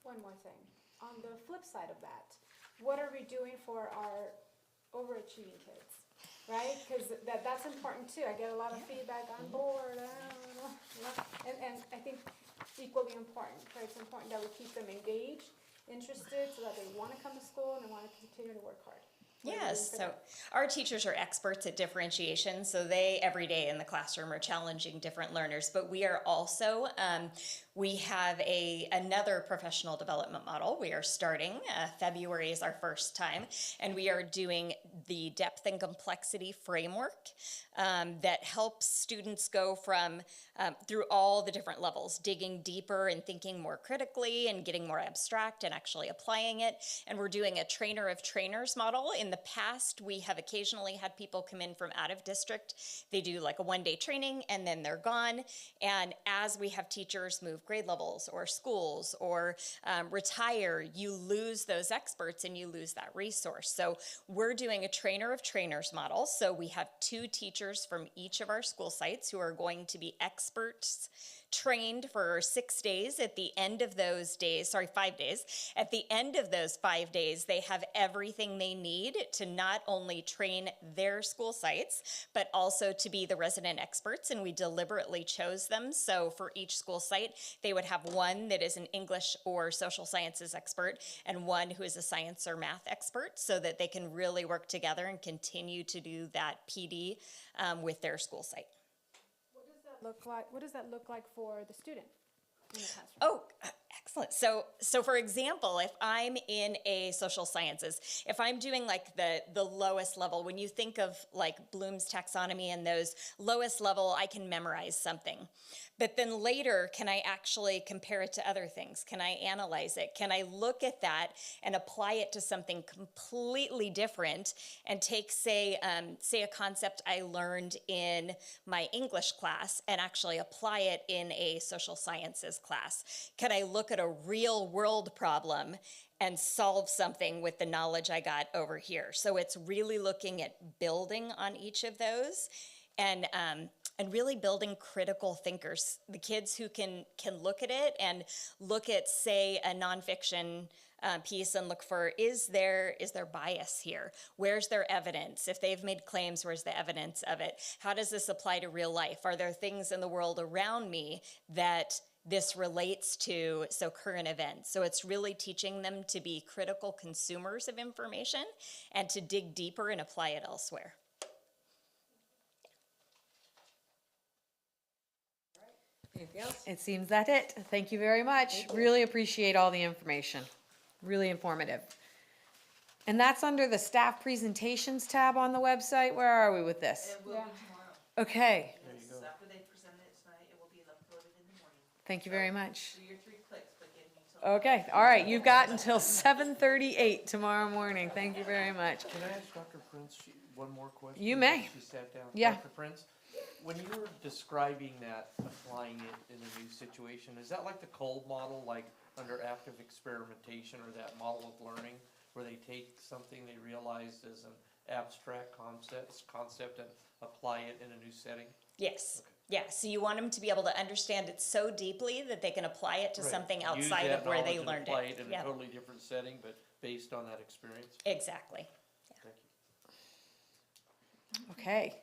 One more thing. On the flip side of that, what are we doing for our overachieving kids? Right? Because that's important too. I get a lot of feedback, I'm bored, and I think equally important, right? It's important that we keep them engaged, interested, so that they want to come to school and they want to continue to work hard. Yes, so our teachers are experts at differentiation, so they every day in the classroom are challenging different learners, but we are also, we have another professional development model. We are starting, February is our first time, and we are doing the depth and complexity framework that helps students go from through all the different levels, digging deeper and thinking more critically and getting more abstract and actually applying it. And we're doing a trainer of trainers model. In the past, we have occasionally had people come in from out of district. They do like a one-day training and then they're gone. And as we have teachers move grade levels or schools or retire, you lose those experts and you lose that resource. So we're doing a trainer of trainers model. So we have 2 teachers from each of our school sites who are going to be experts trained for 6 days. At the end of those days, 5 days, at the end of those 5 days, they have everything they need to not only train their school sites, but also to be the resident experts, and we deliberately chose them. So for each school site, they would have one that is an English or social sciences expert and one who is a science or math expert, so that they can really work together and continue to do that PD with their school site. What does that look like for the student in the classroom? Oh, excellent. So for example, if I'm in a social sciences, if I'm doing like the lowest level, when you think of like Bloom's taxonomy and those lowest level, I can memorize something. But then later, can I actually compare it to other things? Can I analyze it? Can I look at that and apply it to something completely different and take, say a concept I learned in my English class and actually apply it in a social sciences class? Can I look at a real world problem and solve something with the knowledge I got over here? So it's really looking at building on each of those and really building critical thinkers, the kids who can look at it and look at, say, a nonfiction piece and look for, is there bias here? Where's their evidence? If they've made claims, where's the evidence of it? How does this apply to real life? Are there things in the world around me that this relates to, so current events? So it's really teaching them to be critical consumers of information and to dig deeper and apply it elsewhere. Anything else? It seems that's it. Thank you very much. Really appreciate all the information. Really informative. And that's under the staff presentations tab on the website. Where are we with this? It will be tomorrow. Okay. After they present it tonight, it will be uploaded in the morning. Thank you very much. Do your 3 clicks, but give me till. Okay. All right. You've got until 7:38 tomorrow morning. Thank you very much. Can I ask Dr. Prince, one more question? You may. She sat down. Yeah. Dr. Prince, when you were describing that, applying it in a new situation, is that like the cold model, like under active experimentation, or that model of learning, where they take something they realized as an abstract concept and apply it in a new setting? Yes. Yeah, so you want them to be able to understand it so deeply that they can apply it to Right. something Use outside that of where they knowledge and learned apply it. in Yeah. a totally different setting, but based on that experience? Exactly. Thank you. Okay.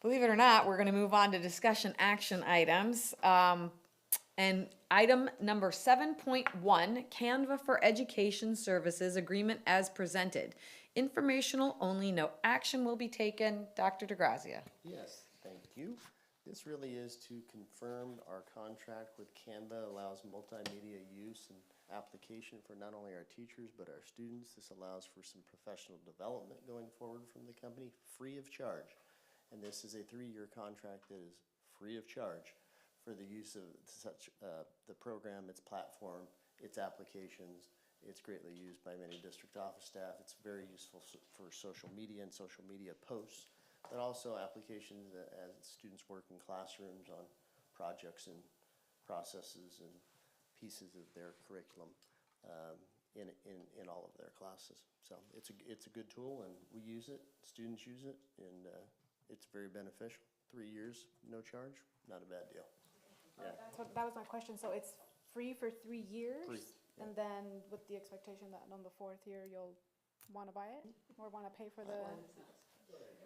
Believe it or not, we're going to move on to discussion action items. And item number 7.1, Canva for Education Services Agreement as presented. Informational only, no action will be taken. Dr. DeGrazia. Yes, thank you. This really is to confirm our contract with Canva allows multimedia use and application for not only our teachers but our students. This allows for some professional development going forward from the company, free of charge. And this is a 3-year contract that is free of charge for the use of such the program, its platform, its applications. It's greatly used by many district office staff. It's very useful for social media and social media posts, but also applications as students work in classrooms on projects and processes and pieces of their curriculum in all of their classes. So it's a good tool, and we use it, students use it, and it's very beneficial. 3 years, no charge, not a bad deal. Yeah. That was my question. So it's free for 3 years? Free, yeah. And then with the expectation that on the 4th year, you'll want to buy it or want to pay for the... I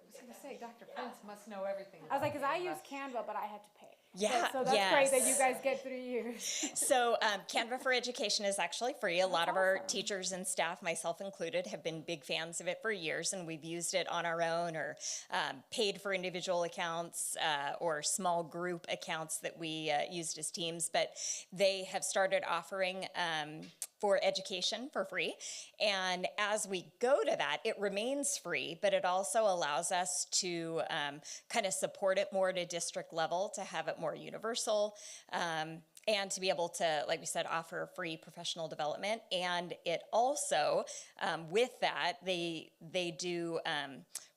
was going to say, Dr. Prince must know everything. I was like, because I use Canva, but I had to pay. Yeah, So that's great that you guys get 3 years. So Canva for Education is actually free. A lot of our teachers and staff, myself included, have been big fans of it for years, and we've used it on our own or paid for individual accounts or small group accounts that we used as teams. But they have started offering for education for free. And as we go to that, it remains free, but it also allows us to kind of support it more at a district level, to have it more universal, and to be able to, like we said, offer free professional development. And it also, with that, they do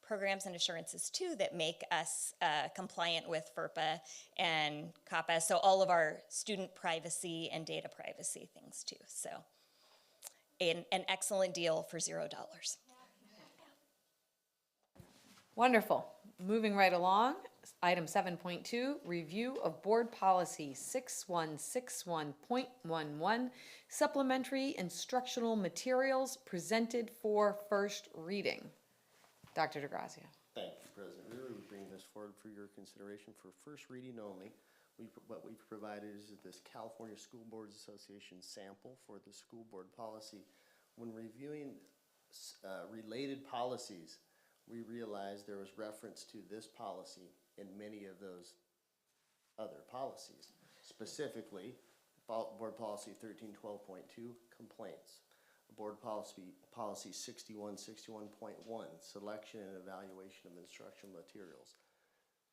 programs and assurances too that make us compliant with FERPA and COPPA, so all of our student privacy and data privacy things too. So an excellent deal for $0. Wonderful. Moving right along, item 7.2, review of board policy 6161.11, supplementary instructional materials presented for first reading. Dr. DeGrazia. Thank you, President Reader. We bring this forward for your consideration for first reading only. What we've provided is this California School Boards Association sample for the school board policy. When reviewing related policies, we realized there was reference to this policy in many of those other policies. Specifically, Board Policy 1312.2, complaints. Board Policy 6161.1, selection and evaluation of instructional materials.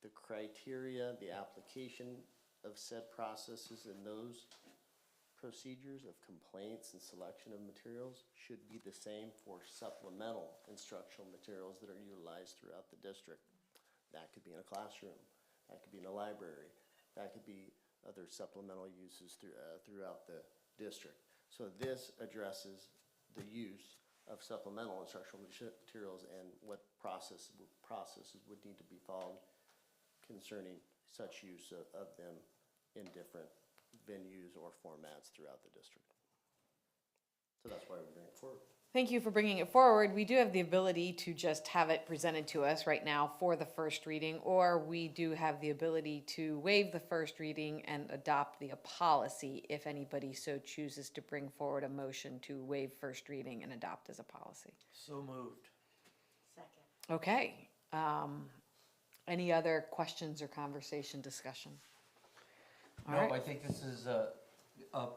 The criteria, the application of said processes and those procedures of complaints and selection of materials should be the same for supplemental instructional materials that are utilized throughout the district. That could be in a classroom, that could be in a library, that could be other supplemental uses throughout the district. So this addresses the use of supplemental instructional materials and what processes would need to be followed concerning such use of them in different venues or formats throughout the district. So that's why we bring it forward. Thank you for bringing it forward. We do have the ability to just have it presented to us right now for the first reading, or we do have the ability to waive the first reading and adopt the policy if anybody so chooses to bring forward a motion to waive first reading and adopt as a policy. So moved. Second. Okay. Any other questions or conversation discussion? All No, right. I think this is a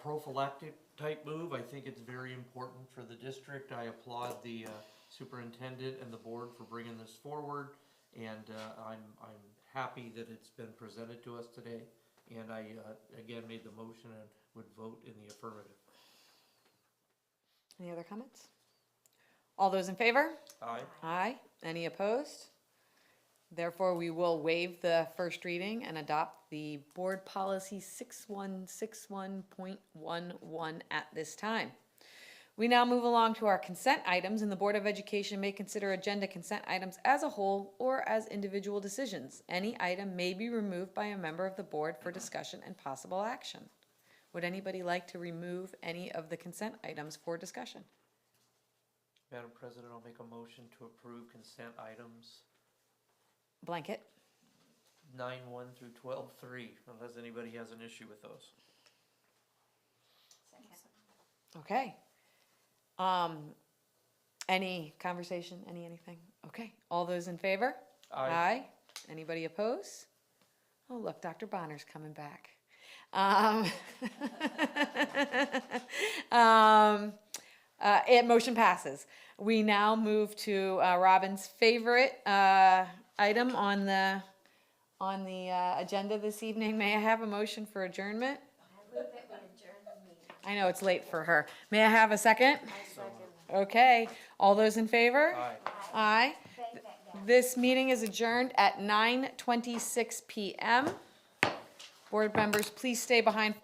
prophylactic type move. I think it's very important for the district. I applaud the superintendent and the board for bringing this forward, and I'm happy that it's been presented to us today. And I again made the motion and would vote in the affirmative. Any other comments? All those in favor? Aye. Aye. Any opposed? Therefore, we will waive the first reading and adopt the Board Policy 6161.11 at this time. We now move along to our consent items, and the Board of Education may consider agenda consent items as a whole or as individual decisions. Any item may be removed by a member of the board for discussion and possible action. Would anybody like to remove any of the consent items for discussion? Madam President, I'll make a motion to approve consent items Blanket? 9-1 through 12-3, unless anybody has an issue with those. Okay. Any conversation, anything? Okay, all those in favor? Aye. Anybody oppose? Oh, look, Dr. Bonner's coming back. Motion passes. We now move to Robin's favorite item on the agenda this evening. May I have a motion for adjournment? I know it's late for her. May I have a second? Okay, all those in favor? Aye. Aye. This meeting is adjourned at 9:26 p.m. Board members, please stay behind for